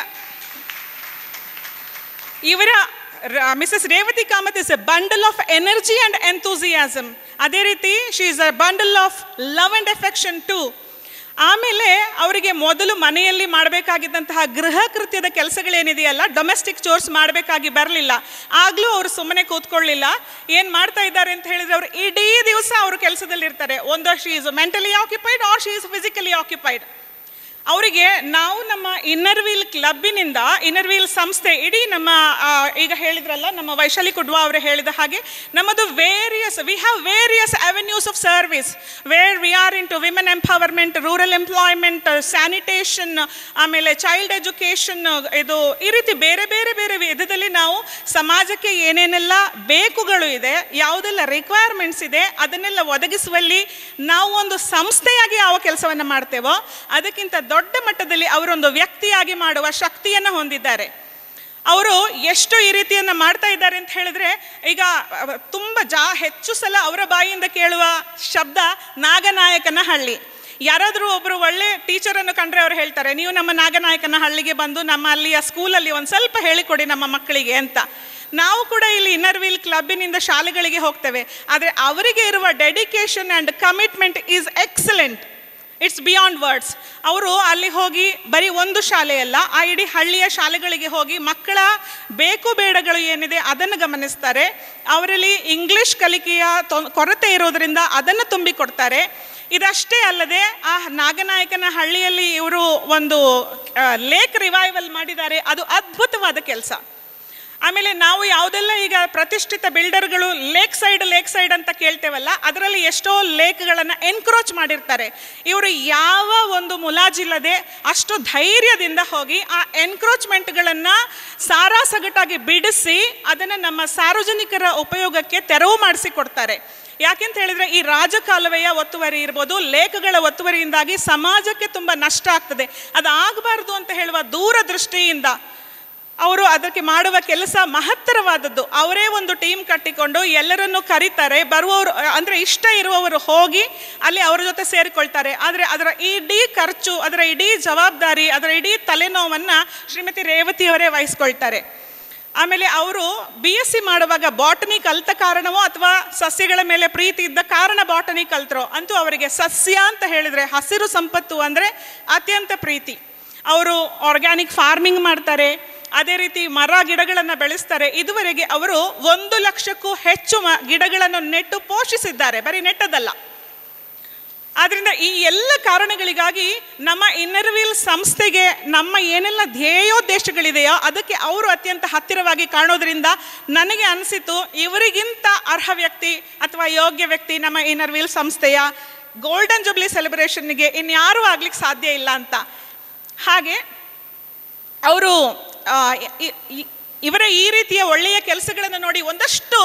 Mrs Revathi Kamath is a bundle of energy and enthusiasm. ಅದೇ ರೀತಿ she is a bundle of love and affection too. ಆಮೇಲೆ ಅವರಿಗೆ ಮೊದಲು ಮನೆಯಲ್ಲಿ ಮಾಡಬೇಕಾಗಿದ್ದಂತಹ ಗೃಹ ಕೃತ್ಯದ ಕೆಲಸಗಳೇನಿದೆಯಲ್ಲ, ಡೊಮೆಸ್ಟಿಕ್ ಚೋರ್ಸ್ ಮಾಡಬೇಕಾಗಿ ಬರಲಿಲ್ಲ. ಆಗಲೂ ಅವರು ಸುಮ್ಮನೆ ಕೂತ್ಕೊಳ್ಳಿಲ್ಲ. ಏನು ಮಾಡ್ತಾ ಇದ್ದಾರೆ ಅಂತ ಹೇಳಿದರೆ, ಅವರು ಇಡೀ ದಿವಸ ಅವರು ಕೆಲಸದಲ್ಲಿರ್ತಾರೆ. ಒಂದು she is mentally occupied or she is physically occupied. ಅವರಿಗೆ ನಾವು ನಮ್ಮ ಇನ್ನರ್ವೀಲ್ ಕ್ಲಬ್ಬಿನಿಂದ, ಇನ್ನರ್ವೀಲ್ ಸಂಸ್ಥೆ ಇಡೀ ನಮ್ಮ ಈಗ ಹೇಳಿದ್ರಲ್ಲ ನಮ್ಮ ವೈಶಾಲಿ ಕುಡ್ವಾ ಅವರು ಹೇಳಿದ ಹಾಗೆ ನಮ್ಮದು we have various avenues of service where we are into women empowerment, rural employment, sanitation, ಆಮೇಲೆ ಚೈಲ್ಡ್ ಎಜುಕೇಷನ್, ಇದು ಈ ರೀತಿ ಬೇರೆ ಬೇರೆ ಬೇರೆ ವಿಧದಲ್ಲಿ ನಾವು ಸಮಾಜಕ್ಕೆ ಏನೇನೆಲ್ಲ ಬೇಕುಗಳು ಇದೆ, ಯಾವುದೆಲ್ಲ ರಿಕ್ವೈರ್ಮೆಂಟ್ಸ್ ಇದೆ ಅದನ್ನೆಲ್ಲ ಒದಗಿಸುವಲ್ಲಿ ನಾವು ಒಂದು ಸಂಸ್ಥೆಯಾಗಿ ಯಾವ ಕೆಲಸವನ್ನು ಮಾಡ್ತೇವೋ ಅದಕ್ಕಿಂತ ದೊಡ್ಡ ಮಟ್ಟದಲ್ಲಿ ಅವರೊಂದು ವ್ಯಕ್ತಿಯಾಗಿ ಮಾಡುವ ಶಕ್ತಿಯನ್ನು ಹೊಂದಿದ್ದಾರೆ. ಅವರು ಎಷ್ಟು ಈ ರೀತಿಯನ್ನು ಮಾಡ್ತಾ ಇದ್ದಾರೆ ಅಂತ ಹೇಳಿದ್ರೆ, ಈಗ ತುಂಬ ಹೆಚ್ಚು ಸಲ ಅವರ ಬಾಯಿಯಿಂದ ಕೇಳುವ ಶಬ್ದ ನಾಗನಾಯಕನ ಹಳ್ಳಿ. ಯಾರಾದರೂ ಒಬ್ಬರು ಒಳ್ಳೆ ಟೀಚರನ್ನು ಕಂಡ್ರೆ ಅವ್ರು ಹೇಳ್ತಾರೆ, ನೀವು ನಮ್ಮ ನಾಗನಾಯಕನ ಹಳ್ಳಿಗೆ ಬಂದು ನಮ್ಮ ಅಲ್ಲಿಯ ಸ್ಕೂಲಲ್ಲಿ ಒಂದು ಸ್ವಲ್ಪ ಹೇಳಿಕೊಡಿ ನಮ್ಮ ಮಕ್ಕಳಿಗೆ ಅಂತ. ನಾವು ಕೂಡ ಇಲ್ಲಿ ಇನ್ನರ್ವೀಲ್ ಕ್ಲಬ್ಬಿನಿಂದ ಶಾಲೆಗಳಿಗೆ ಹೋಗ್ತೇವೆ, ಆದರೆ ಅವರಿಗೆ ಇರುವ dedication and commitment is excellent. It's beyond words. ಅವರು ಅಲ್ಲಿ ಹೋಗಿ ಬರೀ ಒಂದು ಶಾಲೆಯಲ್ಲ, ಆ ಇಡೀ ಹಳ್ಳಿಯ ಶಾಲೆಗಳಿಗೆ ಹೋಗಿ ಮಕ್ಕಳ ಬೇಕು ಬೇಡಗಳು ಏನಿದೆ ಅದನ್ನು ಗಮನಿಸ್ತಾರೆ. ಅವರಲ್ಲಿ ಇಂಗ್ಲಿಷ್ ಕಲಿಕೆಯ ಕೊರತೆ ಇರೋದರಿಂದ ಅದನ್ನು ತುಂಬಿಕೊಡ್ತಾರೆ. ಇದಷ್ಟೇ ಅಲ್ಲದೆ ಆ ನಾಗನಾಯಕನ ಹಳ್ಳಿಯಲ್ಲಿ ಇವರು ಒಂದು ಲೇಕ್ ರಿವೈವಲ್ ಮಾಡಿದ್ದಾರೆ, ಅದು ಅದ್ಭುತವಾದ ಕೆಲಸ. ಆಮೇಲೆ ನಾವು ಯಾವುದೆಲ್ಲ ಈಗ ಪ್ರತಿಷ್ಠಿತ ಬಿಲ್ಡರ್ಗಳು ಲೇಕ್ ಸೈಡ್ ಅಂತ ಕೇಳ್ತೇವಲ್ಲ, ಅದರಲ್ಲಿ ಎಷ್ಟೋ ಲೇಕ್ಗಳನ್ನು ಎನ್ಕ್ರೋಚ್ ಮಾಡಿರ್ತಾರೆ. ಇವರು ಯಾವ ಒಂದು ಮುಲಾಜಿಲ್ಲದೆ ಅಷ್ಟು ಧೈರ್ಯದಿಂದ ಹೋಗಿ ಆ ಎನ್ಕ್ರೋಚ್ಮೆಂಟ್ಗಳನ್ನು ಸಾರಾಸಗಟಾಗಿ ಬಿಡಿಸಿ ಅದನ್ನು ನಮ್ಮ ಸಾರ್ವಜನಿಕರ ಉಪಯೋಗಕ್ಕೆ ತೆರವು ಮಾಡಿಸಿಕೊಡ್ತಾರೆ. ಯಾಕೆಂತ ಹೇಳಿದರೆ ಈ ರಾಜಕಾಲುವೆಯ ಒತ್ತುವರಿ ಇರ್ಬೋದು, ಲೇಕ್ಗಳ ಒತ್ತುವರಿಯಿಂದಾಗಿ ಸಮಾಜಕ್ಕೆ ತುಂಬ ನಷ್ಟ ಆಗ್ತದೆ. ಅದು ಆಗಬಾರ್ದು ಅಂತ ಹೇಳುವ ದೂರದೃಷ್ಟಿಯಿಂದ ಅವರು ಅದಕ್ಕೆ ಮಾಡುವ ಕೆಲಸ ಮಹತ್ತರವಾದದ್ದು. ಅವರೇ ಒಂದು ಟೀಮ್ ಕಟ್ಟಿಕೊಂಡು ಎಲ್ಲರನ್ನೂ ಕರೀತಾರೆ. ಬರುವವರು ಅಂದರೆ ಇಷ್ಟ ಇರುವವರು ಹೋಗಿ ಅಲ್ಲಿ ಅವರ ಜೊತೆ ಸೇರಿಕೊಳ್ತಾರೆ. ಆದರೆ ಅದರ ಇಡೀ ಖರ್ಚು, ಅದರ ಇಡೀ ಜವಾಬ್ದಾರಿ, ಅದರ ಇಡೀ ತಲೆನೋವನ್ನು ಶ್ರೀಮತಿ ರೇವತಿಯವರೇ ವಹಿಸ್ಕೊಳ್ತಾರೆ. ಆಮೇಲೆ ಅವರು BSc ಮಾಡುವಾಗ ಬಾಟನಿ ಕಲಿತ ಕಾರಣವೋ ಅಥವಾ ಸಸ್ಯಗಳ ಮೇಲೆ ಪ್ರೀತಿ ಇದ್ದ ಕಾರಣ ಬಾಟನಿ ಕಲ್ತರೋ, ಅಂತೂ ಅವರಿಗೆ ಸಸ್ಯ ಅಂತ ಹೇಳಿದರೆ ಹಸಿರು ಸಂಪತ್ತು ಅಂದರೆ ಅತ್ಯಂತ ಪ್ರೀತಿ. ಅವರು ಆರ್ಗ್ಯಾನಿಕ್ ಫಾರ್ಮಿಂಗ್ ಮಾಡ್ತಾರೆ, ಅದೇ ರೀತಿ ಮರ ಗಿಡಗಳನ್ನು ಬೆಳೆಸ್ತಾರೆ. ಇದುವರೆಗೆ ಅವರು 1 ಲಕ್ಷಕ್ಕೂ ಹೆಚ್ಚು ಗಿಡಗಳನ್ನು ನೆಟ್ಟು ಪೋಷಿಸಿದ್ದಾರೆ, ಬರೀ ನೆಟ್ಟದಲ್ಲ. ಆದ್ದರಿಂದ ಈ ಎಲ್ಲ ಕಾರಣಗಳಿಗಾಗಿ ನಮ್ಮ ಇನ್ನರ್ವೀಲ್ ಸಂಸ್ಥೆಗೆ ನಮ್ಮ ಏನೆಲ್ಲ ಧ್ಯೇಯೋದ್ದೇಶಗಳಿದೆಯೋ ಅದಕ್ಕೆ ಅವರು ಅತ್ಯಂತ ಹತ್ತಿರವಾಗಿ ಕಾಣೋದ್ರಿಂದ ನನಗೆ ಅನಿಸಿತು ಇವರಿಗಿಂತ ಅರ್ಹ ವ್ಯಕ್ತಿ ಅಥವಾ ಯೋಗ್ಯ ವ್ಯಕ್ತಿ ನಮ್ಮ ಇನ್ನರ್ವೀಲ್ ಸಂಸ್ಥೆಯ ಗೋಲ್ಡನ್ ಜುಬ್ಲಿ ಸೆಲೆಬ್ರೇಷನ್ಗೆ ಇನ್ಯಾರೂ ಆಗ್ಲಿಕ್ಕೆ ಸಾಧ್ಯ ಇಲ್ಲ ಅಂತ. ಹಾಗೆ ಅವರು ಇವರ ಈ ರೀತಿಯ ಒಳ್ಳೆಯ ಕೆಲಸಗಳನ್ನು ನೋಡಿ ಒಂದಷ್ಟು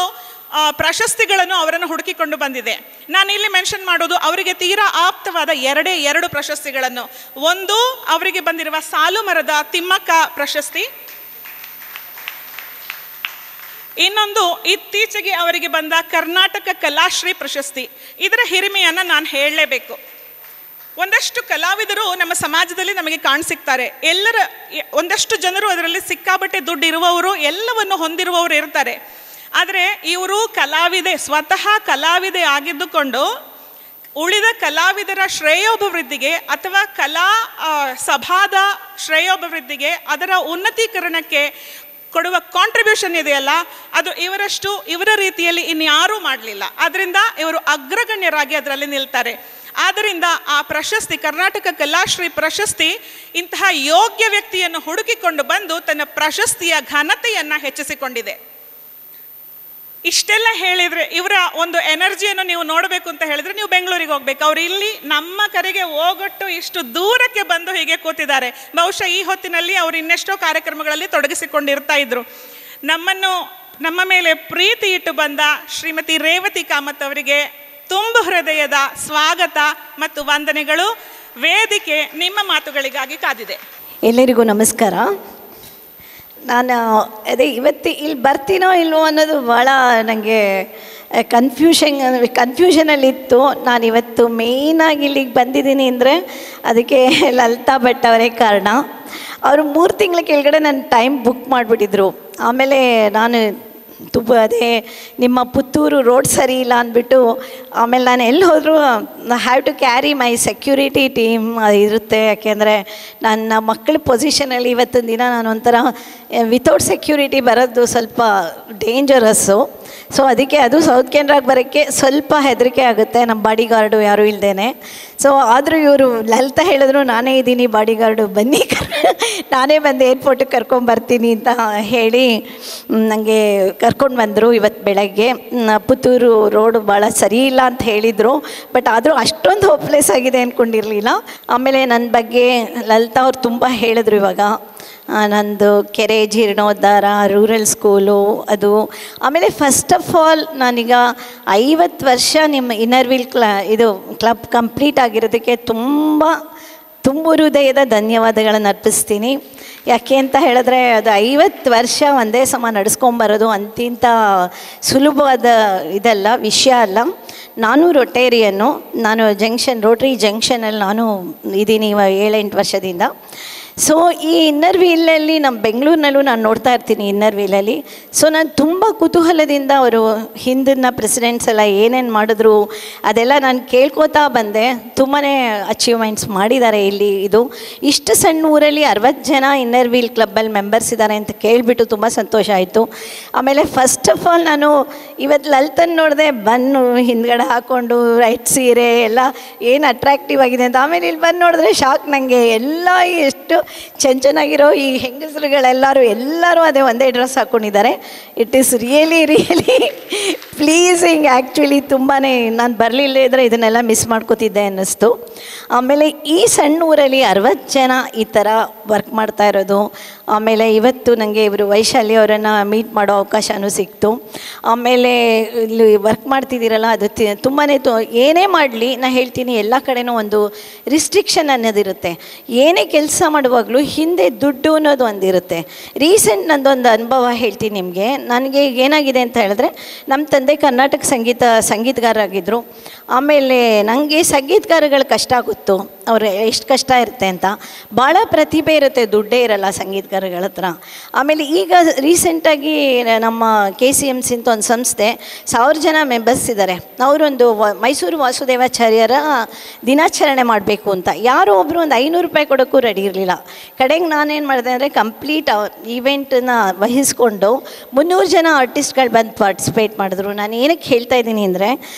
ಪ್ರಶಸ್ತಿಗಳನ್ನು ಅವರನ್ನು ಹುಡುಕಿಕೊಂಡು ಬಂದಿದೆ. ನಾನು ಇಲ್ಲಿ ಮೆನ್ಷನ್ ಮಾಡೋದು ಅವರಿಗೆ ತೀರಾ ಆಪ್ತವಾದ 2 ಪ್ರಶಸ್ತಿಗಳನ್ನು. ಒಂದು ಅವರಿಗೆ ಬಂದಿರುವ ಸಾಲು ಮರದ ತಿಮ್ಮಕ್ಕ ಪ್ರಶಸ್ತಿ, ಇನ್ನೊಂದು ಇತ್ತೀಚೆಗೆ ಅವರಿಗೆ ಬಂದ ಕರ್ನಾಟಕ ಕಲಾಶ್ರೀ ಪ್ರಶಸ್ತಿ. ಇದರ ಹಿರಿಮೆಯನ್ನು ನಾನು ಹೇಳಲೇಬೇಕು. ಒಂದಷ್ಟು ಕಲಾವಿದರು ನಮ್ಮ ಸಮಾಜದಲ್ಲಿ ನಮಗೆ ಕಾಣಸಿಗ್ತಾರೆ. ಒಂದಷ್ಟು ಜನರು ಅದರಲ್ಲಿ ಸಿಕ್ಕಾಬಟ್ಟೆ ದುಡ್ಡು ಇರುವವರು, ಎಲ್ಲವನ್ನು ಹೊಂದಿರುವವರು ಇರ್ತಾರೆ. ಆದರೆ ಇವರು ಸ್ವತಃ ಕಲಾವಿದೆ ಆಗಿದ್ದುಕೊಂಡು ಉಳಿದ ಕಲಾವಿದರ ಶ್ರೇಯೋಭಿವೃದ್ಧಿಗೆ ಅಥವಾ ಕಲಾ ಸಭಾದ ಶ್ರೇಯೋಭಿವೃದ್ಧಿಗೆ, ಅದರ ಉನ್ನತೀಕರಣಕ್ಕೆ ಕೊಡುವ ಕಾಂಟ್ರಿಬ್ಯೂಷನ್ ಇದೆಯಲ್ಲ, ಅದು ಇವರ ರೀತಿಯಲ್ಲಿ ಇನ್ಯಾರೂ ಮಾಡಲಿಲ್ಲ. ಆದ್ದರಿಂದ ಇವರು ಅಗ್ರಗಣ್ಯರಾಗಿ ಅದರಲ್ಲಿ ನಿಲ್ತಾರೆ. ಆದ್ದರಿಂದ ಆ ಪ್ರಶಸ್ತಿ, ಕರ್ನಾಟಕ ಕಲಾಶ್ರೀ ಪ್ರಶಸ್ತಿ, ಇಂತಹ ಯೋಗ್ಯ ವ್ಯಕ್ತಿಯನ್ನು ಹುಡುಕಿಕೊಂಡು ಬಂದು ತನ್ನ ಪ್ರಶಸ್ತಿಯ ಘನತೆಯನ್ನು ಹೆಚ್ಚಿಸಿಕೊಂಡಿದೆ. ಇಷ್ಟೆಲ್ಲ ಹೇಳಿದರೆ ಇವರ ಒಂದು ಎನರ್ಜಿಯನ್ನು ನೀವು ನೋಡಬೇಕು ಅಂತ ಹೇಳಿದರೆ ನೀವು ಬೆಂಗಳೂರಿಗೆ ಹೋಗ್ಬೇಕು. ಅವರು ಇಲ್ಲಿ ನಮ್ಮ ಕರೆಗೆ ಹೋಗೊಟ್ಟು ಇಷ್ಟು ದೂರಕ್ಕೆ ಬಂದು ಹೀಗೆ ಕೂತಿದ್ದಾರೆ. ಬಹುಶಃ ಈ ಹೊತ್ತಿನಲ್ಲಿ ಅವರು ಇನ್ನೆಷ್ಟೋ ಕಾರ್ಯಕ್ರಮಗಳಲ್ಲಿ ತೊಡಗಿಸಿಕೊಂಡಿರ್ತಾ ಇದ್ರು. ನಮ್ಮ ಮೇಲೆ ಪ್ರೀತಿ ಇಟ್ಟು ಬಂದ ಶ್ರೀಮತಿ ರೇವತಿ ಕಾಮತ್ ಅವರಿಗೆ ತುಂಬ ಹೃದಯದ ಸ್ವಾಗತ ಮತ್ತು ವಂದನೆಗಳು. ವೇದಿಕೆ ನಿಮ್ಮ ಮಾತುಗಳಿಗಾಗಿ ಕಾದಿದೆ. ಎಲ್ಲರಿಗೂ ನಮಸ್ಕಾರ. ನಾನು ಇವತ್ತು ಇಲ್ಲಿ ಬರ್ತೀನೋ ಇಲ್ವೋ ಅನ್ನೋದು ಭಾಳ ನನಗೆ ಕನ್ಫ್ಯೂಷನಲ್ಲಿತ್ತು. ನಾನು ಇವತ್ತು ಮೇಯ್ನಾಗಿ ಇಲ್ಲಿಗೆ ಬಂದಿದ್ದೀನಿ ಅಂದರೆ ಅದಕ್ಕೆ ಲಲಿತಾ ಭಟ್ ಅವರೇ ಕಾರಣ. ಅವರು 3 ತಿಂಗಳ ಕೆಳಗಡೆ ನನ್ನ ಟೈಮ್ ಬುಕ್ ಮಾಡಿಬಿಟ್ಟಿದ್ರು. ಆಮೇಲೆ ನಾನು ನಿಮ್ಮ ಪುತ್ತೂರು ರೋಡ್ ಸರಿ ಇಲ್ಲ ಅಂದ್ಬಿಟ್ಟು ಆಮೇಲೆ ನಾನು ಎಲ್ಲಿ ಹೋದರೂ have to carry my security team ಇರುತ್ತೆ. ಯಾಕೆಂದರೆ ನನ್ನ ಮಕ್ಕಳ ಪೊಸಿಷನಲ್ಲಿ ಇವತ್ತಿನ ದಿನ ನಾನು ಒಂಥರ ವಿತೌಟ್ ಸೆಕ್ಯೂರಿಟಿ ಬರೋದು ಸ್ವಲ್ಪ ಡೇಂಜರಸ್ಸು. ಸೊ ಅದಕ್ಕೆ ಅದು ಸೌತ್ ಕೆನರಾಗೆ ಬರೋಕ್ಕೆ ಸ್ವಲ್ಪ ಹೆದರಿಕೆ ಆಗುತ್ತೆ, ನಮ್ಮ ಬಾಡಿ ಗಾರ್ಡು ಯಾರೂ ಇಲ್ಲದೇನೆ. ಸೊ ಆದರೂ ಇವರು ಲಲಿತಾ ಹೇಳಿದ್ರು ನಾನೇ ಇದ್ದೀನಿ ಬಾಡಿ ಗಾರ್ಡು, ಬನ್ನಿ ನಾನೇ ಬಂದು ಏರ್ಪೋರ್ಟಿಗೆ ಕರ್ಕೊಂಬರ್ತೀನಿ ಅಂತ ಹೇಳಿ ನನಗೆ ಕರ್ಕೊಂಡು ಬಂದರು. ಇವತ್ತು ಬೆಳಗ್ಗೆ ಪುತ್ತೂರು ರೋಡು ಭಾಳ ಸರಿ ಇಲ್ಲ ಅಂತ ಹೇಳಿದರು, ಬಟ್ ಆದರೂ ಅಷ್ಟೊಂದು ಹೋಪ್ಲೆಸ್ ಆಗಿದೆ ಅಂದ್ಕೊಂಡಿರಲಿಲ್ಲ. ಆಮೇಲೆ ನನ್ನ ಬಗ್ಗೆ ಲಲಿತಾ ಅವ್ರು ತುಂಬ ಹೇಳಿದ್ರು. ಇವಾಗ ನಂದು ಕೆರೆ ಜೀರ್ಣೋದ್ಧಾರ, ರೂರಲ್ ಸ್ಕೂಲು ಅದು. ಆಮೇಲೆ ಫಸ್ಟ್ ಆಫ್ ಆಲ್ ನಾನೀಗ 50 ವರ್ಷ ನಿಮ್ಮ ಇನ್ನರ್ವಿಲ್ ಕ್ಲಬ್ ಕಂಪ್ಲೀಟ್ ಆಗಿರೋದಕ್ಕೆ ತುಂಬ ಹೃದಯದ ಧನ್ಯವಾದಗಳನ್ನು ಅರ್ಪಿಸ್ತೀನಿ. ಯಾಕೆ ಅಂತ ಹೇಳಿದ್ರೆ ಅದು 50 ವರ್ಷ ಒಂದೇ ಸಮ ನಡೆಸ್ಕೊಂಬರೋದು ಅಂತಿಂಥ ಸುಲಭವಾದ ಇದಲ್ಲ, ವಿಷಯ ಅಲ್ಲ. ನಾನು ರೊಟೇರಿಯನ್ನು, ನಾನು ರೋಟ್ರಿ ಜಂಕ್ಷನಲ್ಲಿ ನಾನು ಇದ್ದೀನಿ 7-8 ವರ್ಷದಿಂದ. ಸೊ ಈ ಇನ್ನರ್ ವೀಲಲ್ಲಿ ನಮ್ಮ ಬೆಂಗಳೂರಿನಲ್ಲೂ ನಾನು ನೋಡ್ತಾ ಇರ್ತೀನಿ ಇನ್ನರ್ ವೀಲಲ್ಲಿ. ಸೊ ನಾನು ತುಂಬ ಕುತೂಹಲದಿಂದ ಅವರು ಹಿಂದಿನ ಪ್ರೆಸಿಡೆಂಟ್ಸ್ ಎಲ್ಲ ಏನೇನು ಮಾಡಿದ್ರು ಅದೆಲ್ಲ ನಾನು ಕೇಳ್ಕೋತಾ ಬಂದೆ. ತುಂಬಾ ಅಚೀವ್ಮೆಂಟ್ಸ್ ಮಾಡಿದ್ದಾರೆ ಇಲ್ಲಿ. ಇಷ್ಟು ಸಣ್ಣ ಊರಲ್ಲಿ 60 ಜನ ಇನ್ನರ್ ವೀಲ್ ಕ್ಲಬ್ಬಲ್ಲಿ ಮೆಂಬರ್ಸ್ ಇದ್ದಾರೆ ಅಂತ ಕೇಳಿಬಿಟ್ಟು ತುಂಬ ಸಂತೋಷ ಆಯಿತು. ಆಮೇಲೆ ಫಸ್ಟ್ ಆಫ್ ಆಲ್ ನಾನು ಇವತ್ತು ಲಲಿತನ್ ನೋಡಿದೆ, ಬನ್ನು ಹಿಂದ್ಗಡೆ ಹಾಕ್ಕೊಂಡು ರೈಟ್ ಸೀರೆ ಎಲ್ಲ ಏನು ಅಟ್ರಾಕ್ಟಿವ್ ಆಗಿದೆ ಅಂತ. ಆಮೇಲೆ ಇಲ್ಲಿ ಬಂದು ನೋಡಿದ್ರೆ ಶಾಕ್ ನನಗೆ. ಎಲ್ಲ ಎಷ್ಟು ಚೆನ್ನಾಗಿರೋ ಈ ಎಲ್ಲರೂ ಅದೇ ಒಂದೇ ಡ್ರೆಸ್ ಹಾಕ್ಕೊಂಡಿದ್ದಾರೆ. It is really pleasing. Actually ತುಂಬಾ ನಾನು ಬರಲಿಲ್ಲ ಇದ್ದರೆ ಇದನ್ನೆಲ್ಲ ಮಿಸ್ ಮಾಡ್ಕೋತಿದ್ದೆ ಅನ್ನಿಸ್ತು. ಆಮೇಲೆ ಈ ಸಣ್ಣ ಊರಲ್ಲಿ 60 ಜನ ಈ ಥರ ವರ್ಕ್ ಮಾಡ್ತಾ ಇರೋದು. ಆಮೇಲೆ ಇವತ್ತು ನನಗೆ ಇವರು ವೈಶಾಲಿ ಅವರನ್ನು ಮೀಟ್ ಮಾಡೋ ಅವಕಾಶವೂ ಸಿಕ್ತು. ಆಮೇಲೆ ಇಲ್ಲಿ ವರ್ಕ್ ಮಾಡ್ತಿದ್ದೀರಲ್ಲ ಅದು ತುಂಬಾ ಏನೇ ಮಾಡಲಿ ನಾನು ಹೇಳ್ತೀನಿ, ಎಲ್ಲ ಕಡೆನೂ ಒಂದು ರಿಸ್ಟ್ರಿಕ್ಷನ್ ಅನ್ನೋದಿರುತ್ತೆ. ಏನೇ ಕೆಲಸ ಮಾಡುವಾಗಲೂ ಹಿಂದೆ ದುಡ್ಡು ಅನ್ನೋದು ಒಂದಿರುತ್ತೆ. ರೀಸೆಂಟ್ ನಂದೊಂದು ಅನುಭವ ಹೇಳ್ತೀನಿ ನಿಮಗೆ. ನನಗೆ ಈಗ ಏನಾಗಿದೆ ಅಂತ ಹೇಳಿದ್ರೆ, ನಮ್ಮ ತಂದೆ ಕರ್ನಾಟಕ ಸಂಗೀತಗಾರರಾಗಿದ್ದರು. ಆಮೇಲೆ ನನಗೆ ಸಂಗೀತಗಾರಗಳ ಕಷ್ಟ ಗೊತ್ತು, ಅವ್ರು ಎಷ್ಟು ಕಷ್ಟ ಇರುತ್ತೆ ಅಂತ. ಭಾಳ ಪ್ರತಿಭೆ ಇರುತ್ತೆ, ದುಡ್ಡೇ ಇರಲ್ಲ ಸಂಗೀತಗಾರಗಳ ಹತ್ರ. ಆಮೇಲೆ ಈಗ ರೀಸೆಂಟಾಗಿ ನಮ್ಮ KCMC ಅಂತ ಒಂದು ಸಂಸ್ಥೆ 1000 ಜನ ಮೆಂಬರ್ಸ್ ಇದ್ದಾರೆ. ಅವರೊಂದು ಮೈಸೂರು ವಾಸುದೇವಾಚಾರ್ಯರ ದಿನಾಚರಣೆ ಮಾಡಬೇಕು ಅಂತ ಯಾರೋ ಒಬ್ಬರು ಒಂದು 500 ರೂಪಾಯಿ ಕೊಡೋಕ್ಕೂ ರೆಡಿ ಇರಲಿಲ್ಲ. ಕಡೆಗೆ ನಾನೇನು ಮಾಡಿದೆ ಅಂದರೆ ಕಂಪ್ಲೀಟ್ ಈವೆಂಟನ್ನು ವಹಿಸ್ಕೊಂಡು 300 ಜನ ಆರ್ಟಿಸ್ಟ್ಗಳು ಬಂದು ಪಾರ್ಟಿಸಿಪೇಟ್ ಮಾಡಿದ್ರು. ನಾನು ಏನಕ್ಕೆ ಹೇಳ್ತಾ ಇದ್ದೀನಿ ಅಂದರೆ,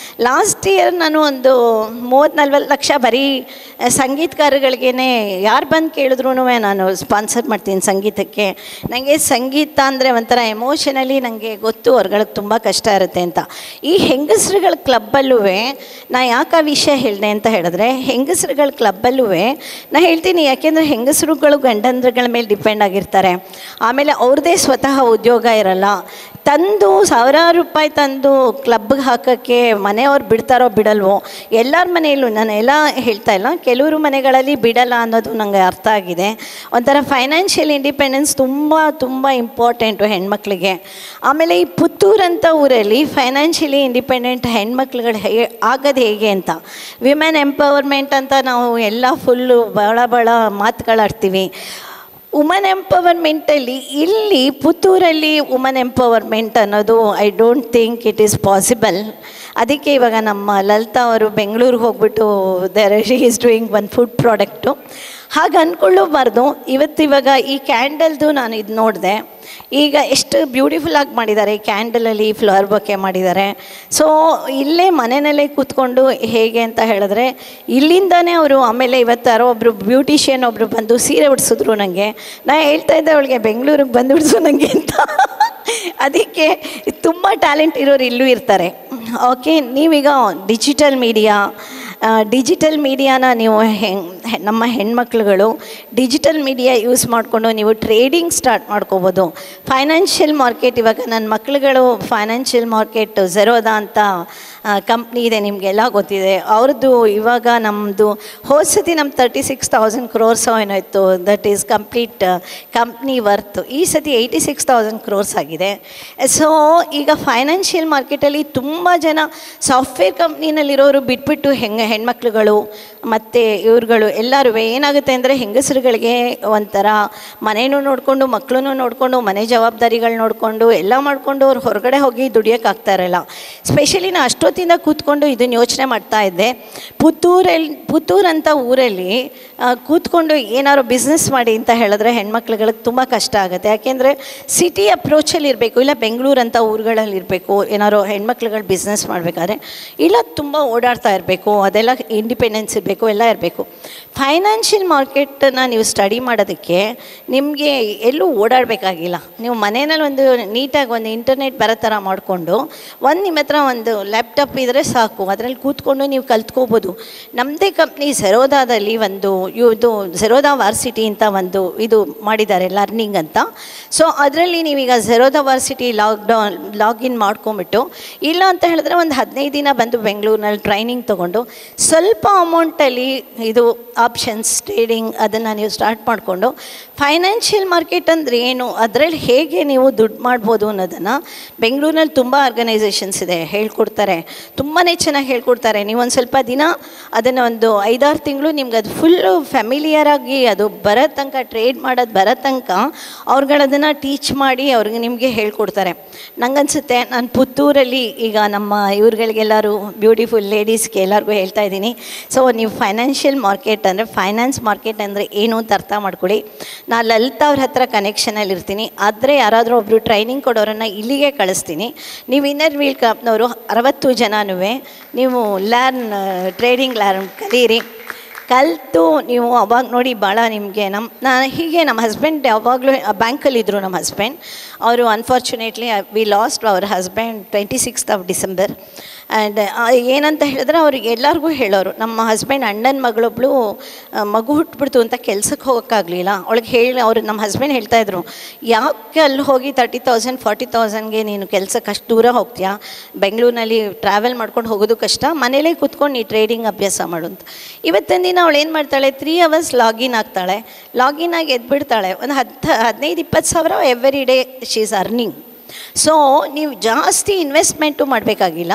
ಲಾಸ್ಟ್ ಇಯರ್ ನಾನು ಒಂದು 30-40 ಲಕ್ಷ ಬರೀ ಸಂಗೀತಗಾರಗಳಿಗೇ ಯಾರು ಬಂದು ಕೇಳಿದ್ರು ನಾನು ಸ್ಪಾನ್ಸರ್ ಮಾಡ್ತೀನಿ ಸಂಗೀತಕ್ಕೆ. ನನಗೆ ಸಂಗೀತ ಅಂದರೆ ಒಂಥರ ಎಮೋಷನಲಿ ನನಗೆ ಗೊತ್ತು, ಅವ್ರಗಳಿಗೆ ತುಂಬ ಕಷ್ಟ ಇರುತ್ತೆ ಅಂತ. ಈ ಹೆಂಗಸರುಗಳ ಕ್ಲಬ್ಬಲ್ಲೂ ನಾ ಯಾಕೆ ಆ ವಿಷಯ ಹೇಳಿದೆ ಅಂತ ಹೇಳಿದ್ರೆ, ಹೆಂಗಸರುಗಳ ಕ್ಲಬ್ಬಲ್ಲೂ ನಾ ಹೇಳ್ತೀನಿ, ಯಾಕೆಂದರೆ ಹೆಂಗಸರುಗಳು ಗಂಡಂದ್ರಗಳ ಮೇಲೆ ಡಿಪೆಂಡ್ ಆಗಿರ್ತಾರೆ. ಆಮೇಲೆ ಅವ್ರದ್ದೇ ಸ್ವತಃ ಉದ್ಯೋಗ ಇರಲ್ಲ. ತಂದು 1000 ರೂಪಾಯಿ ತಂದು ಕ್ಲಬ್ಗೆ ಹಾಕೋಕ್ಕೆ ಮನೆಯವ್ರು ಬಿಡ್ತಾರೋ ಬಿಡಲ್ವೋ, ಎಲ್ಲರ ಮನೆಯಲ್ಲೂ, ನಾನು ಎಲ್ಲ ಹೇಳ್ತಾ ಇಲ್ಲ, ಕೆಲವರು ಮನೆಗಳಲ್ಲಿ ಬಿಡಲ್ಲ ಅನ್ನೋದು ನನಗೆ ಅರ್ಥ ಆಗಿದೆ. ಒಂಥರ ಫೈನಾನ್ಷಿಯಲ್ ಇಂಡಿಪೆಂಡೆನ್ಸ್ ತುಂಬ ಇಂಪಾರ್ಟೆಂಟು ಹೆಣ್ಮಕ್ಳಿಗೆ. ಆಮೇಲೆ ಈ ಪುತ್ತೂರಂಥ ಊರಲ್ಲಿ ಫೈನಾನ್ಷಿಯಲಿ ಇಂಡಿಪೆಂಡೆಂಟ್ ಹೆಣ್ಮಕ್ಳುಗಳು ಆಗೋದು ಹೇಗೆ ಅಂತ, ವಿಮೆನ್ ಎಂಪವರ್ಮೆಂಟ್ ಅಂತ ನಾವು ಎಲ್ಲ ಫುಲ್ಲು ಭಾಳ ಮಾತುಗಳಾಡ್ತೀವಿ. ವುಮನ್ ಎಂಪವರ್ಮೆಂಟಲ್ಲಿ ಇಲ್ಲಿ ಪುತ್ತೂರಲ್ಲಿ ವುಮನ್ ಎಂಪವರ್ಮೆಂಟ್ ಅನ್ನೋದು I don't think it is possible. ಅದಕ್ಕೆ ಇವಾಗ ನಮ್ಮ ಲಲಿತಾ ಅವರು ಬೆಂಗಳೂರಿಗೆ ಹೋಗ್ಬಿಟ್ಟು ಶಿ ಈಸ್ ಡೂಯಿಂಗ್ ಒಂದು ಫುಡ್ ಪ್ರಾಡಕ್ಟು. ಹಾಗೆ ಅಂದ್ಕೊಳ್ಳಬಾರ್ದು. ಇವಾಗ ಈ ಕ್ಯಾಂಡಲ್ದು ನಾನು ಇದು ನೋಡಿದೆ, ಈಗ ಎಷ್ಟು ಬ್ಯೂಟಿಫುಲ್ಲಾಗಿ ಮಾಡಿದ್ದಾರೆ. ಈ ಕ್ಯಾಂಡಲಲ್ಲಿ ಫ್ಲವರ್ ಬೊಕ್ಕೆ ಮಾಡಿದ್ದಾರೆ. ಸೊ ಇಲ್ಲೇ ಮನೆಯಲ್ಲೇ ಕೂತ್ಕೊಂಡು ಹೇಗೆ ಅಂತ ಹೇಳಿದ್ರೆ ಇಲ್ಲಿಂದನೇ ಅವರು. ಆಮೇಲೆ ಇವತ್ತು ಯಾರೋ ಒಬ್ಬರು ಬ್ಯೂಟಿಷಿಯನ್ ಒಬ್ಬರು ಬಂದು ಸೀರೆ ಉಡಿಸಿದ್ರು ನನಗೆ. ನಾನು ಹೇಳ್ತಾ ಇದ್ದೆ ಅವಳಿಗೆ ಬೆಂಗಳೂರಿಗೆ ಬಂದು ಉಡಿಸು ನನಗೆ ಅಂತ. ಅದಕ್ಕೆ ತುಂಬ ಟ್ಯಾಲೆಂಟ್ ಇರೋರು ಇಲ್ಲೂ ಇರ್ತಾರೆ. ಓಕೆ, ನೀವೀಗ ಡಿಜಿಟಲ್ ಮೀಡಿಯಾನ ನೀವು ನಮ್ಮ ಹೆಣ್ಮಕ್ಳುಗಳು ಡಿಜಿಟಲ್ ಮೀಡಿಯಾ ಯೂಸ್ ಮಾಡಿಕೊಂಡು ನೀವು ಟ್ರೇಡಿಂಗ್ ಸ್ಟಾರ್ಟ್ ಮಾಡ್ಕೋಬೋದು. ಫೈನಾನ್ಷಿಯಲ್ ಮಾರ್ಕೆಟ್, ಇವಾಗ ನನ್ನ ಮಕ್ಳುಗಳು ಫೈನಾನ್ಷಿಯಲ್ ಮಾರ್ಕೆಟ್ ಝೆರೋದಾ ಅಂತ ಕಂಪ್ನಿ ಇದೆ, ನಿಮಗೆಲ್ಲ ಗೊತ್ತಿದೆ. ಅವ್ರದ್ದು ಇವಾಗ ನಮ್ಮದು ಹೋದ ಸತಿ ನಮ್ಮ 36,000 crores ಏನೋ ಇತ್ತು. That is complete company worth. ಈ ಸತಿ 86,000 crores ಆಗಿದೆ. ಸೊ ಈಗ ಫೈನಾನ್ಷಿಯಲ್ ಮಾರ್ಕೆಟಲ್ಲಿ ತುಂಬ ಜನ ಸಾಫ್ಟ್ವೇರ್ ಕಂಪ್ನಿನಲ್ಲಿರೋರು ಬಿಟ್ಬಿಟ್ಟು ಹೆಣ್ಮಕ್ಳುಗಳು ಮತ್ತು ಇವ್ರುಗಳು ಎಲ್ಲರೂ ಏನಾಗುತ್ತೆ ಅಂದರೆ ಹೆಂಗಸರುಗಳಿಗೆ ಒಂಥರ ಮನೇನೂ ನೋಡಿಕೊಂಡು ಮಕ್ಕಳನ್ನೂ ನೋಡಿಕೊಂಡು ಮನೆ ಜವಾಬ್ದಾರಿಗಳು ನೋಡಿಕೊಂಡು ಎಲ್ಲ ಮಾಡಿಕೊಂಡು ಅವ್ರು ಹೊರಗಡೆ ಹೋಗಿ ದುಡಿಯೋಕ್ಕಾಗ್ತಾ ಇರಲ್ಲ. ಸ್ಪೆಷಲಿ ನಾನು ಅಷ್ಟೊತ್ತಿಂದ ಕೂತ್ಕೊಂಡು ಇದನ್ನು ಯೋಚನೆ ಮಾಡ್ತಾ ಇದ್ದೆ. ಪುತ್ತೂರಂಥ ಊರಲ್ಲಿ ಕೂತ್ಕೊಂಡು ಏನಾದ್ರು ಬಿಸ್ನೆಸ್ ಮಾಡಿ ಅಂತ ಹೇಳಿದ್ರೆ ಹೆಣ್ಮಕ್ಳುಗಳಿಗೆ ತುಂಬ ಕಷ್ಟ ಆಗುತ್ತೆ. ಯಾಕೆಂದರೆ ಸಿಟಿ ಅಪ್ರೋಚಲ್ಲಿ ಇರಬೇಕು, ಇಲ್ಲ ಬೆಂಗಳೂರಂಥ ಊರುಗಳಲ್ಲಿ ಇರಬೇಕು ಏನಾದ್ರು ಹೆಣ್ಮಕ್ಳುಗಳು ಬಿಸ್ನೆಸ್ ಮಾಡಬೇಕಾದ್ರೆ, ಇಲ್ಲ ತುಂಬ ಓಡಾಡ್ತಾ ಇರಬೇಕು, ಅದೆಲ್ಲ ಇಂಡಿಪೆಂಡೆನ್ಸ್ ಇರಬೇಕು, ಎಲ್ಲ ಇರಬೇಕು. ಫೈನಾನ್ಷಿಯಲ್ ಮಾರ್ಕೆಟನ್ನು ನೀವು ಸ್ಟಡಿ ಮಾಡೋದಕ್ಕೆ ನಿಮಗೆ ಎಲ್ಲೂ ಓಡಾಡಬೇಕಾಗಿಲ್ಲ. ನೀವು ಮನೆಯಲ್ಲಿ ಒಂದು ನೀಟಾಗಿ ಒಂದು ಇಂಟರ್ನೆಟ್ ಬರೋ ಥರ ಮಾಡಿಕೊಂಡು ನಿಮ್ಮ ಹತ್ರ ಒಂದು ಲ್ಯಾಪ್ಟಾಪ್ ಇದ್ದರೆ ಸಾಕು, ಅದರಲ್ಲಿ ಕೂತ್ಕೊಂಡು ನೀವು ಕಲ್ತ್ಕೋಬೋದು. ನಮ್ಮದೇ ಕಂಪ್ನಿ ಝೆರೋದಾದಲ್ಲಿ ಇದು ಝೆರೋದಾ ವಾರ್ಸಿಟಿ ಅಂತ ಇದು ಮಾಡಿದ್ದಾರೆ ಲರ್ನಿಂಗ್ ಅಂತ. ಸೊ ಅದರಲ್ಲಿ ನೀವೀಗ ಝೆರೋದಾ ವಾರ್ಸಿಟಿ ಲಾಗಿನ್ ಮಾಡ್ಕೊಂಬಿಟ್ಟು, ಇಲ್ಲ ಅಂತ ಹೇಳಿದ್ರೆ ಒಂದು 15 ದಿನ ಬಂದು ಬೆಂಗಳೂರಿನಲ್ಲಿ ಟ್ರೈನಿಂಗ್ ತೊಗೊಂಡು ಸ್ವಲ್ಪ ಅಮೌಂಟಲ್ಲಿ ಇದು ಆಪ್ಷನ್ಸ್ ಟ್ರೇಡಿಂಗ್ ಅದನ್ನು ನೀವು ಸ್ಟಾರ್ಟ್ ಮಾಡಿಕೊಂಡು ಫೈನಾನ್ಷಿಯಲ್ ಮಾರ್ಕೆಟ್ ಅಂದರೆ ಏನು, ಅದರಲ್ಲಿ ಹೇಗೆ ನೀವು ದುಡ್ಡು ಮಾಡ್ಬೋದು ಅನ್ನೋದನ್ನು ಬೆಂಗಳೂರಿನಲ್ಲಿ ತುಂಬ ಆರ್ಗನೈಸೇಷನ್ಸ್ ಇದೆ, ಹೇಳ್ಕೊಡ್ತಾರೆ, ತುಂಬಾ ಚೆನ್ನಾಗಿ ಹೇಳ್ಕೊಡ್ತಾರೆ. ನೀವೊಂದು ಸ್ವಲ್ಪ ದಿನ ಅದನ್ನು ಒಂದು 5-6 ತಿಂಗಳು ನಿಮ್ಗೆ ಅದು ಫುಲ್ಲು ಫ್ಯಾಮಿಲಿಯರಾಗಿ ಅದು ಬರೋ ತನಕ ಟ್ರೇಡ್ ಮಾಡೋದು ಬರೋ ತನಕ ಅವ್ರುಗಳದನ್ನು ಟೀಚ್ ಮಾಡಿ ನಿಮಗೆ ಹೇಳ್ಕೊಡ್ತಾರೆ. ನಂಗನ್ಸುತ್ತೆ ನಾನು ಪುತ್ತೂರಲ್ಲಿ ಈಗ ನಮ್ಮ ಇವ್ರುಗಳಿಗೆಲ್ಲರೂ ಬ್ಯೂಟಿಫುಲ್ ಲೇಡೀಸ್ಗೆ ಎಲ್ಲರಿಗೂ ಹೇಳ್ತಾ ಇದ್ದೀನಿ. ಸೊ ನೀವು ಫೈನಾನ್ಷಿಯಲ್ ಮಾರ್ಕೆಟ್ ಅಂದರೆ ಫೈನಾನ್ಸ್ ಮಾರ್ಕೆಟ್ ಅಂದರೆ ಏನು ಅಂತ ಅರ್ಥ ಮಾಡ್ಕೊಳ್ಳಿ. ನಾನು ಲಲಿತಾ ಅವ್ರ ಹತ್ರ ಕನೆಕ್ಷನಲ್ಲಿ ಇರ್ತೀನಿ, ಆದರೆ ಯಾರಾದರೂ ಒಬ್ಬರು ಟ್ರೈನಿಂಗ್ ಕೊಡೋರನ್ನು ಇಲ್ಲಿಗೆ ಕಳಿಸ್ತೀನಿ. ನೀವು ಇನ್ನರ್ ವೀಲ್ ಕ್ಲಬ್ನವರು 60 ಜನನೂ ನೀವು ಟ್ರೇಡಿಂಗ್ ಕಲೀರಿ. ಕಲಿತು ನೀವು ಅವಾಗ ನೋಡಿ ಭಾಳ ನಿಮಗೆ ನಮ್ಮ ಹಸ್ಬೆಂಡ್ ಯಾವಾಗಲೂ ಬ್ಯಾಂಕಲ್ಲಿದ್ದರು. ನಮ್ಮ ಹಸ್ಬೆಂಡ್ ಅವರು unfortunately we lost our husband 26th December. And ಏನಂತ ಹೇಳಿದ್ರೆ ಅವ್ರಿಗೆ ಎಲ್ಲರಿಗೂ ಹೇಳೋರು, ನಮ್ಮ ಹಸ್ಬೆಂಡ್ ಅಣ್ಣನ ಮಗಳೊಬ್ಬಳು ಮಗು ಹುಟ್ಬಿಡ್ತು ಅಂತ ಕೆಲ್ಸಕ್ಕೆ ಹೋಗೋಕ್ಕಾಗಲಿಲ್ಲ. ಅವಳಿಗೆ ನಮ್ಮ ಹಸ್ಬೆಂಡ್ ಹೇಳ್ತಾಯಿದ್ರು, ಯಾಕೆ ಅಲ್ಲಿ ಹೋಗಿ 30,000 40,000ಗೆ ನೀನು ಕೆಲಸಕ್ಕೆ ಅಷ್ಟು ದೂರ ಹೋಗ್ತೀಯಾ, ಬೆಂಗಳೂರಿನಲ್ಲಿ ಟ್ರಾವೆಲ್ ಮಾಡ್ಕೊಂಡು ಹೋಗೋದು ಕಷ್ಟ, ಮನೇಲೇ ಕೂತ್ಕೊಂಡು ನೀ ಟ್ರೇಡಿಂಗ್ ಅಭ್ಯಾಸ ಮಾಡು ಅಂತ. ಇವತ್ತಿನ ದಿನ ಅವಳು ಏನು ಮಾಡ್ತಾಳೆ, 3 hours ಲಾಗಿನ್ ಆಗ್ತಾಳೆ, ಲಾಗಿನ್ ಆಗಿ ಎದ್ಬಿಡ್ತಾಳೆ. ಒಂದು 15-20 ಸಾವಿರ every day she is earning. So ನೀವು ಜಾಸ್ತಿ ಇನ್ವೆಸ್ಟ್ಮೆಂಟು ಮಾಡಬೇಕಾಗಿಲ್ಲ,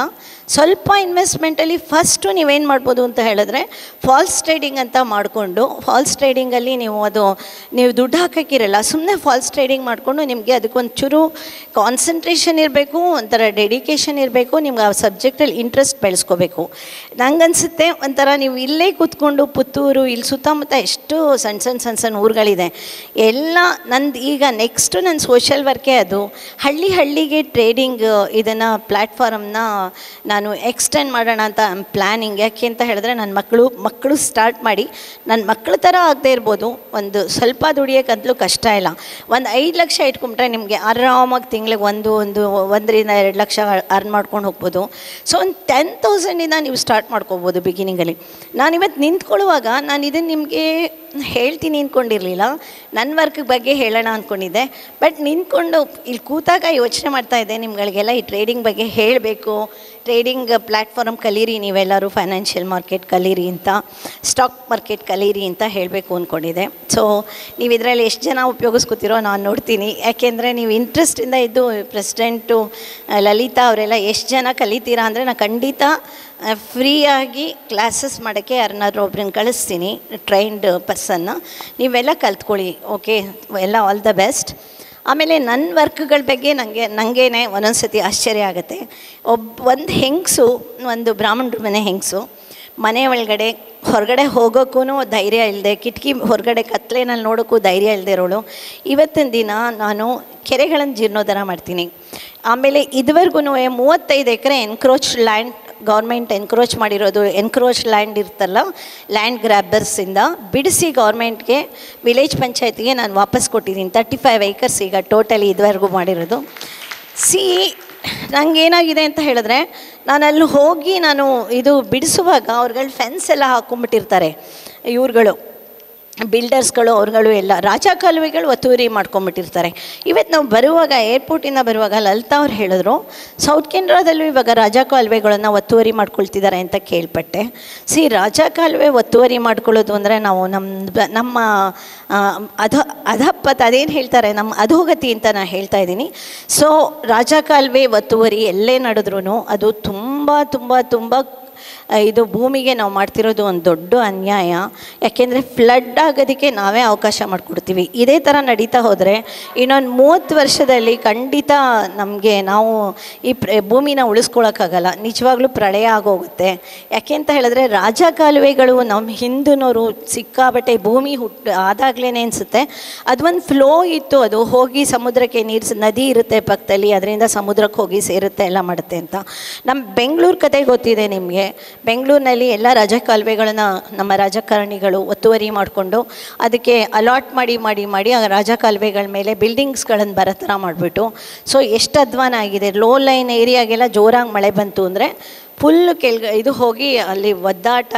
ಸ್ವಲ್ಪ ಇನ್ವೆಸ್ಟ್ಮೆಂಟಲ್ಲಿ ಫಸ್ಟು ನೀವೇನು ಮಾಡ್ಬೋದು ಅಂತ ಹೇಳಿದ್ರೆ ಫಾಲ್ಸ್ ಟ್ರೇಡಿಂಗ್ ಅಂತ ಮಾಡಿಕೊಂಡು, ಫಾಲ್ಸ್ ಟ್ರೇಡಿಂಗಲ್ಲಿ ನೀವು ದುಡ್ಡು ಹಾಕೋಕ್ಕಿರಲ್ಲ, ಸುಮ್ಮನೆ ಫಾಲ್ಸ್ ಟ್ರೇಡಿಂಗ್ ಮಾಡಿಕೊಂಡು ನಿಮಗೆ ಅದಕ್ಕೊಂದು ಚೂರು ಕಾನ್ಸಂಟ್ರೇಷನ್ ಇರಬೇಕು, ಒಂಥರ ಡೆಡಿಕೇಶನ್ ಇರಬೇಕು, ನಿಮ್ಗೆ ಆ ಸಬ್ಜೆಕ್ಟಲ್ಲಿ ಇಂಟ್ರೆಸ್ಟ್ ಬೆಳೆಸ್ಕೋಬೇಕು. ನಂಗನ್ಸುತ್ತೆ ಒಂಥರ ನೀವು ಇಲ್ಲೇ ಕೂತ್ಕೊಂಡು ಪುತ್ತೂರು ಇಲ್ಲಿ ಸುತ್ತಮುತ್ತ ಎಷ್ಟು ಸಣ್ಣ ಊರುಗಳಿದೆ ಎಲ್ಲ. ಈಗ ನೆಕ್ಸ್ಟು ನನ್ನ ಸೋಷಲ್ ವರ್ಕೇ ಅದು. ಹಳ್ಳಿಗೆ ಟ್ರೇಡಿಂಗ್ ಇದನ್ನು ಪ್ಲ್ಯಾಟ್ಫಾರ್ಮ್ನ ನಾನು ಎಕ್ಸ್ಟೆಂಡ್ ಮಾಡೋಣ ಅಂತ ಪ್ಲ್ಯಾನಿಂಗ್. ಯಾಕೆ ಅಂತ ಹೇಳಿದ್ರೆ ನನ್ನ ಮಕ್ಕಳು ಸ್ಟಾರ್ಟ್ ಮಾಡಿ ನನ್ನ ಮಕ್ಕಳ ಥರ ಆಗದೆ ಇರ್ಬೋದು, ಒಂದು ಸ್ವಲ್ಪ ದುಡಿಯೋಕ್ಕಂತಲೂ ಕಷ್ಟ ಇಲ್ಲ. ಒಂದು 5 ಲಕ್ಷ ಇಟ್ಕೊಂಡ್ರೆ ನಿಮಗೆ ಆರಾಮಾಗಿ ತಿಂಗಳಿಗೆ 1-2 ಲಕ್ಷ ಅರ್ನ್ ಮಾಡ್ಕೊಂಡು ಹೋಗ್ಬೋದು. ಸೊ ಒಂದು 10,000ಇಂದ ನೀವು ಸ್ಟಾರ್ಟ್ ಮಾಡ್ಕೋಬೋದು ಬಿಗಿನಿಂಗಲ್ಲಿ. ನಾನಿವತ್ತು ನಿಂತ್ಕೊಳ್ಳುವಾಗ ನಾನು ಇದನ್ನು ನಿಮಗೆ ಹೇಳ್ತೀನಿ ಅಂದ್ಕೊಂಡಿರಲಿಲ್ಲ, ನನ್ನ ವರ್ಕ್ ಬಗ್ಗೆ ಹೇಳೋಣ ಅಂದ್ಕೊಂಡಿದ್ದೆ. ಬಟ್ ನಿಂತ್ಕೊಂಡು ಇಲ್ಲಿ ಕೂತಾಗ ಯೋಚನೆ ಮಾಡ್ತಾಯಿದ್ದೆ, ನಿಮ್ಗಳಿಗೆಲ್ಲ ಈ ಟ್ರೇಡಿಂಗ್ ಬಗ್ಗೆ ಹೇಳಬೇಕು, ಟ್ರೇಡಿಂಗ್ ಪ್ಲ್ಯಾಟ್ಫಾರ್ಮ್ ಕಲೀರಿ, ನೀವೆಲ್ಲರೂ ಫೈನಾನ್ಷಿಯಲ್ ಮಾರ್ಕೆಟ್ ಕಲೀರಿ ಅಂತ, ಸ್ಟಾಕ್ ಮಾರ್ಕೆಟ್ ಕಲೀರಿ ಅಂತ ಹೇಳಬೇಕು ಅಂದ್ಕೊಂಡಿದ್ದೆ. ಸೊ ನೀವು ಇದರಲ್ಲಿ ಎಷ್ಟು ಜನ ಉಪಯೋಗಿಸ್ಕೊತಿರೋ ನಾನು ನೋಡ್ತೀನಿ. ಯಾಕೆಂದರೆ ನೀವು ಇಂಟ್ರೆಸ್ಟಿಂದ ಇದ್ದು ಪ್ರೆಸಿಡೆಂಟು ಲಲಿತಾ ಅವರೆಲ್ಲ ಎಷ್ಟು ಜನ ಕಲಿತೀರಾ ಅಂದರೆ ನಾನು ಖಂಡಿತ ಫ್ರೀಯಾಗಿ ಕ್ಲಾಸಸ್ ಮಾಡೋಕ್ಕೆ ಯಾರನ್ನಾದ್ರೂ ಒಬ್ರನ್ನ ಕಳಿಸ್ತೀನಿ, ಟ್ರೈನ್ಡ್ ಪರ್ಸನ್ನ. ನೀವೆಲ್ಲ ಕಲ್ತ್ಕೊಳ್ಳಿ. ಓಕೆ, ಎಲ್ಲ ಆಲ್ ದ ಬೆಸ್ಟ್. ಆಮೇಲೆ ನನ್ನ ವರ್ಕ್ಗಳ ಬಗ್ಗೆ ನನಗೇನೆ ಒಂದೊಂದು ಸತಿ ಆಶ್ಚರ್ಯ ಆಗುತ್ತೆ. ಒಂದು ಹೆಂಗಸು, ಒಂದು ಬ್ರಾಹ್ಮಣರ ಮನೆ ಹೆಂಗಸು, ಮನೆ ಒಳಗಡೆ ಹೊರಗಡೆ ಹೋಗೋಕ್ಕೂ ಧೈರ್ಯ ಇಲ್ಲದೆ, ಕಿಟಕಿ ಹೊರಗಡೆ ಕತ್ಲೆನಲ್ಲಿ ನೋಡೋಕ್ಕೂ ಧೈರ್ಯ ಇಲ್ಲದೆ ಇರೋಳು. ಇವತ್ತಿನ ದಿನ ನಾನು ಕೆರೆಗಳನ್ನು ಜೀರ್ಣೋದ್ಧಾರ ಮಾಡ್ತೀನಿ. ಆಮೇಲೆ ಇದುವರೆಗೂ 35 ಎಕರೆ ಎನ್ಕ್ರೋಚ್ ಲ್ಯಾಂಡ್ ಗೌರ್ಮೆಂಟ್ ಎನ್ಕ್ರೋಚ್ ಮಾಡಿರೋದು, ಎನ್ಕ್ರೋಚ್ ಲ್ಯಾಂಡ್ ಇರ್ತಲ್ಲ, ಲ್ಯಾಂಡ್ ಗ್ರ್ಯಾಬರ್ಸಿಂದ ಬಿಡಿಸಿ ಗೌರ್ಮೆಂಟ್ಗೆ, ವಿಲೇಜ್ ಪಂಚಾಯತಿಗೆ ನಾನು ವಾಪಸ್ ಕೊಟ್ಟಿದ್ದೀನಿ. 35 acres ಈಗ ಟೋಟಲಿ ಇದುವರೆಗೂ ಮಾಡಿರೋದು. ನನಗೇನಾಗಿದೆ ಅಂತ ಹೇಳಿದ್ರೆ, ನಾನು ಅಲ್ಲಿ ಹೋಗಿ ಇದು ಬಿಡಿಸುವಾಗ ಅವ್ರುಗಳು ಫೆನ್ಸ್ ಎಲ್ಲ ಹಾಕ್ಕೊಂಬಿಟ್ಟಿರ್ತಾರೆ, ಇವ್ರುಗಳು ಬಿಲ್ಡರ್ಸ್ಗಳು, ಅವ್ರುಗಳು ಎಲ್ಲ ರಾಜಾ ಕಾಲುವೆಗಳು ಒತ್ತುವರಿ ಮಾಡ್ಕೊಂಬಿಟ್ಟಿರ್ತಾರೆ. ಇವತ್ತು ನಾವು ಬರುವಾಗ ಏರ್ಪೋರ್ಟಿಂದ ಬರುವಾಗ ಲಲಿತಾ ಅವ್ರು ಹೇಳಿದ್ರು, ಸೌತ್ ಕೆನರಾದಲ್ಲೂ ಇವಾಗ ರಾಜಾ ಕಾಲುವೆಗಳನ್ನು ಒತ್ತುವರಿ ಮಾಡ್ಕೊಳ್ತಿದ್ದಾರೆ ಅಂತ ಕೇಳ್ಪಟ್ಟೆ. ರಾಜಾ ಕಾಲುವೆ ಒತ್ತುವರಿ ಮಾಡ್ಕೊಳ್ಳೋದು ಅಂದರೆ ನಾವು ನಮ್ಮ ಅದೇನು ಹೇಳ್ತಾರೆ, ನಮ್ಮ ಅಧೋಗತಿ ಅಂತ ನಾನು ಹೇಳ್ತಾ ಇದ್ದೀನಿ. ಸೊ ರಾಜಾ ಕಾಲುವೆ ಒತ್ತುವರಿ ಎಲ್ಲೇ ನಡೆದ್ರೂ ಅದು ತುಂಬ ತುಂಬ ತುಂಬ ಇದು ಭೂಮಿಗೆ ನಾವು ಮಾಡ್ತಿರೋದು ಒಂದು ದೊಡ್ಡ ಅನ್ಯಾಯ. ಯಾಕೆಂದರೆ ಫ್ಲಡ್ ಆಗೋದಕ್ಕೆ ನಾವೇ ಅವಕಾಶ ಮಾಡಿಕೊಡ್ತೀವಿ. ಇದೇ ಥರ ನಡೀತಾ ಹೋದರೆ ಇನ್ನೊಂದು 30 ವರ್ಷದಲ್ಲಿ ಖಂಡಿತ ನಮಗೆ ನಾವು ಈ ಭೂಮಿನ ಉಳಿಸ್ಕೊಳಕ್ಕಾಗಲ್ಲ. ನಿಜವಾಗ್ಲೂ ಪ್ರಳಯ ಆಗೋಗುತ್ತೆ. ಯಾಕೆ ಅಂತ ಹೇಳಿದ್ರೆ ರಾಜಕಾಲುವೆಗಳು ನಮ್ಮ ಹಿಂದಿನವರು ಸಿಕ್ಕಾಬಟ್ಟೆ ಭೂಮಿ ಆದಾಗಲೇ ಅನಿಸುತ್ತೆ ಅದೊಂದು ಫ್ಲೋ ಇತ್ತು, ಅದು ಹೋಗಿ ಸಮುದ್ರಕ್ಕೆ ನದಿ ಇರುತ್ತೆ ಪಕ್ಕದಲ್ಲಿ, ಅದರಿಂದ ಸಮುದ್ರಕ್ಕೆ ಹೋಗಿ ಸೇರುತ್ತೆ, ಎಲ್ಲ ಮಾಡುತ್ತೆ ಅಂತ. ನಮ್ಮ ಬೆಂಗಳೂರು ಕತೆ ಗೊತ್ತಿದೆ ನಿಮಗೆ. ಬೆಂಗಳೂರಿನಲ್ಲಿ ಎಲ್ಲ ರಾಜಕಾಲುವೆಗಳನ್ನ ನಮ್ಮ ರಾಜಕಾರಣಿಗಳು ಒತ್ತುವರಿ ಮಾಡಿಕೊಂಡು ಅದಕ್ಕೆ ಅಲಾಟ್ ಮಾಡಿ ಆ ರಾಜಕಾಲುವೆಗಳ ಮೇಲೆ ಬಿಲ್ಡಿಂಗ್ಸ್ಗಳನ್ನು ಬರೋ ಥರ ಮಾಡಿಬಿಟ್ಟು, ಸೊ ಎಷ್ಟು ಅಧ್ವಾನ ಆಗಿದೆ. ಲೋ ಲೈನ್ ಏರಿಯಾಗೆಲ್ಲ ಜೋರಾಗಿ ಮಳೆ ಬಂತು ಅಂದರೆ ಫುಲ್ಲು ಇದು ಹೋಗಿ ಅಲ್ಲಿ ಒದ್ದಾಟ,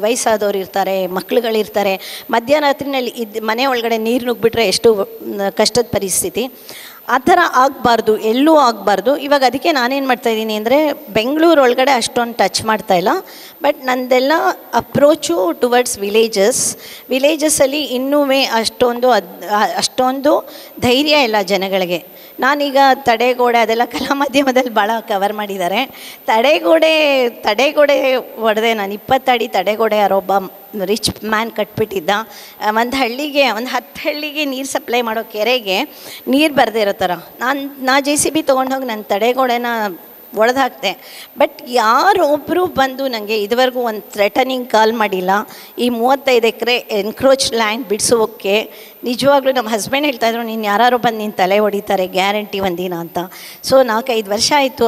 ವಯಸ್ಸಾದವ್ರು ಇರ್ತಾರೆ, ಮಕ್ಳುಗಳಿರ್ತಾರೆ, ಮಧ್ಯರಾತ್ರಿನಲ್ಲಿ ಮನೆ ಒಳಗಡೆ ನೀರು ನುಗ್ಗಿಬಿಟ್ರೆ ಎಷ್ಟು ಕಷ್ಟದ ಪರಿಸ್ಥಿತಿ. ಆ ಥರ ಆಗಬಾರ್ದು, ಎಲ್ಲೂ ಆಗಬಾರ್ದು. ಇವಾಗ ಅದಕ್ಕೆ ನಾನೇನು ಮಾಡ್ತಾಯಿದ್ದೀನಿ ಅಂದರೆ ಬೆಂಗಳೂರು ಒಳಗಡೆ ಅಷ್ಟೊಂದು ಟಚ್ ಮಾಡ್ತಾಯಿಲ್ಲ, ಬಟ್ ನಂದೆಲ್ಲ ಅಪ್ರೋಚು ಟುವರ್ಡ್ಸ್ ವಿಲೇಜಸ್ಸಲ್ಲಿ ಇನ್ನೂ ಅಷ್ಟೊಂದು ಧೈರ್ಯ ಇಲ್ಲ ಜನಗಳಿಗೆ. ನಾನೀಗ ತಡೆಗೋಡೆ ಅದೆಲ್ಲ ಕಲಾ ಮಾಧ್ಯಮದಲ್ಲಿ ಭಾಳ ಕವರ್ ಮಾಡಿದ್ದಾರೆ. ತಡೆಗೋಡೆ ಹೊಡೆದೆ ನಾನು. 20 ಅಡಿ ತಡೆಗೋಡೆ ಯಾರೊಬ್ಬ ರಿಚ್ ಮ್ಯಾನ್ ಕಟ್ಬಿಟ್ಟಿದ್ದ. ಒಂದು 10 ಹಳ್ಳಿಗೆ ನೀರು ಸಪ್ಲೈ ಮಾಡೋ ಕೆರೆಗೆ ನೀರು ಬರದೇ ಇರೋ ಥರ ನಾ JCB ತೊಗೊಂಡೋಗಿ ನನ್ನ ತಡೆಗೋಡೆನ ಒಡೆದು ಹಾಕ್ತೆ. ಬಟ್ ಯಾರೊಬ್ಬರು ಬಂದು ನನಗೆ ಇದುವರೆಗೂ ಒಂದು ಥ್ರೆಟನಿಂಗ್ ಕಾಲ್ ಮಾಡಿಲ್ಲ. ಈ 35 ಎಕರೆ ಎನ್ಕ್ರೋಚ್ ಲ್ಯಾಂಡ್ ಬಿಡಿಸೋಕ್ಕೆ ನಿಜವಾಗ್ಲೂ ನಮ್ಮ ಹಸ್ಬೆಂಡ್ ಹೇಳ್ತಾಯಿದ್ರು, ನೀನು ಯಾರು ಬಂದು ನಿನ್ನ ತಲೆ ಹೊಡಿತಾರೆ ಗ್ಯಾರಂಟಿ ಒಂದಿನ ಅಂತ. ಸೊ 4-5 ವರ್ಷ ಆಯಿತು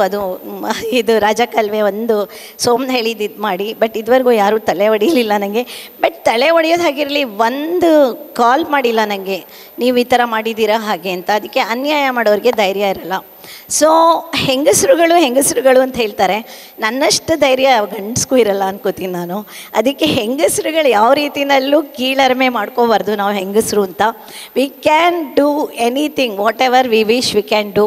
ಇದು ರಾಜಕಾಲುವೆ ಒಂದು ಸೋಮನ ಹೇಳಿದ್ದು ಇದು ಮಾಡಿ, ಬಟ್ ಇದುವರೆಗೂ ಯಾರೂ ತಲೆ ಹೊಡಿಲಿಲ್ಲ ನನಗೆ. ಬಟ್ ತಲೆ ಹೊಡೆಯೋದು ಹಾಗಿರಲಿ, ಒಂದು ಕಾಲ್ ಮಾಡಿಲ್ಲ ನನಗೆ ನೀವು ಈ ಥರ ಮಾಡಿದ್ದೀರಾ ಹಾಗೆ ಅಂತ. ಅದಕ್ಕೆ ಅನ್ಯಾಯ ಮಾಡೋರಿಗೆ ಧೈರ್ಯ ಇರಲ್ಲ. ಸೊ ಹೆಂಗಸರುಗಳು ಅಂತ ಹೇಳ್ತಾರೆ, ನನ್ನಷ್ಟು ಧೈರ್ಯ ಗಂಡಸ್ಗೂ ಇರಲ್ಲ ಅನ್ಕೋತೀನಿ ನಾನು. ಅದಕ್ಕೆ ಹೆಂಗಸರುಗಳು ಯಾವ ರೀತಿಯಲ್ಲೂ ಕೀಳರಿಮೆ ಮಾಡ್ಕೋಬಾರ್ದು ನಾವು ಹೆಂಗಸರು ಅಂತ. We can do anything, whatever we wish we can do.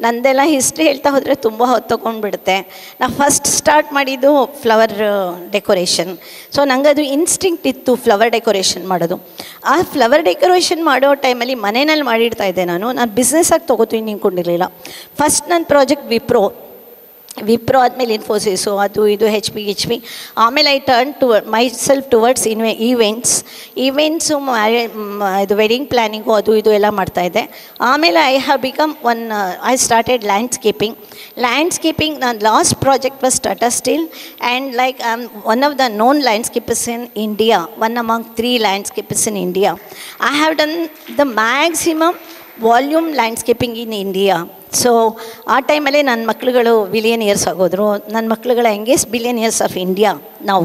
ನಂದೆಲ್ಲ ಹಿಸ್ಟ್ರಿ ಹೇಳ್ತಾ ಹೋದರೆ ತುಂಬ ಹೊತ್ತು ತೊಗೊಂಡ್ಬಿಡುತ್ತೆ. ನಾನು ಫಸ್ಟ್ ಸ್ಟಾರ್ಟ್ ಮಾಡಿದ್ದು ಫ್ಲವರ್ ಡೆಕೋರೇಷನ್. ಸೊ ನನಗದು ಇನ್ಸ್ಟಿಂಕ್ಟ್ ಇತ್ತು ಫ್ಲವರ್ ಡೆಕೋರೇಷನ್ ಮಾಡೋದು. ಆ ಫ್ಲವರ್ ಡೆಕೋರೇಷನ್ ಮಾಡೋ ಟೈಮಲ್ಲಿ ಮನೆಯಲ್ಲಿ ಮಾಡಿಡ್ತಾ ಇದ್ದೆ ನಾನು ಬಿಸ್ನೆಸ್ಸಾಗಿ ತೊಗೋತೀನಿ ಅಂದ್ಕೊಂಡಿರಲಿಲ್ಲ. ಫಸ್ಟ್ ನನ್ನ ಪ್ರಾಜೆಕ್ಟ್ ವಿಪ್ರೋ ಆದಮೇಲೆ ಇನ್ಫೋಸಿಸು, ಅದು ಇದು HP. ಆಮೇಲೆ I turn myself towards events, ಇದು ವೆಡ್ಡಿಂಗ್ ಪ್ಲ್ಯಾನಿಂಗು, ಅದು ಇದು ಎಲ್ಲ ಮಾಡ್ತಾಯಿದ್ದೆ. ಆಮೇಲೆ ಐ ಸ್ಟಾರ್ಟೆಡ್ ಲ್ಯಾಂಡ್ಸ್ಕೇಪಿಂಗ್. ನನ್ನ last project was Tata steel and like I am one of the known landscapers in India, one among 3 landscapers in India. I have done the maximum volume landscaping in India. So ಆ ಟೈಮಲ್ಲೇ ನನ್ನ ಮಕ್ಳುಗಳು ಬಿಲಿಯನಿಯರ್ಸ್ ಆಗೋದ್ರು. ನನ್ನ ಮಕ್ಳುಗಳ ಯಂಗೆಸ್ಟ್ ಬಿಲಿಯನಿಯರ್ಸ್ ಆಫ್ ಇಂಡಿಯಾ ನಾವು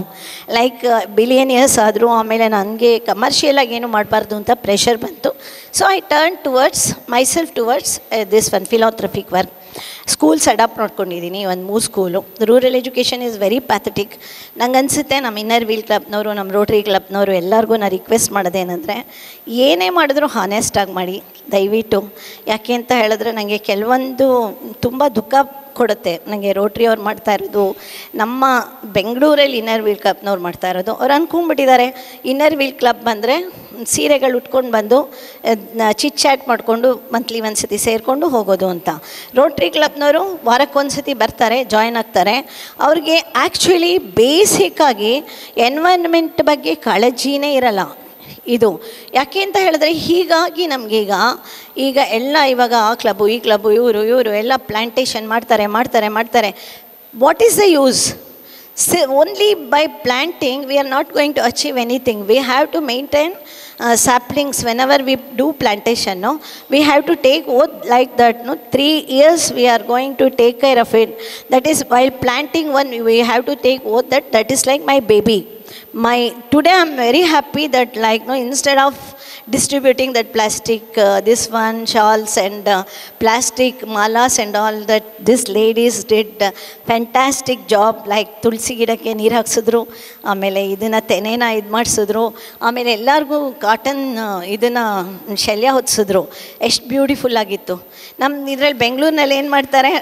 ಬಿಲಿಯನಿಯರ್ಸ್ ಆದರು. ಆಮೇಲೆ ನನಗೆ ಕಮರ್ಷಿಯಲಾಗಿ ಏನು ಮಾಡಬಾರ್ದು ಅಂತ ಪ್ರೆಷರ್ ಬಂತು. So I turn myself towards this one philanthropic work. Schools adopt ಮಾಡ್ಕೊಂಡಿದ್ದೀನಿ, ಒಂದು 3 school. Rural education is very pathetic. ನಂಗೆ ಅನಿಸುತ್ತೆ ನಮ್ಮ ಇನ್ನರ್ ವೀಲ್ ಕ್ಲಬ್ನವರು, ನಮ್ಮ ರೋಟರಿ ಕ್ಲಬ್ನವರು ಎಲ್ಲರಿಗೂ ನಾನು ರಿಕ್ವೆಸ್ಟ್ ಮಾಡೋದೇನೆಂದರೆ, ಏನೇ ಮಾಡಿದ್ರೂ ಹಾನೆಸ್ಟಾಗಿ ಮಾಡಿ ದಯವಿಟ್ಟು. ಯಾಕೆ ಅಂತ ಹೇಳಿದ್ರೆ ನನಗೆ ಕೆಲವೊಂದು ತುಂಬ ದುಃಖ ಕೊಡುತ್ತೆ. ನನಗೆ ರೋಟ್ರಿ ಅವ್ರು ಮಾಡ್ತಾ ಇರೋದು, ನಮ್ಮ ಬೆಂಗಳೂರಲ್ಲಿ ಇನ್ನರ್ ವೀಲ್ ಕ್ಲಬ್ನವ್ರು ಮಾಡ್ತಾ ಇರೋದು. ಅವ್ರು ಅಂದ್ಕೊಂಡ್ಬಿಟ್ಟಿದ್ದಾರೆ ಇನ್ನರ್ ವೀಲ್ ಕ್ಲಬ್ ಬಂದರೆ ಸೀರೆಗಳು ಉಟ್ಕೊಂಡು ಬಂದು ಚಿಟ್ ಚಾಟ್ ಮಾಡಿಕೊಂಡು ಮಂತ್ಲಿ ಒಂದ್ಸತಿ ಸೇರಿಕೊಂಡು ಹೋಗೋದು ಅಂತ. ರೋಟ್ರಿ ಕ್ಲಬ್ನವರು ವಾರಕ್ಕೊಂದ್ಸತಿ ಬರ್ತಾರೆ, ಜಾಯ್ನ್ ಆಗ್ತಾರೆ. ಅವ್ರಿಗೆ ಆ್ಯಕ್ಚುಲಿ ಬೇಸಿಕ್ಕಾಗಿ ಎನ್ವೈರ್ನ್ಮೆಂಟ್ ಬಗ್ಗೆ ಕಾಳಜಿನೇ ಇರಲ್ಲ. ಇದು ಯಾಕೆ ಅಂತ ಹೇಳಿದ್ರೆ, ಹೀಗಾಗಿ ನಮಗೀಗ ಎಲ್ಲ ಇವಾಗ ಆ ಕ್ಲಬ್ಬು ಈ ಕ್ಲಬ್ಬು ಇವರು ಎಲ್ಲ ಪ್ಲ್ಯಾಂಟೇಷನ್ ಮಾಡ್ತಾರೆ. What is the use? Only by planting we are not going to achieve anything. We have to maintain saplings whenever we do plantation. No, we have to take oath like that. No, 3 years we are going to take care of it. That is, while planting one, we have to take oath that is like my baby. Today I'm very happy that instead of distributing that plastic, this one shawls and plastic malas and all that, these ladies did fantastic job. Like ತುಳಸಿ ಗಿಡಕ್ಕೆ ನೀರು ಹಾಕ್ಸಿದ್ರು, ಆಮೇಲೆ ಇದನ್ನು ತೆನೆನ ಇದು ಮಾಡಿಸಿದ್ರು, ಆಮೇಲೆ ಎಲ್ಲರಿಗೂ ಕಾಟನ್ ಇದನ್ನು ಶಲ್ಯ ಹೊದಿಸಿದ್ರು. ಎಷ್ಟು ಬ್ಯೂಟಿಫುಲ್ ಆಗಿತ್ತು. ನಮ್ಮ ಇದರಲ್ಲಿ ಬೆಂಗಳೂರಿನಲ್ಲಿ ಏನು ಮಾಡ್ತಾರೆ,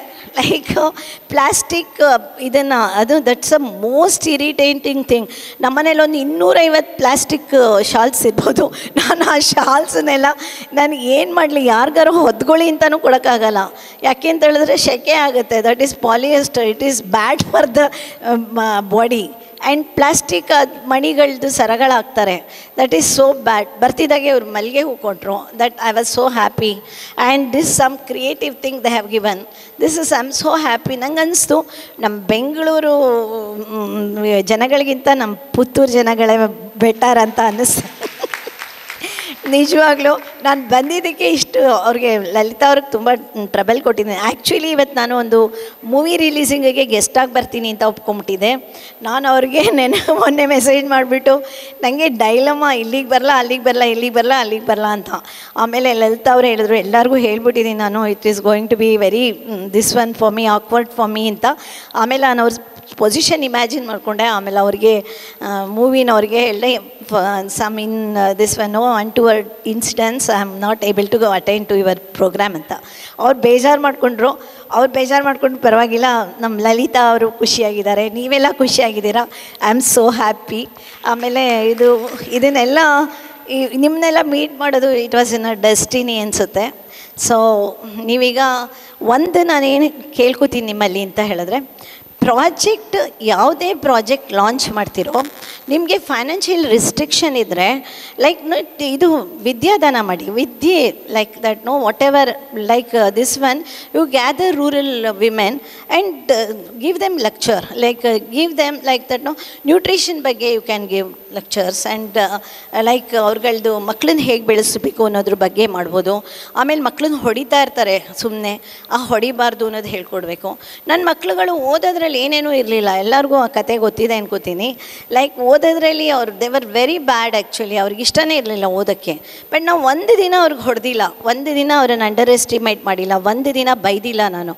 ಪ್ಲಾಸ್ಟಿಕ್ ಇದನ್ನು, ಅದು that's a most irritating thing. ನಮ್ಮನೇಲಿ ಒಂದು 250 ಪ್ಲಾಸ್ಟಿಕ್ ಶಾಲ್ಸ್ ಇರ್ಬೋದು. ನಾನು ಆ ಶಾಲ್ಸನ್ನೆಲ್ಲ ನಾನು ಏನು ಮಾಡಲಿ, ಯಾರಿಗಾರು ಹೊದ್ಕೊಳ್ಳಿ ಅಂತಲೂ ಕೊಡೋಕ್ಕಾಗಲ್ಲ. ಯಾಕೆ ಅಂತ ಹೇಳಿದ್ರೆ ಸೆಕೆ ಆಗುತ್ತೆ. That is polyester, it is bad for the body. And plastic ಮಣಿಗಳದ್ದು ಸರಗಳಾಗ್ತಾರೆ. That is so bad. ಬರ್ತಿದ್ದಾಗೆ ಅವ್ರು ಮಲ್ಲಿಗೆ ಹೂ ಕೊಟ್ಟರು. That I was so happy. And this some creative thing they have given. This is I am so happy. ನಂಗೆ ಅನಿಸ್ತು ನಮ್ಮ ಬೆಂಗಳೂರು ಜನಗಳಿಗಿಂತ ನಮ್ಮ ಪುತ್ತೂರು ಜನಗಳೇ ಬೆಟರ್ ಅಂತ ಅನ್ನಿಸ್ತು. ನಿಜವಾಗ್ಲೂ ನಾನು ಬಂದಿದ್ದಕ್ಕೆ ಇಷ್ಟು ಅವ್ರಿಗೆ, ಲಲಿತಾ ಅವ್ರಿಗೆ ತುಂಬ ಟ್ರಬಲ್ ಕೊಟ್ಟಿದ್ದೀನಿ. ಆ್ಯಕ್ಚುಲಿ ಇವತ್ತು ನಾನು ಒಂದು ಮೂವಿ ರಿಲೀಸಿಂಗಿಗೆ ಗೆಸ್ಟಾಗಿ ಬರ್ತೀನಿ ಅಂತ ಒಪ್ಕೊಂಬಿಟ್ಟಿದ್ದೆ. ನಾನು ಅವ್ರಿಗೆ ಮೊನ್ನೆ ಮೆಸೇಜ್ ಮಾಡಿಬಿಟ್ಟು ನನಗೆ ಡೈಲಮ್ಮ, ಇಲ್ಲಿಗೆ ಬರಲ್ಲ ಅಲ್ಲಿಗೆ ಬರಲ್ಲ, ಇಲ್ಲಿಗೆ ಬರಲ್ಲ ಅಲ್ಲಿಗೆ ಬರಲ್ಲ ಅಂತ. ಆಮೇಲೆ ಲಲಿತಾ ಅವ್ರು ಹೇಳಿದ್ರು, ಎಲ್ಲರಿಗೂ ಹೇಳ್ಬಿಟ್ಟಿದ್ದೀನಿ ನಾನು, it is going to be very this one for me, awkward for me ಅಂತ. ಆಮೇಲೆ ನಾನು ಅವ್ರ ಪೊಸಿಷನ್ ಇಮ್ಯಾಜಿನ್ ಮಾಡಿಕೊಂಡೆ. ಆಮೇಲೆ ಅವ್ರಿಗೆ ಮೂವಿನವ್ರಿಗೆ ಹೇಳಿದೆ, some in this one untoward incidence I am not able to attend to your program ಅಂತ. ಅವ್ರು ಬೇಜಾರು ಮಾಡಿಕೊಂಡ್ರು. ಅವ್ರು ಬೇಜಾರು ಮಾಡ್ಕೊಂಡು ಪರವಾಗಿಲ್ಲ, ನಮ್ಮ ಲಲಿತಾ ಅವರು ಖುಷಿಯಾಗಿದ್ದಾರೆ, ನೀವೆಲ್ಲ ಖುಷಿಯಾಗಿದ್ದೀರಾ. I am so happy. ಆಮೇಲೆ ಇದನ್ನೆಲ್ಲ ನಿಮ್ಮನ್ನೆಲ್ಲ ಮೀಟ್ ಮಾಡೋದು it was in a destiny ಅನಿಸುತ್ತೆ. ಸೊ ನೀವೀಗ ಒಂದು ನಾನೇನು ಕೇಳ್ಕೊತೀನಿ ನಿಮ್ಮಲ್ಲಿ ಅಂತ ಹೇಳಿದ್ರೆ, ಪ್ರಾಜೆಕ್ಟ್ ಯಾವುದೇ ಪ್ರಾಜೆಕ್ಟ್ ಲಾಂಚ್ ಮಾಡ್ತಿರೋ ನಿಮಗೆ ಫೈನಾನ್ಷಿಯಲ್ ರಿಸ್ಟ್ರಿಕ್ಷನ್ ಇದ್ದರೆ, ಲೈಕ್ ಇದು ವಿದ್ಯಾದಾನ ಮಾಡಿ, ವಿದ್ಯೆ like that no whatever like this one you gather rural women and give them lecture, like give them like that no nutrition ಬಗ್ಗೆ you can give lectures and like ಅವ್ರಗಳದ್ದು ಮಕ್ಕಳನ್ನ ಹೇಗೆ ಬೆಳೆಸಬೇಕು ಅನ್ನೋದ್ರ ಬಗ್ಗೆ ಮಾಡ್ಬೋದು. ಆಮೇಲೆ ಮಕ್ಕಳನ್ನ ಹೊಡಿತಾ ಇರ್ತಾರೆ ಸುಮ್ಮನೆ, ಆ ಹೊಡಿಬಾರ್ದು ಅನ್ನೋದು ಹೇಳ್ಕೊಡ್ಬೇಕು. ನನ್ನ ಮಕ್ಳುಗಳು ಓದೋದ್ರಲ್ಲಿ ಏನೇನೂ ಇರಲಿಲ್ಲ, ಎಲ್ಲರಿಗೂ ಆ ಕತೆ ಗೊತ್ತಿದೆ ಅನ್ಕೋತೀನಿ. ಲೈಕ್ ಓದೋದ್ರಲ್ಲಿ ಅವ್ರು they were very bad. Actually ಅವ್ರಿಗೆ ಇಷ್ಟನೇ ಇರಲಿಲ್ಲ ಓದೋಕ್ಕೆ. ಬಟ್ ನಾವು ಒಂದು ದಿನ ಅವ್ರಿಗೆ ಹೊಡೆದಿಲ್ಲ, ಒಂದು ದಿನ ಅವ್ರನ್ನ ಅಂಡರ್ ಎಸ್ಟಿಮೇಟ್ ಮಾಡಿಲ್ಲ, ಒಂದು ದಿನ ಬೈದಿಲ್ಲ ನಾನು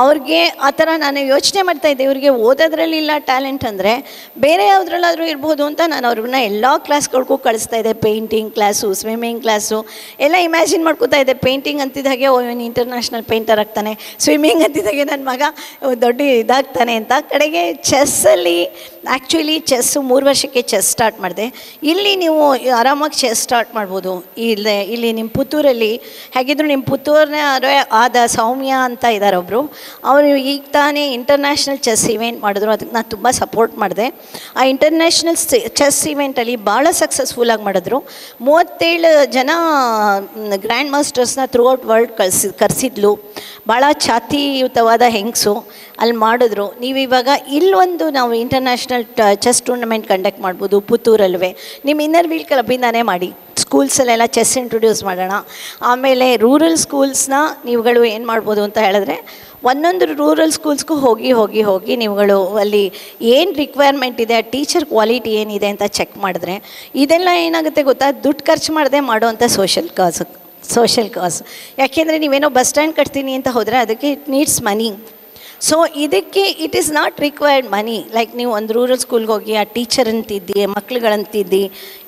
ಅವ್ರಿಗೆ. ಆ ಥರ ನಾನು ಯೋಚನೆ ಮಾಡ್ತಾಯಿದ್ದೆ, ಇವ್ರಿಗೆ ಓದೋದ್ರಲ್ಲಿ ಇಲ್ಲ ಟ್ಯಾಲೆಂಟ್ ಅಂದರೆ ಬೇರೆ ಯಾವುದ್ರಲ್ಲಾದರೂ ಇರ್ಬೋದು ಅಂತ ನಾನು ಅವ್ರನ್ನ ಎಲ್ಲ ಕ್ಲಾಸ್ಗಳಿಗೂ ಕಳಿಸ್ತಾ ಇದ್ದೆ. ಪೇಂಟಿಂಗ್ ಕ್ಲಾಸು, ಸ್ವಿಮ್ಮಿಂಗ್ ಕ್ಲಾಸು ಎಲ್ಲ ಇಮ್ಯಾಜಿನ್ ಮಾಡ್ಕೋತಾ ಇದ್ದೆ. ಪೇಂಟಿಂಗ್ ಅಂತಿದ್ದಾಗೆ ಇವನು ಇಂಟರ್ನ್ಯಾಷನಲ್ ಪೇಂಟರ್ ಆಗ್ತಾನೆ, ಸ್ವಿಮ್ಮಿಂಗ್ ಅಂತಿದ್ದಾಗೆ ನನ್ನ ಮಗ ದೊಡ್ಡ ಇದಾಗ್ತಾನೆ ಅಂತ. ಕಡೆಗೆ ಚೆಸ್ಸಲ್ಲಿ ಆ್ಯಕ್ಚುಲಿ ಚೆಸ್ಸು 3 ವರ್ಷಕ್ಕೆ ಚೆಸ್ ಸ್ಟಾರ್ಟ್ ಮಾಡಿದೆ. ಇಲ್ಲಿ ನೀವು ಆರಾಮಾಗಿ ಚೆಸ್ ಸ್ಟಾರ್ಟ್ ಮಾಡ್ಬೋದು. ಇಲ್ಲಿ ನಿಮ್ಮ ಪುತ್ತೂರಲ್ಲಿ ಹೇಗಿದ್ರು ನಿಮ್ಮ ಪುತ್ತೂರನ್ನೇ ಆದ ಸೌಮ್ಯ ಅಂತ ಇದ್ದಾರೆ ಒಬ್ಬರು, ಅವರು ಈಗ ತಾನೇ ಇಂಟರ್ನ್ಯಾಷನಲ್ ಚೆಸ್ ಇವೆಂಟ್ ಮಾಡಿದ್ರು. ಅದಕ್ಕೆ ನಾನು ತುಂಬ ಸಪೋರ್ಟ್ ಮಾಡಿದೆ. ಆ ಇಂಟರ್ನ್ಯಾಷನಲ್ ಚೆಸ್ ಇವೆಂಟಲ್ಲಿ ಭಾಳ ಸಕ್ಸಸ್ಫುಲ್ಲಾಗಿ ಮಾಡಿದ್ರು. 37 ಜನ ಗ್ರ್ಯಾಂಡ್ ಮಾಸ್ಟರ್ಸ್ನ ಥ್ರೂ ಔಟ್ ವರ್ಲ್ಡ್ ಕರೆಸಿದ್ಲು. ಭಾಳ ಛಾತಿಯುತವಾದ ಹೆಂಗಸು ಅಲ್ಲಿ ಮಾಡಿದ್ರು. ನೀವು ಇವಾಗ ಇಲ್ಲೊಂದು ನಾವು ಇಂಟರ್ನ್ಯಾಷನಲ್ ಚೆಸ್ ಟೂರ್ನಮೆಂಟ್ ಕಂಡಕ್ಟ್ ಮಾಡ್ಬೋದು ಪುತ್ತೂರಲ್ವೇ. ನಿಮ್ಮ ಇನ್ನರ್ ವೀಲ್ ಕ್ಲಬ್ಬಿಂದಾನೇ ಮಾಡಿ, ಸ್ಕೂಲ್ಸಲ್ಲೆಲ್ಲ ಚೆಸ್ ಇಂಟ್ರೊಡ್ಯೂಸ್ ಮಾಡೋಣ. ಆಮೇಲೆ ರೂರಲ್ ಸ್ಕೂಲ್ಸ್ನ ನೀವುಗಳು ಏನು ಮಾಡ್ಬೋದು ಅಂತ ಹೇಳಿದ್ರೆ, ಒಂದೊಂದು ರೂರಲ್ ಸ್ಕೂಲ್ಸ್ಗೂ ಹೋಗಿ ನೀವುಗಳು ಅಲ್ಲಿ ಏನು ರಿಕ್ವೈರ್ಮೆಂಟ್ ಇದೆ, ಟೀಚರ್ ಕ್ವಾಲಿಟಿ ಏನಿದೆ ಅಂತ ಚೆಕ್ ಮಾಡಿದ್ರೆ ಇದೆಲ್ಲ ಏನಾಗುತ್ತೆ ಗೊತ್ತಾ, ದುಡ್ಡು ಖರ್ಚು ಮಾಡದೆ ಮಾಡೋವಂಥ ಸೋಷಲ್ ಕಾಸ್. ಯಾಕೆಂದರೆ ನೀವೇನೋ ಬಸ್ ಸ್ಟ್ಯಾಂಡ್ ಕಟ್ತೀನಿ ಅಂತ ಹೋದರೆ ಅದಕ್ಕೆ ಇಟ್ ನೀಡ್ಸ್ ಮನಿ. ಸೊ ಇದಕ್ಕೆ it is not required money. Like ನೀವು ಒಂದು ರೂರಲ್ ಸ್ಕೂಲ್ಗೆ ಹೋಗಿ ಆ ಟೀಚರ್ ಅಂತಿದ್ದಿ, ಮಕ್ಳುಗಳಂತಿದ್ದಿ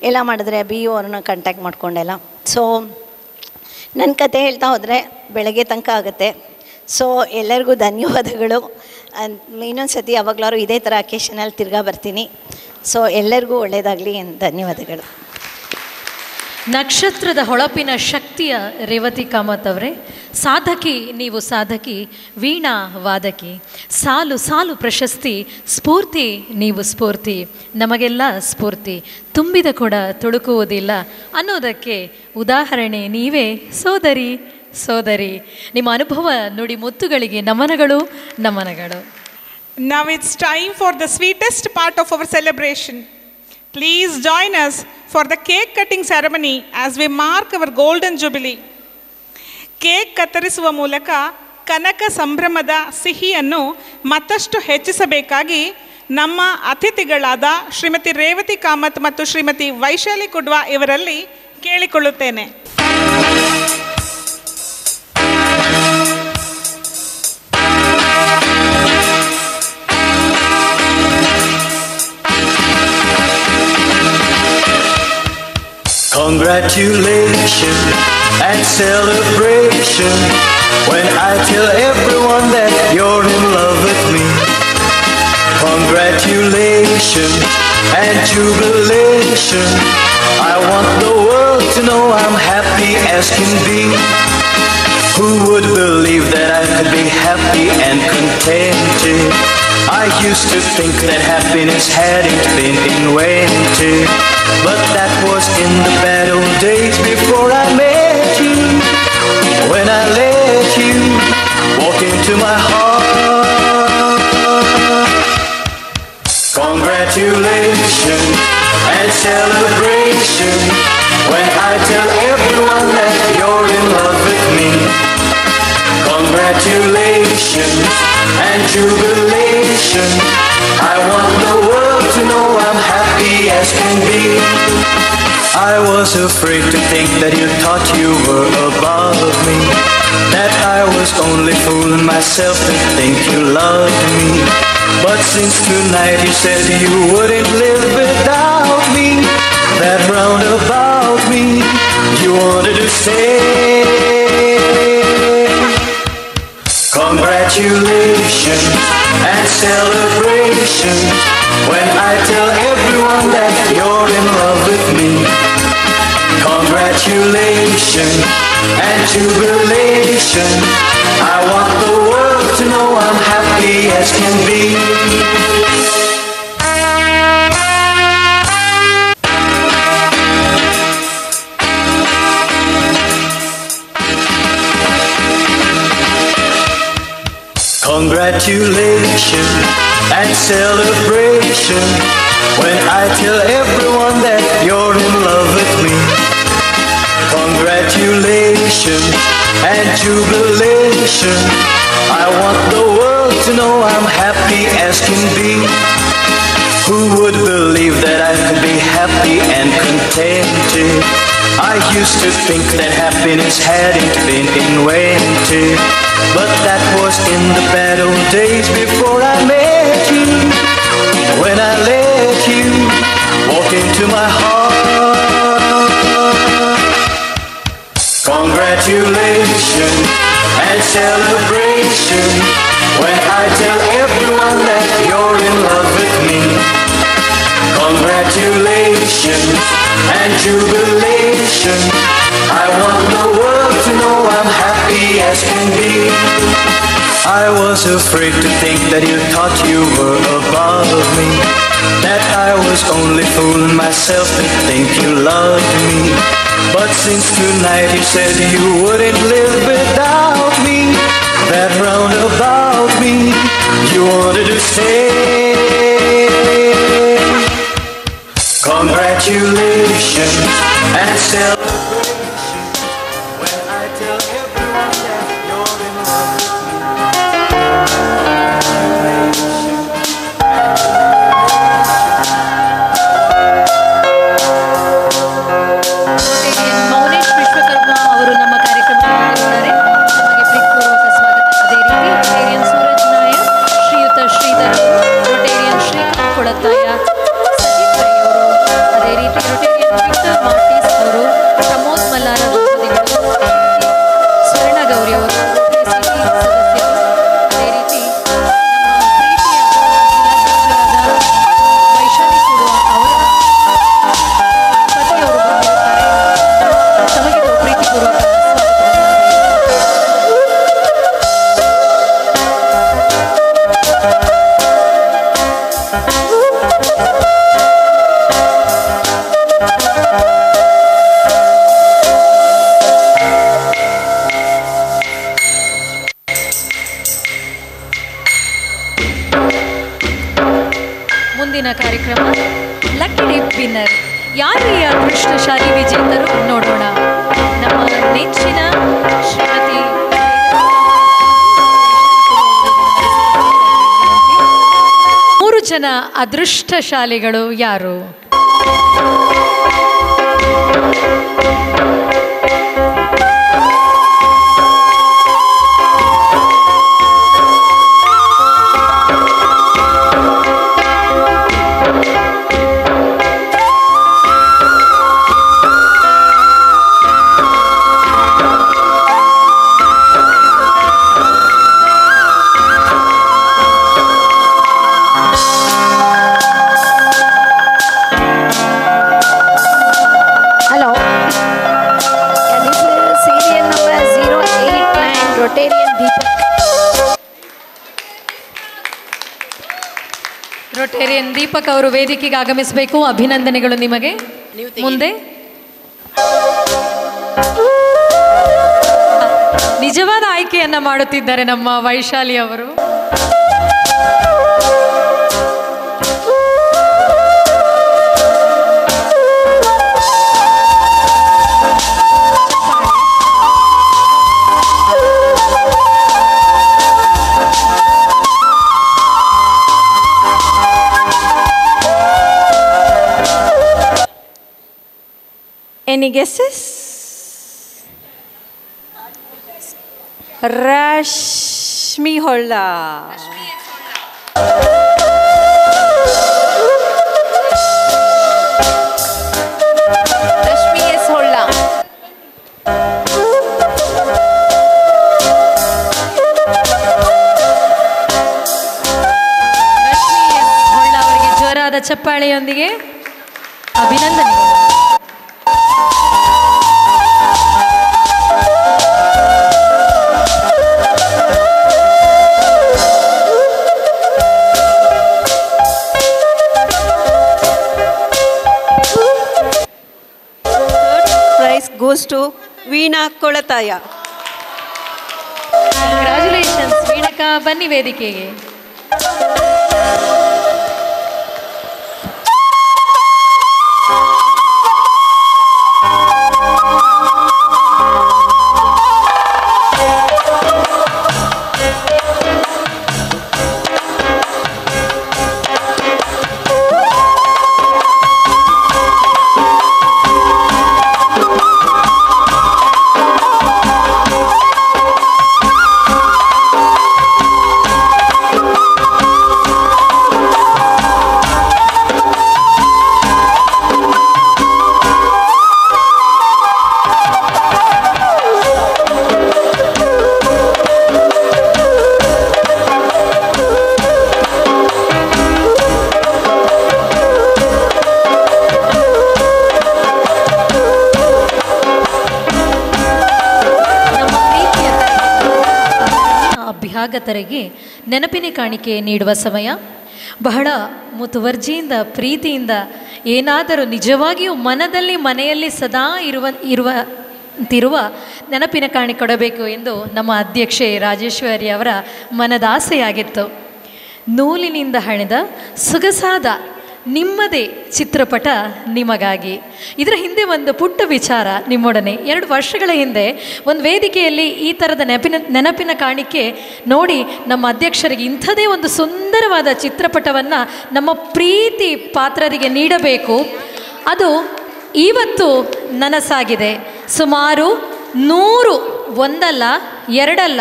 ಎಲ್ಲ ಮಾಡಿದ್ರೆ BO ಅವ್ರನ್ನ ಕಾಂಟ್ಯಾಕ್ಟ್ ಮಾಡ್ಕೊಂಡೆಲ್ಲ. ಸೊ ನನ್ನ ಕತೆ ಹೇಳ್ತಾ ಹೋದರೆ ಬೆಳಗ್ಗೆ ತನಕ ಆಗುತ್ತೆ. ಸೊ ಎಲ್ಲರಿಗೂ ಧನ್ಯವಾದಗಳು. ಇನ್ನೊಂದು ಸತಿ ಯಾವಾಗಲಾರು ಇದೇ ಥರ ಅಕೇಶನಲ್ಲಿ ತಿರ್ಗಾ ಬರ್ತೀನಿ. ಸೊ ಎಲ್ಲರಿಗೂ ಒಳ್ಳೆಯದಾಗಲಿ. ಧನ್ಯವಾದಗಳು. ನಕ್ಷತ್ರದ ಹೊಳಪಿನ ಶಕ್ತಿಯ ರೇವತಿ ಕಾಮತ್ ಅವರೇ, ಸಾಧಕಿ ನೀವು ಸಾಧಕಿ, ವೀಣಾ ವಾದಕಿ, ಸಾಲು ಸಾಲು ಪ್ರಶಸ್ತಿ, ಸ್ಫೂರ್ತಿ ನೀವು ಸ್ಫೂರ್ತಿ, ನಮಗೆಲ್ಲ ಸ್ಫೂರ್ತಿ, ತುಂಬಿದ ಕೊಡ ತುಳುಕುವುದಿಲ್ಲ ಅನ್ನೋದಕ್ಕೆ ಉದಾಹರಣೆ ನೀವೇ ಸೋದರಿ. ನಿಮ್ಮ ಅನುಭವ ನುಡಿ ಮುತ್ತುಗಳಿಗೆ ನಮನಗಳು. Now it's time for the sweetest part of our celebration. Please join us for the cake cutting ceremony as we mark our golden jubilee. Cake ಕತ್ತರಿಸುವ ಮೂಲಕ ಕನಕ ಸಂಭ್ರಮದ ಸಿಹಿಯನ್ನು ಮತ್ತಷ್ಟು ಹೆಚ್ಚಿಸಬೇಕಾಗಿ ನಮ್ಮ ಅತಿಥಿಗಳಾದ ಶ್ರೀಮತಿ ರೇವತಿ ಕಾಮತ್ ಮತ್ತು ಶ್ರೀಮತಿ ವೈಶಾಲಿ ಕುಡ್ವಾ ಇವರಲ್ಲಿ ಕೇಳಿಕೊಳ್ಳುತ್ತೇನೆ. Congratulations and celebration when I tell everyone that you're in love with me. Congratulations and jubilation. I want the world to know I'm happy as can be. Who would believe that I could be happy and contented? I used to think that happiness hadn't been invented, but that was in the bad old days before I met you. When I let you walk into my heart. Congratulations and celebration when I tell everyone that you're in love with me. Congratulations and jubilation. I want the world to know I'm happy as can be. I was afraid to think that you thought you were above me, that I was only fooling myself to think you loved me. But since tonight you said you wouldn't live without me, that round about me you wanted to stay. Congratulations and celebration when I tell everyone that you're in love with me. Congratulations and jubilation. I want the world to know I'm happy as can be. Congratulations and celebration when I tell everyone that you're in love with me. Congratulations and jubilation. I want the world to know I'm happy as can be. Who would believe that I could be happy and contented? I used to think that happiness hadn't been invented, but that was in the bad old days before I met you. When I let you walk into my heart. Congratulations and celebration when I tell everyone that you're in love with me. Congratulations and jubilation. I want the world to know I'm happy as can be. I was afraid to think that you thought you were above me, that I was only fooling myself to think you loved me. But since tonight you said you wouldn't live without me, that round about me you wanted to stay. Congratulations and celebration when I tell everyone that you're in love with me. Mounesh Vishwakarma ಅವರು ನಮ್ಮ ಕಾರ್ಯಕ್ರಮದಲ್ಲಿ ನಮಗೆ ಪ್ರೀತಿಪೂರ್ವಕ ಸ್ವಾಗತ. ಅದೇ ರೀತಿ ರೊಟೇರಿಯನ್ ಸೂರಜ್ ನಾಯಕ್, ಶ್ರೀಯುತ ಶ್ರೀಧರ್, ರೊಟೇರಿಯನ್ ಶ್ರೀಕಾಂತ್ ಕೊಳತ್ತಾಯ, ಸಜಿತ್ ರೈ ಅವರು, ಅದೇ ರೀತಿ ರೊಟೇರಿಯನ್ ವಿಕ್ಟರ್ ಮಾರ್ಟಿಸ್ ಅವರು, ಪ್ರಮೋದ್ ಮಲ್ಲಾರ ದಂಪತಿಗಳು, ಸ್ವರ್ಣ ಗೌರಿ ಅವರು, ಸದಸ್ಯರು, ಅದೇ ರೀತಿ ನಮ್ಮ ಪ್ರೀತಿಯ ಜಿಲ್ಲಾಧ್ಯಕ್ಷರಾದ ವೈಶಾಲಿ ಕುಡುವ ಅವರ ಪತಿಯವರು ಬಂದಿರುತ್ತಾರೆ. ತಮಗೆ ಪ್ರೀತಿಪೂರ್ವಕ ಮುಂದಿನ ಕಾರ್ಯಕ್ರಮ ಲಕ್ಕಿ ಡಿಪ್ ವಿನ್ನರ್. ಯಾರು ಈ ಅದೃಷ್ಟಶಾಲಿ ವಿಜೇತರು ನೋಡೋಣ. ನಮ್ಮ ನೆಚ್ಚಿನ ಶ್ರೀಮತಿ 3 ಜನ ಅದೃಷ್ಟಶಾಲಿಗಳು ಯಾರು? ರೊಟೇರಿಯನ್ ದೀಪಕ್ ಅವರು ವೇದಿಕೆಗೆ ಆಗಮಿಸಬೇಕು. ಅಭಿನಂದನೆಗಳು ನಿಮಗೆ. ಮುಂದೆ ನಿಜವಾದ ಆಯ್ಕೆಯನ್ನ ಮಾಡುತ್ತಿದ್ದಾರೆ ನಮ್ಮ ವೈಶಾಲಿ ಅವರು. Any guesses? Rashmi Holla. Rashmi S. Holla. Rashmi S Holla ಅವರಿಗೆ ಜೋರಾದ ಚಪ್ಪಾಳೆಯೊಂದಿಗೆ ಅಭಿನಂದನೆಗಳು. goes to Veena Kolataya. Congratulations, Veenaka, ಬನ್ನಿ ವೇದಿಕೆಗೆ. ಅಭ್ಯಾಗತರಿಗೆ ನೆನಪಿನ ಕಾಣಿಕೆ ನೀಡುವ ಸಮಯ. ಬಹಳ ಮುತುವರ್ಜಿಯಿಂದ ಪ್ರೀತಿಯಿಂದ ಏನಾದರೂ ನಿಜವಾಗಿಯೂ ಮನದಲ್ಲಿ ಮನೆಯಲ್ಲಿ ಸದಾ ಇರುವಂತಿರುವ ನೆನಪಿನ ಕಾಣಿಕೆ ಕೊಡಬೇಕು ಎಂದು ನಮ್ಮ ಅಧ್ಯಕ್ಷೆ ರಾಜೇಶ್ವರಿ ಅವರ ಮನದಾಸೆಯಾಗಿತ್ತು. ನೂಲಿನಿಂದ ಹಣೆದ ಸೊಗಸಾದ ನಿಮ್ಮದೇ ಚಿತ್ರಪಟ ನಿಮಗಾಗಿ. ಇದರ ಹಿಂದೆ ಒಂದು ಪುಟ್ಟ ವಿಚಾರ ನಿಮ್ಮೊಡನೆ. 2 ವರ್ಷಗಳ ಹಿಂದೆ ಒಂದು ವೇದಿಕೆಯಲ್ಲಿ ಈ ಥರದ ನೆನಪಿನ ಕಾಣಿಕೆ ನೋಡಿ ನಮ್ಮ ಅಧ್ಯಕ್ಷರಿಗೆ ಇಂಥದೇ ಒಂದು ಸುಂದರವಾದ ಚಿತ್ರಪಟವನ್ನು ನಮ್ಮ ಪ್ರೀತಿ ಪಾತ್ರರಿಗೆ ನೀಡಬೇಕು. ಅದು ಇವತ್ತು ನನಸಾಗಿದೆ. ಸುಮಾರು 100 ಒಂದಲ್ಲ 2 ಅಲ್ಲ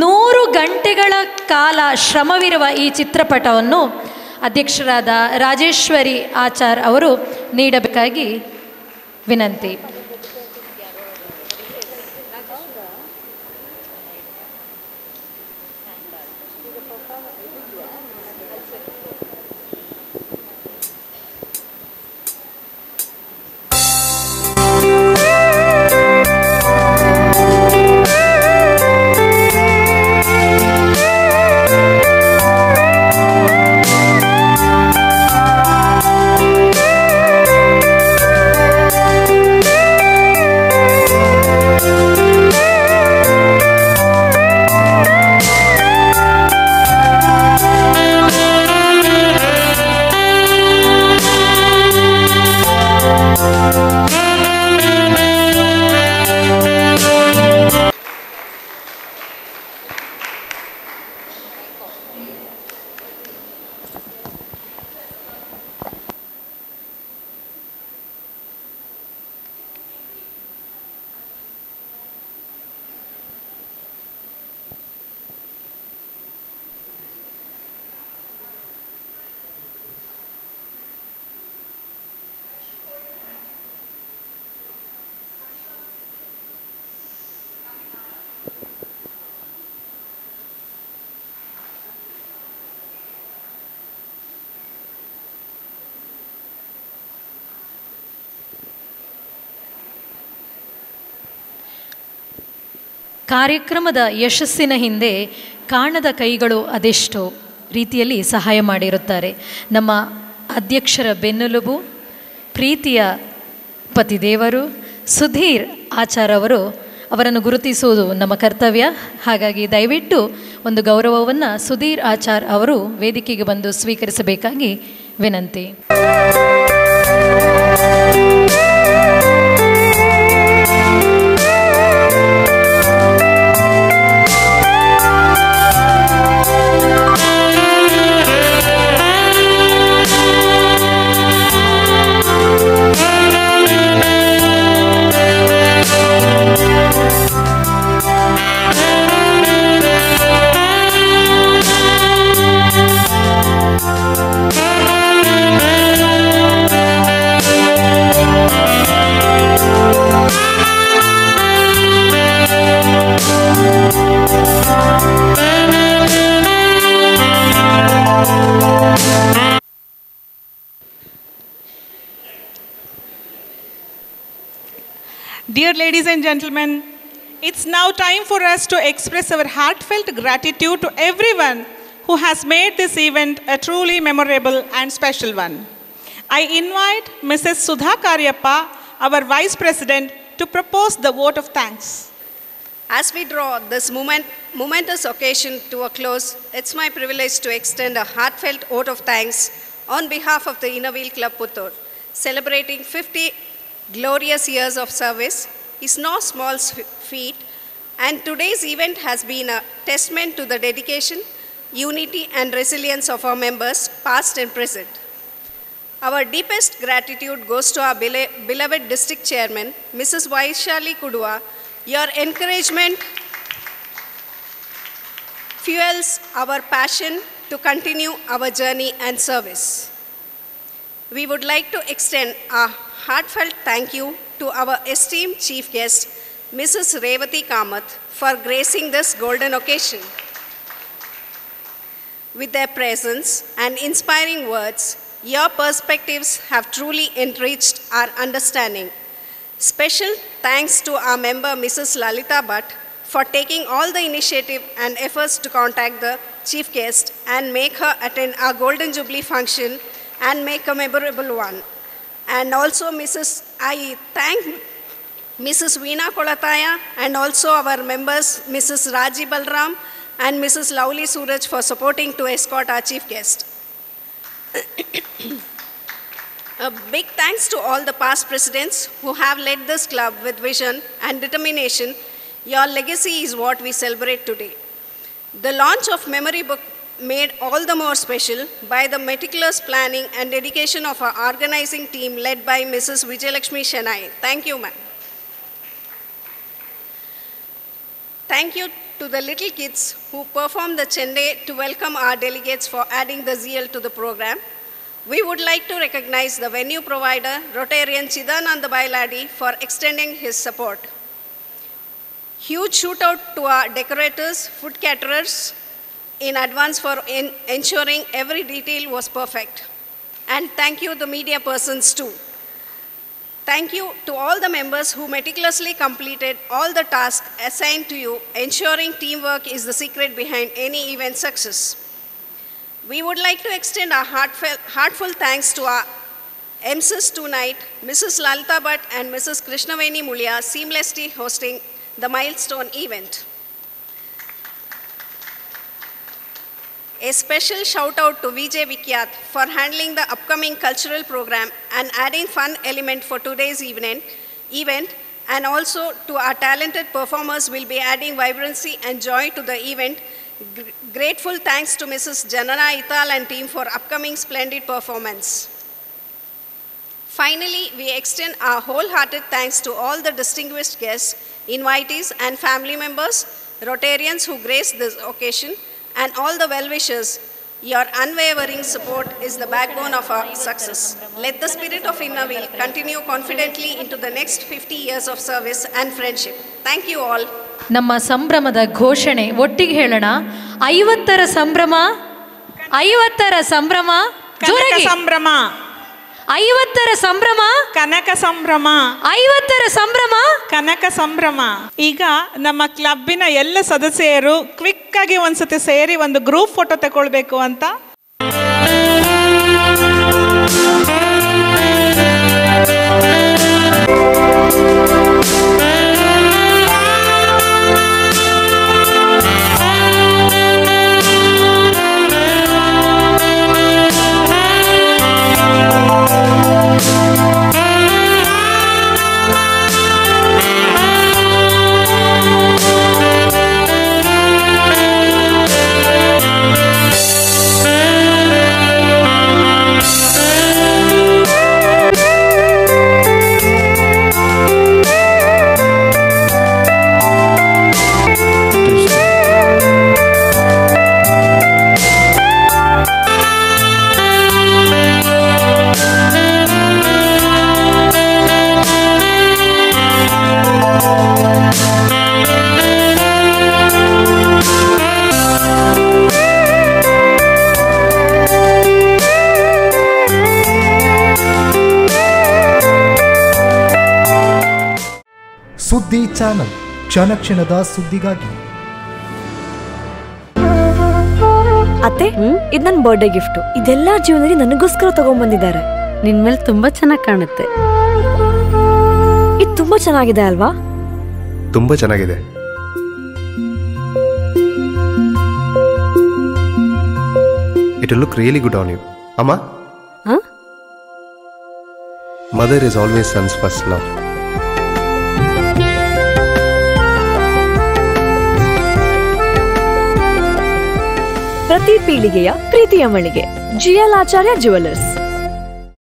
100 ಗಂಟೆಗಳ ಕಾಲ ಶ್ರಮವಿರುವ ಈ ಚಿತ್ರಪಟವನ್ನು ಅಧ್ಯಕ್ಷರಾದ ರಾಜೇಶ್ವರಿ ಆಚಾರ್ ಅವರು ನೀಡಬೇಕಾಗಿ ವಿನಂತಿ. ಕಾರ್ಯಕ್ರಮದ ಯಶಸ್ಸಿನ ಹಿಂದೆ ಕಾಣದ ಕೈಗಳು ಅದೆಷ್ಟೋ. ರೀತಿಯಲ್ಲಿ ಸಹಾಯ ಮಾಡಿರುತ್ತಾರೆ. ನಮ್ಮ ಅಧ್ಯಕ್ಷರ ಬೆನ್ನೆಲುಬು, ಪ್ರೀತಿಯ ಪತಿದೇವರು ಸುಧೀರ್ ಆಚಾರ್ ಅವರನ್ನು ಗುರುತಿಸುವುದು ನಮ್ಮ ಕರ್ತವ್ಯ. ಹಾಗಾಗಿ ದಯವಿಟ್ಟು ಒಂದು ಗೌರವವನ್ನು ಸುಧೀರ್ ಆಚಾರ್ ಅವರು ವೇದಿಕೆಗೆ ಬಂದು ಸ್ವೀಕರಿಸಬೇಕಾಗಿ ವಿನಂತಿ. Dear ladies and gentlemen, it's now time for us to express our heartfelt gratitude to everyone who has made this event a truly memorable and special one. I invite Mrs. Sudha Karyappa, our Vice President, to propose the vote of thanks. As we draw this momentous occasion to a close, it's my privilege to extend a heartfelt vote of thanks on behalf of the Inner Wheel Club Puttur. Celebrating 50 glorious years of service is no small feat, and today's event has been a testament to the dedication, unity and resilience of our members, past and present. Our deepest gratitude goes to our beloved District Chairman, Mrs. Vaishali Kudua. Your encouragement fuels our passion to continue our journey and service. We would like to extend a heartfelt thank you to our esteemed chief guest, Mrs. Revathi Kamath, for gracing this golden occasion. With their presence and inspiring words, your perspectives have truly enriched our understanding. Special thanks to our member, Mrs. Lalita Bhatt, for taking all the initiative and efforts to contact the chief guest and make her attend our Golden Jubilee function and make a memorable one. And also I thank Mrs. Veena Kolataya and also our members, Mrs. Raji Balram and Mrs. Lovely Suraj, for supporting to escort our chief guest. A big thanks to all the past presidents who have led this club with vision and determination. Your legacy is what we celebrate today. The launch of Memory Book made all the more special by the meticulous planning and dedication of our organizing team led by Mrs. Vijayalakshmi Shenai. Thank you, ma'am. Thank you to the little kids who performed the Chende to welcome our delegates for adding the zeal to the program. We would like to recognize the venue provider, Rotarian Chidananda Bailadi, for extending his support. Huge shout out to our decorators, food caterers, in advance for ensuring every detail was perfect. And thank you the media persons too. Thank you to all the members who meticulously completed all the tasks assigned to you, ensuring teamwork is the secret behind any event success. We would like to extend our heartfelt thanks to our MCs tonight, Mrs. Lalita Bhatt and Mrs. Krishnaveni Mulia, seamlessly hosting the milestone event. A special shout out to Vijay Vikyat for handling the upcoming cultural program and adding fun element for today's event, and also to our talented performers will be adding vibrancy and joy to the event. Grateful thanks to Mrs. Janana Ital and team for upcoming splendid performance. Finally, we extend our wholehearted thanks to all the distinguished guests, invitees and family members, Rotarians who graced this occasion, and all the well-wishers. Your unwavering support is the backbone of our success. Let the spirit of Inner Wheel continue confidently into the next 50 years of service and friendship. Thank you all. ನಮ್ಮ ಸಂಭ್ರಮದ ಘೋಷಣೆ ಒಟ್ಟಿಗೆ ಹೇಳೋಣ. 50ರ ಸಂಭ್ರಮ, 50ರ ಸಂಭ್ರಮ, ಜೋರಾಗಿ ಸಂಭ್ರಮ, 50ರ ಸಂಭ್ರಮ ಕನಕ ಸಂಭ್ರಮ. 50ರ ಸಂಭ್ರಮ ಕನಕ ಸಂಭ್ರಮ. ಈಗ ನಮ್ಮ ಕ್ಲಬ್ಬಿನ ಎಲ್ಲ ಸದಸ್ಯರು ಕ್ವಿಕ್ ಆಗಿ ಒಂದ್ಸತಿ ಸೇರಿ ಒಂದು ಗ್ರೂಪ್ ಫೋಟೋ ತಗೊಳ್ಬೇಕು ಅಂತ. ಸುದ್ದಿ ಚಾನಲ್, ಕ್ಷಣ ಕ್ಷಣದ ಸುದ್ದಿಗಾಗಿ. ಅತ್ತೆ, ಇದು ನನ್ನ ಬರ್ಡೇ ಗಿಫ್ಟ್. ಇದೆಲ್ಲ ಜೀವನದಲ್ಲಿ ನನಗೋಸ್ಕರ ತಗೊಂಡ್ಬಂದಿದ್ದಾರೆ. ನಿನ್ ಮೇಲೆ ತುಂಬಾ ಚೆನ್ನಾಗಿ ಕಾಣುತ್ತೆ. ಇದು ತುಂಬಾ ಚೆನ್ನಾಗಿದೆ ಅಲ್ವಾ? ತುಂಬಾ ಚೆನ್ನಾಗಿದೆ. It will look really good on you. Amma? Huh? Mother is always son's first love. ಪ್ರತಿ ಪೀಳಿಗೆಯ ಪ್ರೀತಿಯ ಮಳಿಗೆ, GL ಆಚಾರ್ಯ ಜುವೆಲ್ಲರ್ಸ್.